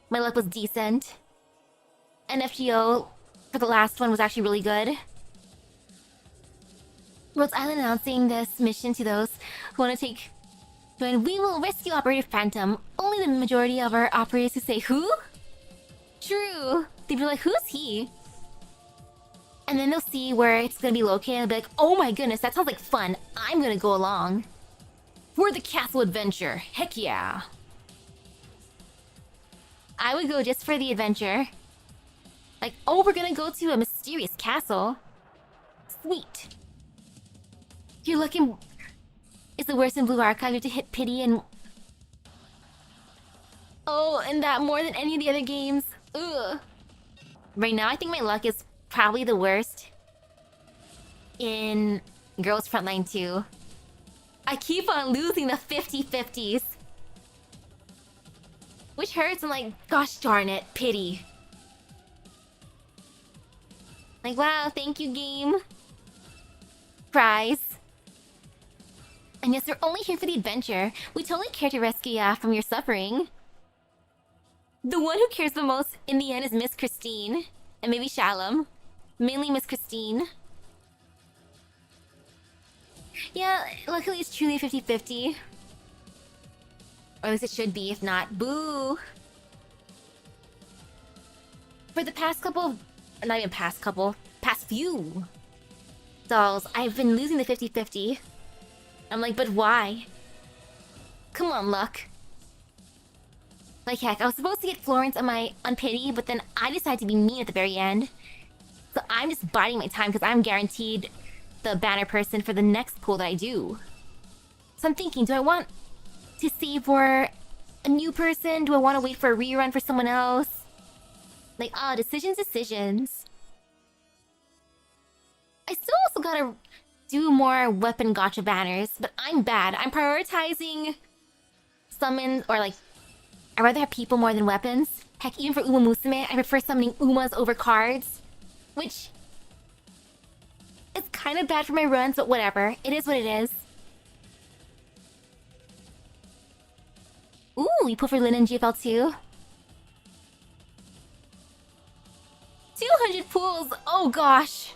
my luck was decent. And FGO for the last one was actually really good. Rhodes Island announcing this mission to those who want to join. We will rescue Operator Phantom. Only the majority of our operators who say, who? True. They'd be like, who's he? And then they'll see where it's gonna be located and they'll be like, oh my goodness, that sounds like fun. I'm gonna go along. For the castle adventure. Heck yeah. I would go just for the adventure. Like, oh, we're gonna go to a mysterious castle. Sweet. You're looking... It's the worst in Blue Archive. You have to hit pity and... Oh, and that more than any of the other games. Ugh. Right now, I think my luck is probably the worst in Girls Frontline 2. I keep on losing the 50-50s. Which hurts. I'm like, gosh darn it, pity. Like, wow, thank you, game. Prize. And yes, we're only here for the adventure. We totally care to rescue ya from your suffering. The one who cares the most in the end is Miss Christine. And maybe Shalom. Mainly Miss Christine. Yeah, luckily it's truly 50-50. Or at least it should be, if not, boo! For the past not even past few dolls, I've been losing the 50-50. I'm like, but why? Come on, luck. Like heck, I was supposed to get Florence on pity, but then I decided to be mean at the very end. So I'm just biding my time because I'm guaranteed the banner person for the next pool that I do. So I'm thinking, do I want to save for a new person? Do I want to wait for a rerun for someone else? Like, decisions. I still also gotta do more weapon gacha banners, but I'm bad. I'm prioritizing summons, or like, I'd rather have people more than weapons. Heck, even for Uma Musume, I prefer summoning Umas over cards. Which is kind of bad for my runs, but whatever. It is what it is. Ooh, we pull for Lin and GFL too. 200 pulls! Oh gosh!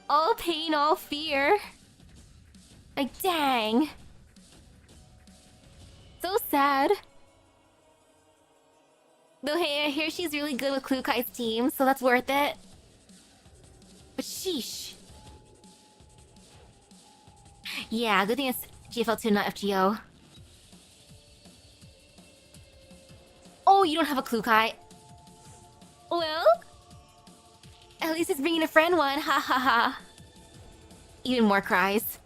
All pain, all fear. Like, dang. So sad. Though hey, I hear she's really good with Klukai's team, so that's worth it. But sheesh. Yeah, good thing it's GFL2, not FGO. Oh, you don't have a Klukai. Well, at least it's bringing a friend one, ha ha ha. Even more cries.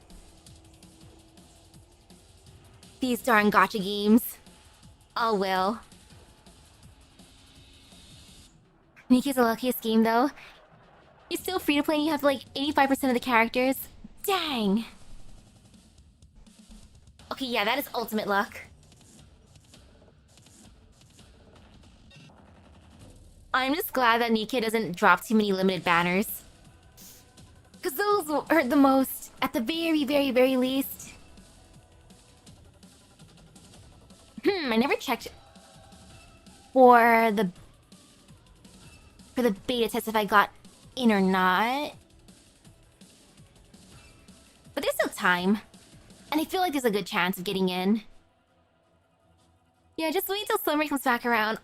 These darn gacha games. Oh well. Nikki's the luckiest game though. You're still free to play and you have like 85% of the characters. Dang! Okay, yeah, that is ultimate luck. I'm just glad that Nikkei doesn't drop too many limited banners. Because those will hurt the most, at the very, very, very least. I never checked for the beta test if I got in or not. But there's still time. And I feel like there's a good chance of getting in. Yeah, just wait till summer comes back around.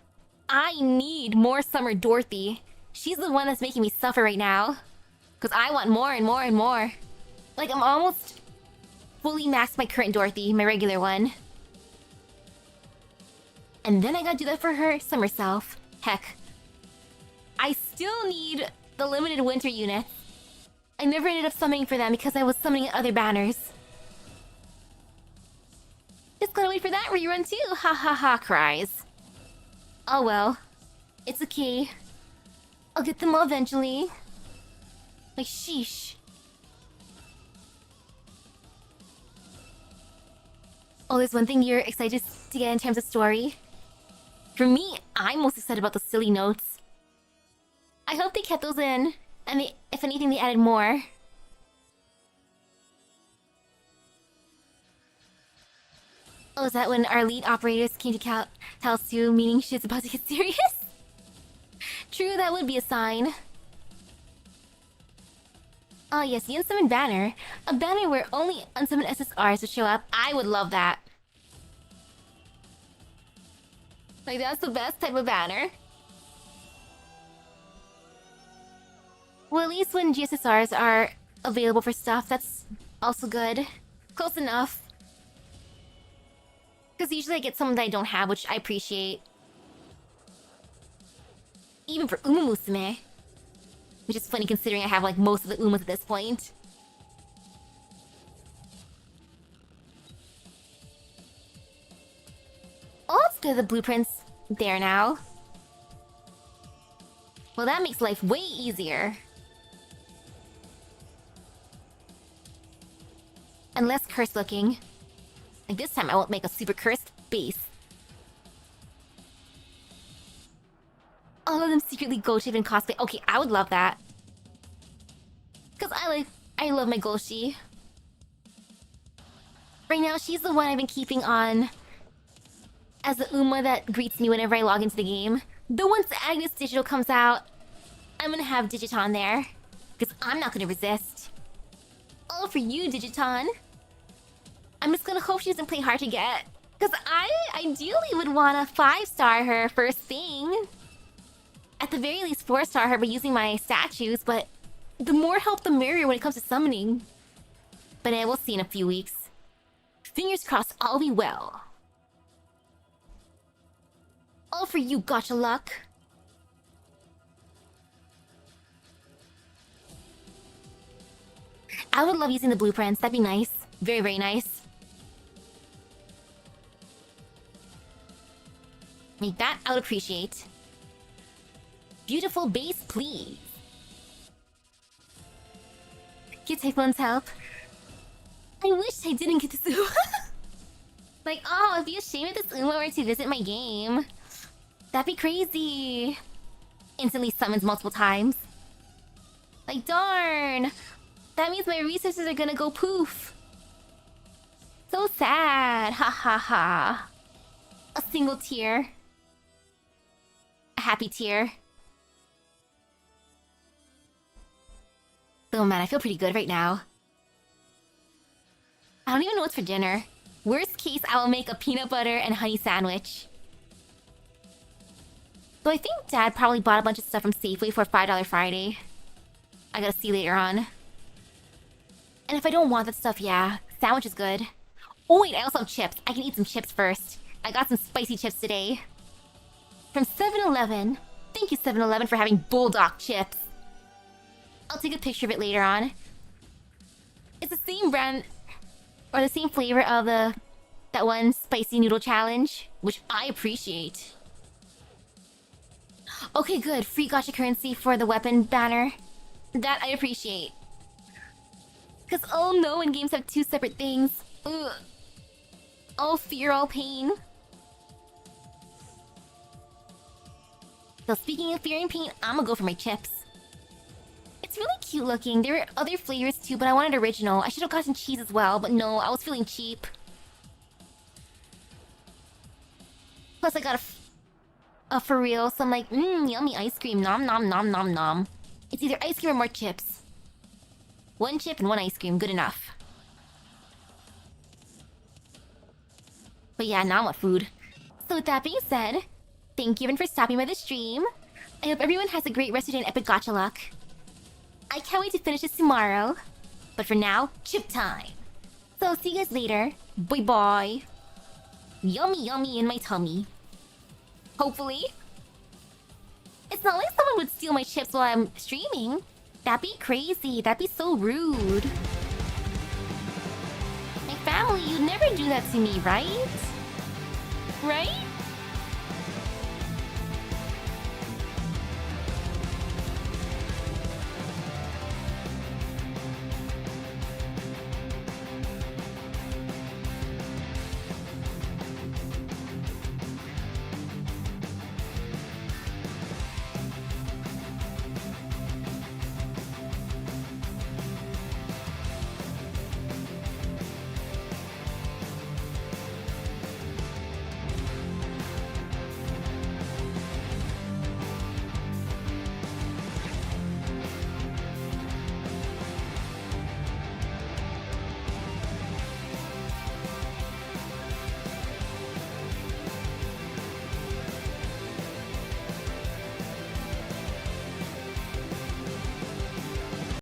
I need more Summer Dorothy. She's the one that's making me suffer right now. Because I want more and more and more. Like, I'm almost fully maxed my current Dorothy, my regular one. And then I gotta do that for her summer self. Heck. I still need the limited winter units. I never ended up summoning for them because I was summoning other banners. Just gotta wait for that rerun too. Ha ha ha cries. Oh well. It's okay. I'll get them all eventually. Like, sheesh. Oh, there's one thing you're excited to get in terms of story. For me, I'm most excited about the silly notes. I hope they kept those in, and if anything, they added more. Oh, is that when our lead operators came to tell us to, meaning shit's about to get serious? True, that would be a sign. Oh yes, the unsummoned banner. A banner where only unsummoned SSRs would show up. I would love that. Like, that's the best type of banner. Well, at least when GSSRs are available for stuff, that's also good. Close enough. Because usually I get some that I don't have, which I appreciate. Even for Uma Musume. Which is funny considering I have like most of the Umas at this point. Oh, it's good the blueprint's there now. Well, that makes life way easier. And less cursed looking. Like this time I won't make a super cursed base. All of them secretly gold-shaped in cosplay. Okay, I would love that. Because I love my Golshi. Right now, she's the one I've been keeping on as the Uma that greets me whenever I log into the game. Though once Agnes Digital comes out, I'm gonna have Digiton there. Because I'm not gonna resist. All for you, Digiton. I'm just gonna hope she doesn't play hard to get. Because I ideally would want to 5-star her first thing. At the very least 4-star her by using my statues, but the more help the merrier when it comes to summoning. But we'll see in a few weeks. Fingers crossed all be well. All for you, gotcha luck. I would love using the blueprints, that'd be nice. Very, very nice. Like that, I would appreciate. Beautiful base, please. Get Typhoon's help. I wish I didn't get this Uma. Like, oh, it'd be a shame if this Uma were to visit my game. That'd be crazy. Instantly summons multiple times. Like, darn. That means my resources are gonna go poof. So sad. Ha ha ha. A single tear. A happy tear. Oh man, I feel pretty good right now. I don't even know what's for dinner. Worst case, I will make a peanut butter and honey sandwich. So I think Dad probably bought a bunch of stuff from Safeway for $5 Friday. I gotta see later on. And if I don't want that stuff, yeah, sandwich is good. Oh wait, I also have chips. I can eat some chips first. I got some spicy chips today. From 7-Eleven. Thank you, 7-Eleven, for having Bulldog chips. I'll take a picture of it later on. It's the same brand, or the same flavor of that one spicy noodle challenge, which I appreciate. Okay, good. Free gacha currency for the weapon banner. That I appreciate. Cause oh no, when games have two separate things. Ugh. All fear, all pain. So speaking of fear and pain, I'ma go for my chips. It's really cute looking. There are other flavors too, but I wanted original. I should have gotten cheese as well, but no, I was feeling cheap. Plus I got a for real, so I'm like, yummy ice cream, nom nom nom nom nom. It's either ice cream or more chips. One chip and one ice cream, good enough. But yeah, now I want food. So with that being said, thank you everyone for stopping by the stream. I hope everyone has a great rest of your day and epic gacha luck. I can't wait to finish this tomorrow. But for now, chip time. So see you guys later. Bye bye. Yummy yummy in my tummy. Hopefully. It's not like someone would steal my chips while I'm streaming. That'd be crazy. That'd be so rude. My family, you'd never do that to me, right? Right?